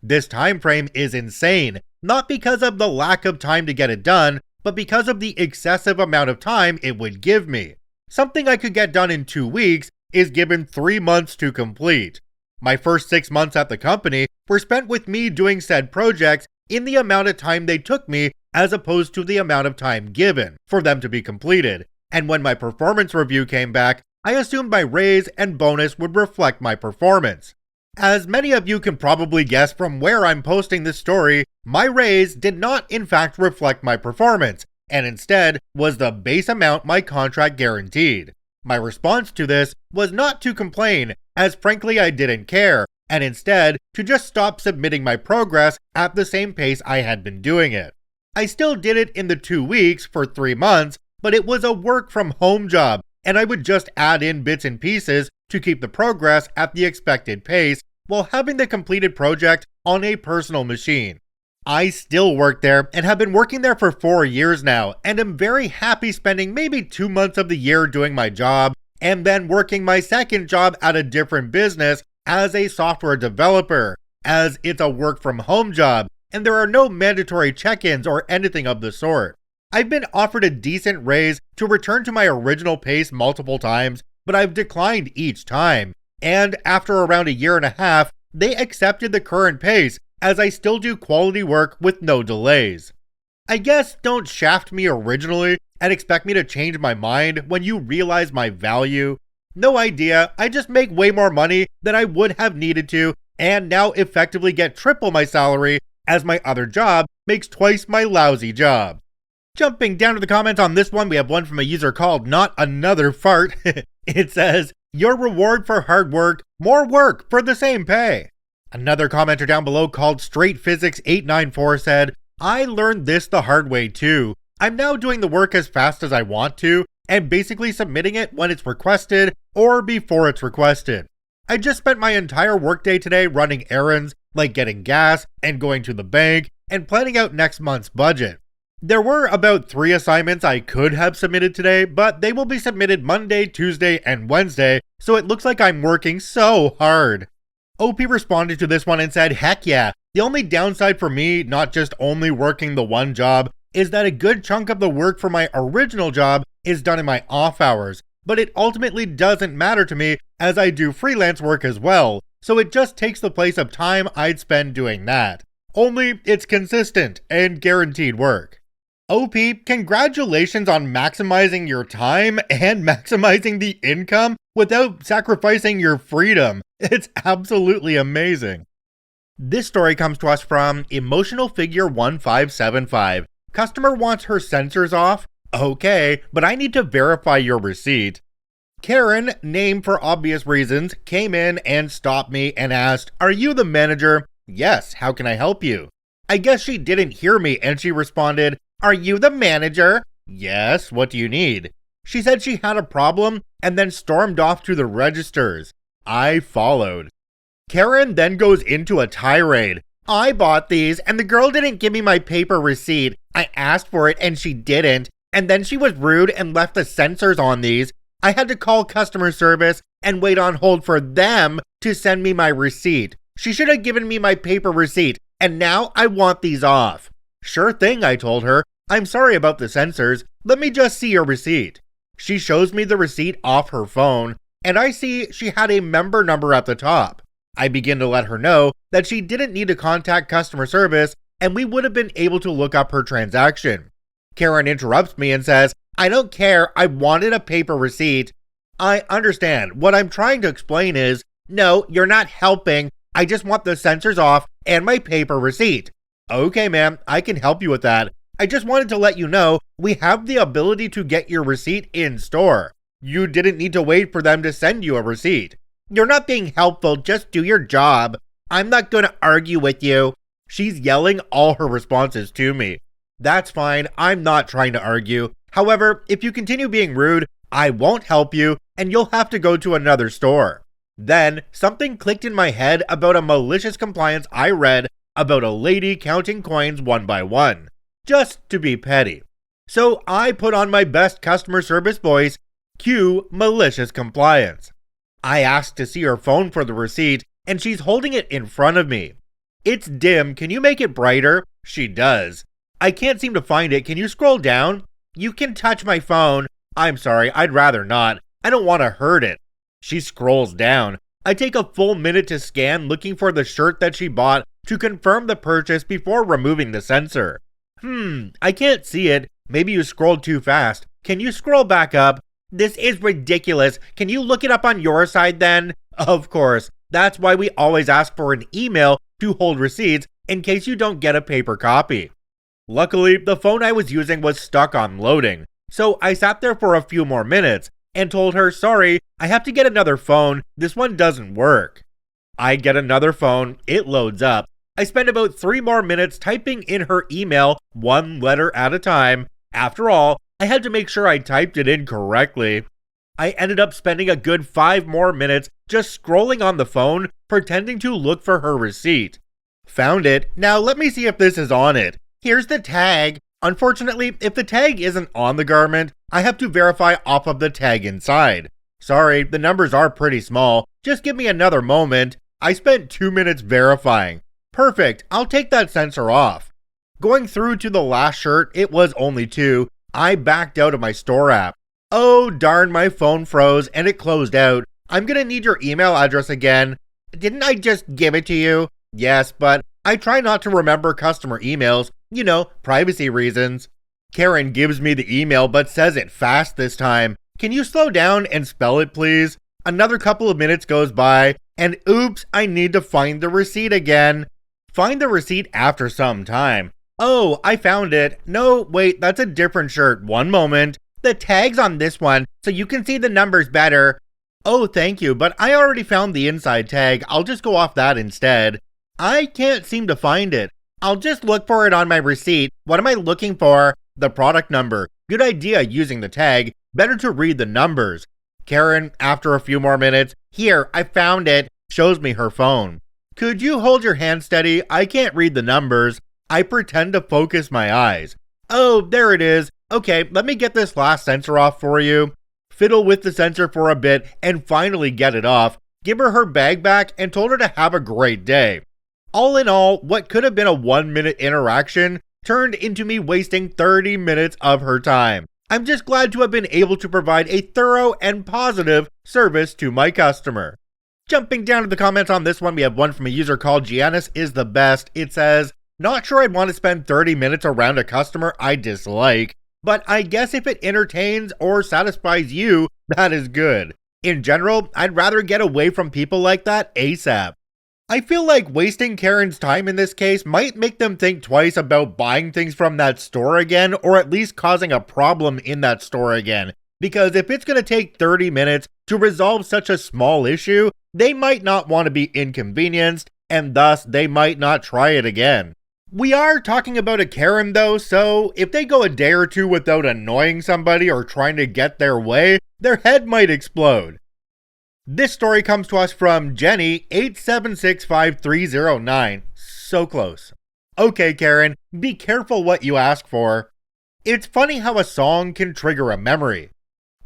This time frame is insane, not because of the lack of time to get it done, but because of the excessive amount of time it would give me. Something I could get done in 2 weeks is given 3 months to complete. My first 6 months at the company were spent with me doing said projects in the amount of time they took me as opposed to the amount of time given for them to be completed. And when my performance review came back, I assumed my raise and bonus would reflect my performance. As many of you can probably guess from where I'm posting this story, my raise did not in fact reflect my performance, and instead was the base amount my contract guaranteed. My response to this was not to complain, as frankly I didn't care, and instead to just stop submitting my progress at the same pace I had been doing it. I still did it in the 2 weeks for 3 months, but it was a work from home job, and I would just add in bits and pieces to keep the progress at the expected pace while having the completed project on a personal machine. I still work there and have been working there for 4 years now, and am very happy spending maybe 2 months of the year doing my job and then working my second job at a different business as a software developer, as it's a work from home job and there are no mandatory check-ins or anything of the sort. I've been offered a decent raise to return to my original pace multiple times, but I've declined each time. And after around 1.5 years, they accepted the current pace as I still do quality work with no delays. I guess don't shaft me originally and expect me to change my mind when you realize my value. No idea, I just make way more money than I would have needed to and now effectively get triple my salary as my other job makes twice my lousy job. Jumping down to the comments on this one, we have one from a user called Not Another Fart. It says, "Your reward for hard work, more work for the same pay." Another commenter down below called Straight Physics 894 said, "I learned this the hard way too. I'm now doing the work as fast as I want to, and basically submitting it when it's requested or before it's requested. I just spent my entire workday today running errands, like getting gas and going to the bank and planning out next month's budget. There were about 3 assignments I could have submitted today, but they will be submitted Monday, Tuesday, and Wednesday, so it looks like I'm working so hard." OP responded to this one and said, "Heck yeah, the only downside for me, not just only working the one job, is that a good chunk of the work for my original job is done in my off hours, but it ultimately doesn't matter to me as I do freelance work as well, so it just takes the place of time I'd spend doing that. Only it's consistent and guaranteed work." OP, congratulations on maximizing your time and maximizing the income without sacrificing your freedom. It's absolutely amazing. This story comes to us from Emotional Figure 1575. "Customer wants her sensors off. Okay, but I need to verify your receipt." Karen, name for obvious reasons, came in and stopped me and asked, "Are you the manager?" "Yes, how can I help you?" I guess she didn't hear me and she responded, "Are you the manager?" "Yes, what do you need?" She said she had a problem and then stormed off to the registers. I followed. Karen then goes into a tirade. "I bought these and the girl didn't give me my paper receipt. I asked for it and she didn't. And then she was rude and left the sensors on these. I had to call customer service and wait on hold for them to send me my receipt. She should have given me my paper receipt and now I want these off." "Sure thing," I told her. "I'm sorry about the sensors. Let me just see your receipt." She shows me the receipt off her phone, and I see she had a member number at the top. I begin to let her know that she didn't need to contact customer service, and we would have been able to look up her transaction. Karen interrupts me and says, "I don't care, I wanted a paper receipt." I understand. What I'm trying to explain is, no, you're not helping. I just want the sensors off and my paper receipt. "Okay, ma'am, I can help you with that. I just wanted to let you know we have the ability to get your receipt in store. You didn't need to wait for them to send you a receipt." "You're not being helpful, just do your job. I'm not gonna argue with you." She's yelling all her responses to me. That's fine, I'm not trying to argue. However, if you continue being rude, I won't help you and you'll have to go to another store. Then, something clicked in my head about a malicious compliance I read about a lady counting coins one by one, just to be petty. So I put on my best customer service voice, cue malicious compliance. I asked to see her phone for the receipt, and she's holding it in front of me. "It's dim, can you make it brighter?" She does. "I can't seem to find it, can you scroll down?" "You can touch my phone." "I'm sorry, I'd rather not. I don't want to hurt it." She scrolls down. I take a full minute to scan looking for the shirt that she bought to confirm the purchase before removing the sensor. I can't see it. Maybe you scrolled too fast. Can you scroll back up?" "This is ridiculous. Can you look it up on your side then?" Of course. That's why we always ask for an email to hold receipts in case you don't get a paper copy. Luckily, the phone I was using was stuck on loading, so I sat there for a few more minutes and told her, "Sorry, I have to get another phone. This one doesn't work." I get another phone, it loads up. I spend about 3 more minutes typing in her email, one letter at a time. After all, I had to make sure I typed it in correctly. I ended up spending a good 5 more minutes just scrolling on the phone, pretending to look for her receipt. Found it. Now let me see if this is on it. Here's the tag. Unfortunately, if the tag isn't on the garment, I have to verify off of the tag inside. Sorry, the numbers are pretty small. Just give me another moment. I spent 2 minutes verifying. Perfect, I'll take that sensor off. Going through to the last shirt, it was only 2. I backed out of my store app. Oh darn, my phone froze and it closed out. I'm gonna need your email address again. Didn't I just give it to you? Yes, but I try not to remember customer emails. You know, privacy reasons. Karen gives me the email but says it fast this time. Can you slow down and spell it please? Another couple of minutes goes by and oops, I need to find the receipt again. Find the receipt after some time. Oh, I found it. No, wait, that's a different shirt. One moment. The tag's on this one, so you can see the numbers better. Oh, thank you, but I already found the inside tag. I'll just go off that instead. I can't seem to find it. I'll just look for it on my receipt. What am I looking for? The product number. Good idea using the tag. Better to read the numbers. Karen, after a few more minutes, here, I found it, shows me her phone. Could you hold your hand steady? I can't read the numbers. I pretend to focus my eyes. Oh, there it is. Okay, let me get this last sensor off for you. Fiddle with the sensor for a bit and finally get it off. Give her bag back and told her to have a great day. All in all, what could have been a 1-minute interaction turned into me wasting 30 minutes of her time. I'm just glad to have been able to provide a thorough and positive service to my customer. Jumping down to the comments on this one, we have one from a user called Giannis is the best. It says, not sure I'd want to spend 30 minutes around a customer I dislike, but I guess if it entertains or satisfies you, that is good. In general, I'd rather get away from people like that ASAP. I feel like wasting Karen's time in this case might make them think twice about buying things from that store again, or at least causing a problem in that store again. Because if it's going to take 30 minutes to resolve such a small issue, they might not want to be inconvenienced, and thus they might not try it again. We are talking about a Karen though, so if they go a day or two without annoying somebody or trying to get their way, their head might explode. This story comes to us from Jenny, 8765309. So close. Okay, Karen, be careful what you ask for. It's funny how a song can trigger a memory.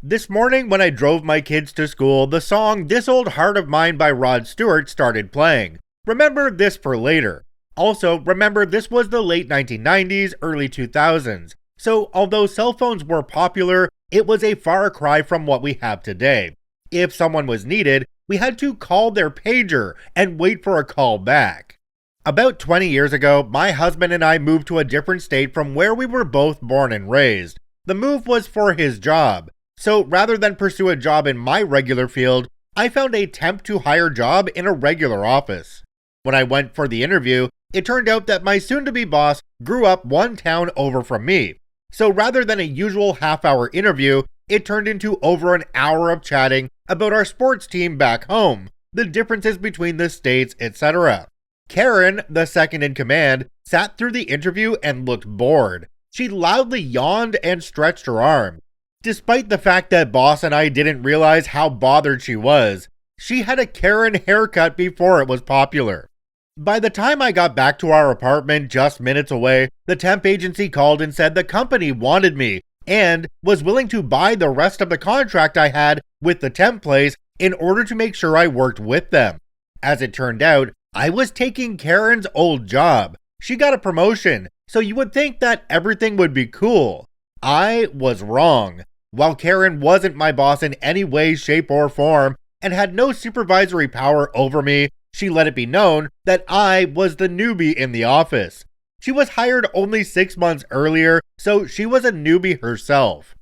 This morning when I drove my kids to school, the song This Old Heart of Mine by Rod Stewart started playing. Remember this for later. Also, remember this was the late 1990s, early 2000s. So although cell phones were popular, it was a far cry from what we have today. If someone was needed, we had to call their pager and wait for a call back. About 20 years ago, my husband and I moved to a different state from where we were both born and raised. The move was for his job. So rather than pursue a job in my regular field, I found a temp to hire job in a regular office. When I went for the interview, it turned out that my soon-to-be boss grew up one town over from me. So rather than a usual half-hour interview, it turned into over an hour of chatting about our sports team back home, the differences between the states, etc. Karen, the second in command, sat through the interview and looked bored. She loudly yawned and stretched her arm. Despite the fact that boss and I didn't realize how bothered she was, she had a Karen haircut before it was popular. By the time I got back to our apartment just minutes away, the temp agency called and said the company wanted me and was willing to buy the rest of the contract I had with the temp place in order to make sure I worked with them. As it turned out, I was taking Karen's old job. She got a promotion, so you would think that everything would be cool. I was wrong. While Karen wasn't my boss in any way, shape, or form, and had no supervisory power over me, she let it be known that I was the newbie in the office. She was hired only 6 months earlier, so she was a newbie herself.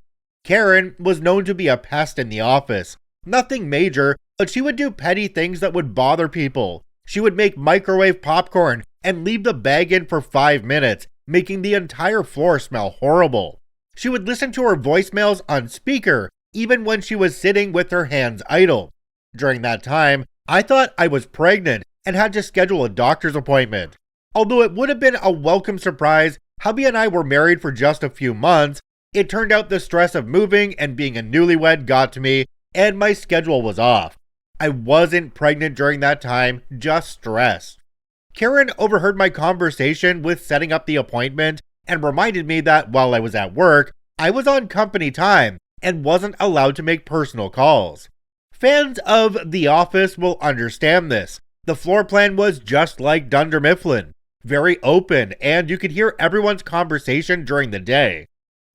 Karen was known to be a pest in the office. Nothing major, but she would do petty things that would bother people. She would make microwave popcorn and leave the bag in for 5 minutes, making the entire floor smell horrible. She would listen to her voicemails on speaker, even when she was sitting with her hands idle. During that time, I thought I was pregnant and had to schedule a doctor's appointment. Although it would have been a welcome surprise, hubby and I were married for just a few months, it turned out the stress of moving and being a newlywed got to me, and my schedule was off. I wasn't pregnant during that time, just stressed. Karen overheard my conversation with setting up the appointment and reminded me that while I was at work, I was on company time and wasn't allowed to make personal calls. Fans of The Office will understand this. The floor plan was just like Dunder Mifflin. Very open, and you could hear everyone's conversation during the day.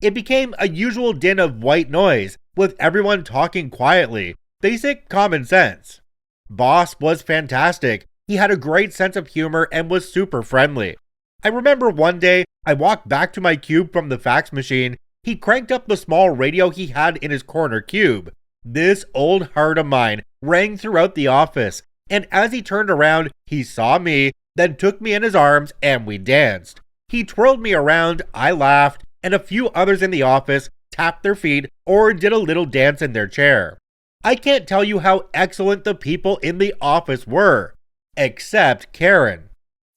It became a usual din of white noise, with everyone talking quietly. Basic common sense. Boss was fantastic. He had a great sense of humor and was super friendly. I remember one day, I walked back to my cube from the fax machine. He cranked up the small radio he had in his corner cube. This old heart of mine rang throughout the office, and as he turned around, he saw me, then took me in his arms and we danced. He twirled me around, I laughed, and a few others in the office tapped their feet or did a little dance in their chair. I can't tell you how excellent the people in the office were, except Karen.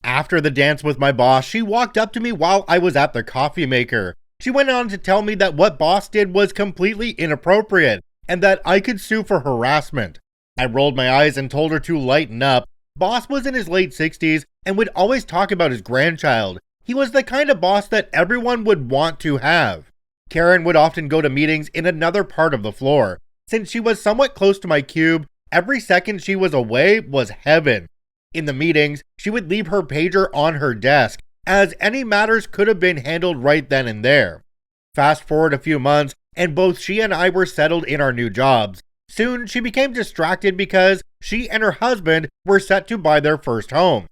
After the dance with my boss, she walked up to me while I was at the coffee maker. She went on to tell me that what boss did was completely inappropriate and that I could sue for harassment. I rolled my eyes and told her to lighten up. Boss was in his late 60s and would always talk about his grandchild. He was the kind of boss that everyone would want to have. Karen would often go to meetings in another part of the floor. Since she was somewhat close to my cube, every second she was away was heaven. In the meetings, she would leave her pager on her desk, as any matters could have been handled right then and there. Fast forward a few months, and both she and I were settled in our new jobs. Soon, she became distracted because she and her husband were set to buy their first home.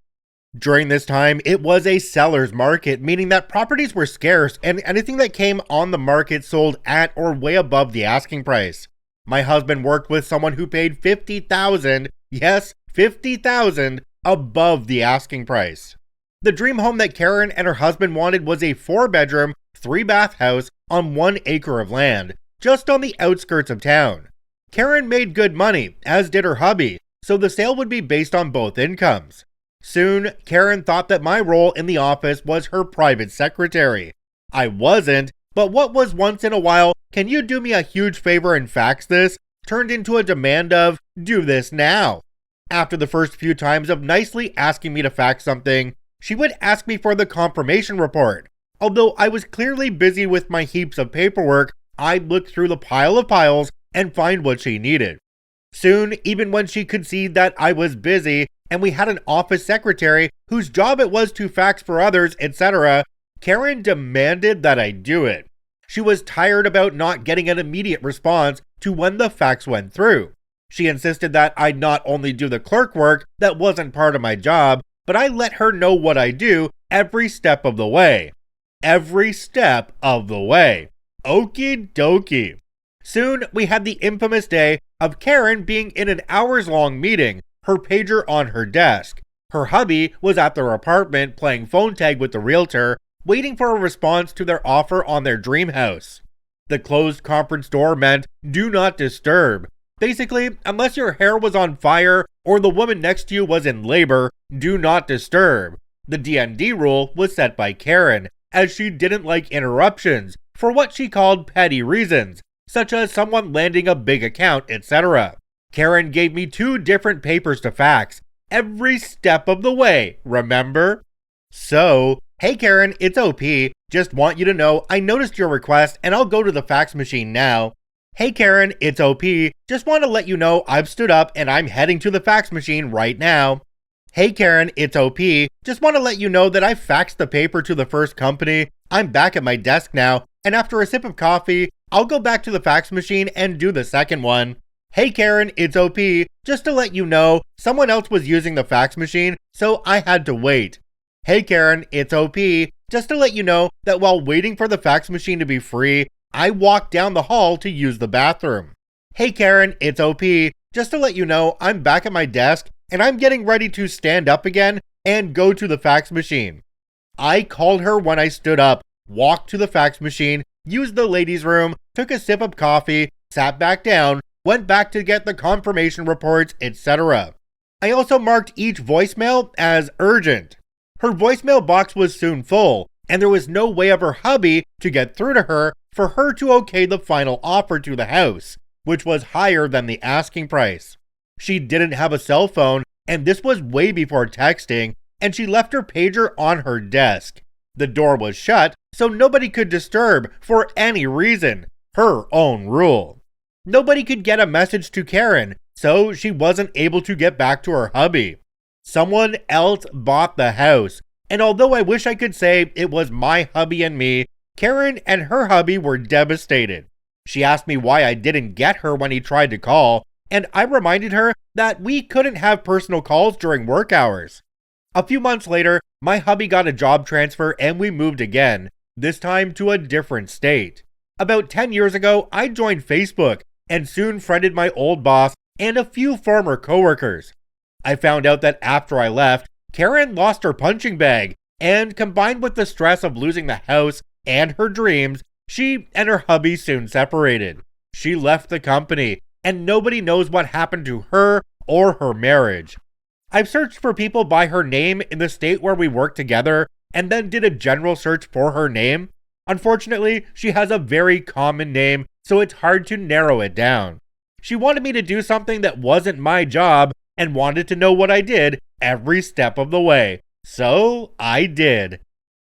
During this time, it was a seller's market, meaning that properties were scarce and anything that came on the market sold at or way above the asking price. My husband worked with someone who paid $50,000, yes, $50,000 above the asking price. The dream home that Karen and her husband wanted was a 4-bedroom, 3-bath house on 1 acre of land, just on the outskirts of town. Karen made good money, as did her hubby, so the sale would be based on both incomes. Soon, Karen thought that my role in the office was her private secretary. I wasn't, but what was once in a while, "Can you do me a huge favor and fax this?" turned into a demand of, "Do this now." After the first few times of nicely asking me to fax something, she would ask me for the confirmation report. Although I was clearly busy with my heaps of paperwork, I'd look through the pile of piles and find what she needed. Soon, even when she could see that I was busy and we had an office secretary whose job it was to fax for others, etc., Karen demanded that I do it. She was tired about not getting an immediate response to when the fax went through. She insisted that I not only do the clerk work that wasn't part of my job, but I let her know what I do every step of the way. Every step of the way. Okie dokie. Soon, we had the infamous day of Karen being in an hours-long meeting, her pager on her desk. Her hubby was at their apartment playing phone tag with the realtor, waiting for a response to their offer on their dream house. The closed conference door meant "do not disturb." Basically, unless your hair was on fire or the woman next to you was in labor, do not disturb. The DND rule was set by Karen, as she didn't like interruptions for what she called petty reasons, such as someone landing a big account, etc. Karen gave me 2 different papers to fax, every step of the way, remember? So, "Hey Karen, it's OP. Just want you to know I noticed your request and I'll go to the fax machine now." "Hey Karen, it's OP. Just want to let you know I've stood up and I'm heading to the fax machine right now." "Hey Karen, it's OP. Just want to let you know that I faxed the paper to the first company. I'm back at my desk now, and after a sip of coffee, I'll go back to the fax machine and do the second one." "Hey Karen, it's OP. Just to let you know, someone else was using the fax machine, so I had to wait." "Hey Karen, it's OP. Just to let you know that while waiting for the fax machine to be free, I walked down the hall to use the bathroom." "Hey Karen, it's OP. Just to let you know, I'm back at my desk and I'm getting ready to stand up again and go to the fax machine." I called her when I stood up, walked to the fax machine, used the ladies' room, took a sip of coffee, sat back down, went back to get the confirmation reports, etc. I also marked each voicemail as urgent. Her voicemail box was soon full, and there was no way of her hubby to get through to her for her to okay the final offer to the house, which was higher than the asking price. She didn't have a cell phone, and this was way before texting, and she left her pager on her desk. The door was shut, so nobody could disturb for any reason. Her own rule. Nobody could get a message to Karen, so she wasn't able to get back to her hubby. Someone else bought the house, and although I wish I could say it was my hubby and me, Karen and her hubby were devastated. She asked me why I didn't get her when he tried to call, and I reminded her that we couldn't have personal calls during work hours. A few months later, my hubby got a job transfer and we moved again, this time to a different state. About 10 years ago, I joined Facebook and soon friended my old boss and a few former coworkers. I found out that after I left, Karen lost her punching bag And combined with the stress of losing the house and her dreams, she and her hubby soon separated. She left the company, and nobody knows what happened to her or her marriage. I've searched for people by her name in the state where we work together, and then did a general search for her name. Unfortunately, she has a very common name, so it's hard to narrow it down. She wanted me to do something that wasn't my job, and wanted to know what I did every step of the way. So, I did.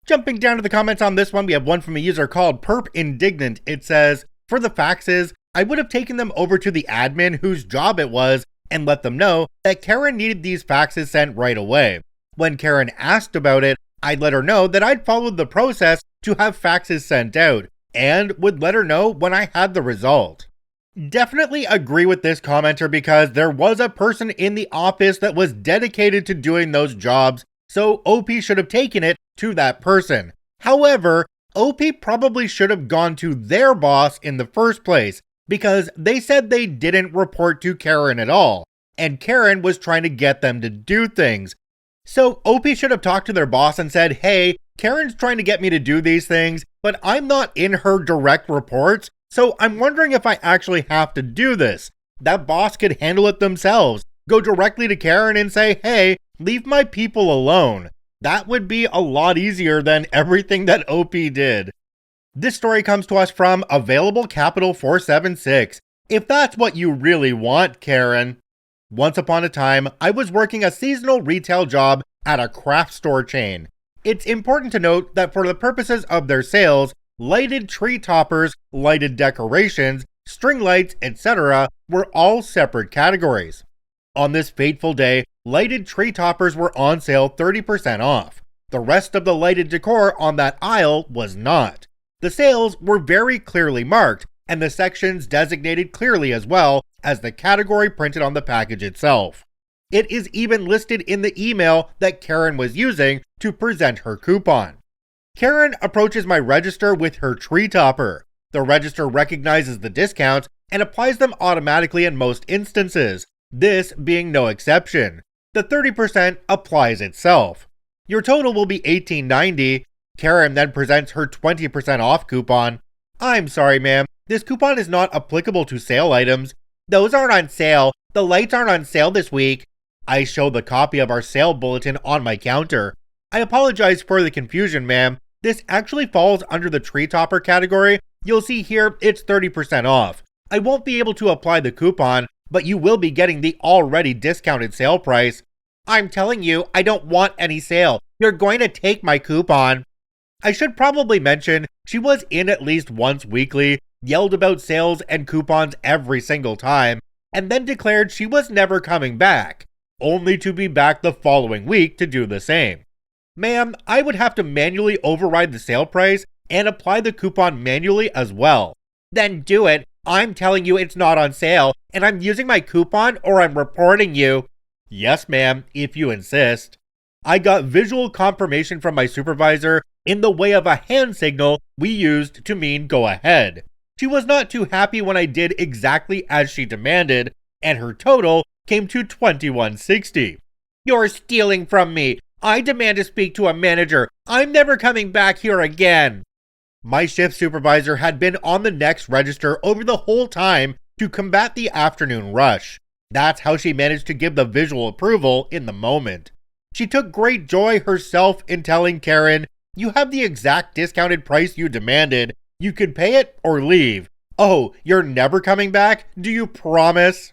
Jumping down to the comments on this one, we have one from a user called Perp Indignant. It says, for the faxes, I would have taken them over to the admin whose job it was and let them know that Karen needed these faxes sent right away. When Karen asked about it, I'd let her know that I'd followed the process to have faxes sent out, and would let her know when I had the result. Definitely agree with this commenter because there was a person in the office that was dedicated to doing those jobs, so OP should have taken it to that person. However, OP probably should have gone to their boss in the first place, because they said they didn't report to Karen at all, and Karen was trying to get them to do things. So OP should have talked to their boss and said, hey, Karen's trying to get me to do these things, but I'm not in her direct reports, so I'm wondering if I actually have to do this. That boss could handle it themselves. Go directly to Karen and say, hey, leave my people alone. That would be a lot easier than everything that OP did. This story comes to us from Available Capital 476. If that's what you really want, Karen. Once upon a time, I was working a seasonal retail job at a craft store chain. It's important to note that for the purposes of their sales, lighted tree toppers, lighted decorations, string lights, etc. were all separate categories. On this fateful day, lighted tree toppers were on sale 30% off. The rest of the lighted decor on that aisle was not. The sales were very clearly marked, and the sections designated clearly as well as the category printed on the package itself. It is even listed in the email that Karen was using to present her coupon. Karen approaches my register with her tree topper. The register recognizes the discounts and applies them automatically in most instances, this being no exception. The 30% applies itself. Your total will be $18.90. Karen then presents her 20% off coupon. I'm sorry, ma'am, this coupon is not applicable to sale items. Those aren't on sale. The lights aren't on sale this week. I show the copy of our sale bulletin on my counter. I apologize for the confusion, ma'am. This actually falls under the tree topper category. You'll see here it's 30% off. I won't be able to apply the coupon, but you will be getting the already discounted sale price. I'm telling you, I don't want any sale. You're going to take my coupon. I should probably mention, she was in at least once weekly, yelled about sales and coupons every single time, and then declared she was never coming back, only to be back the following week to do the same. Ma'am, I would have to manually override the sale price and apply the coupon manually as well. Then do it. I'm telling you it's not on sale, and I'm using my coupon or I'm reporting you. Yes, ma'am, if you insist. I got visual confirmation from my supervisor in the way of a hand signal we used to mean go ahead. She was not too happy when I did exactly as she demanded, and her total came to $21.60. You're stealing from me. I demand to speak to a manager. I'm never coming back here again. My shift supervisor had been on the next register over the whole time to combat the afternoon rush. That's how she managed to give the visual approval in the moment. She took great joy herself in telling Karen, you have the exact discounted price you demanded. You could pay it or leave. Oh, you're never coming back? Do you promise?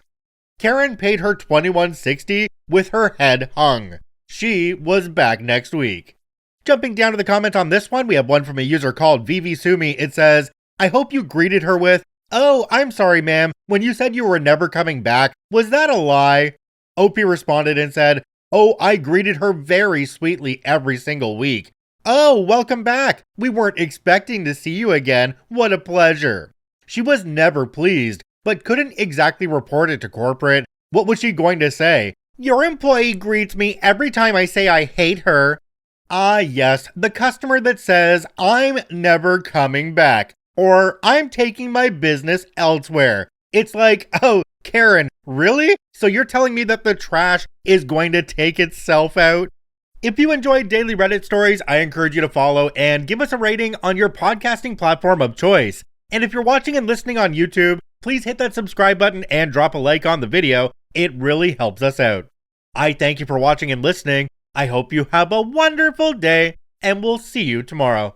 Karen paid her $21.60 with her head hung. She was back next week. Jumping down to the comment on this one, we have one from a user called Vivi Sumi. It says, I hope you greeted her with, oh, I'm sorry, ma'am. When you said you were never coming back, was that a lie? OP responded and said, oh, I greeted her very sweetly every single week. Oh, welcome back. We weren't expecting to see you again. What a pleasure. She was never pleased, but couldn't exactly report it to corporate. What was she going to say? Your employee greets me every time I say I hate her. Ah, yes, the customer that says, I'm never coming back, or I'm taking my business elsewhere. It's like, oh, Karen, really? So you're telling me that the trash is going to take itself out? If you enjoyed daily Reddit stories, I encourage you to follow and give us a rating on your podcasting platform of choice. And if you're watching and listening on YouTube, please hit that subscribe button and drop a like on the video. It really helps us out. I thank you for watching and listening. I hope you have a wonderful day, and we'll see you tomorrow.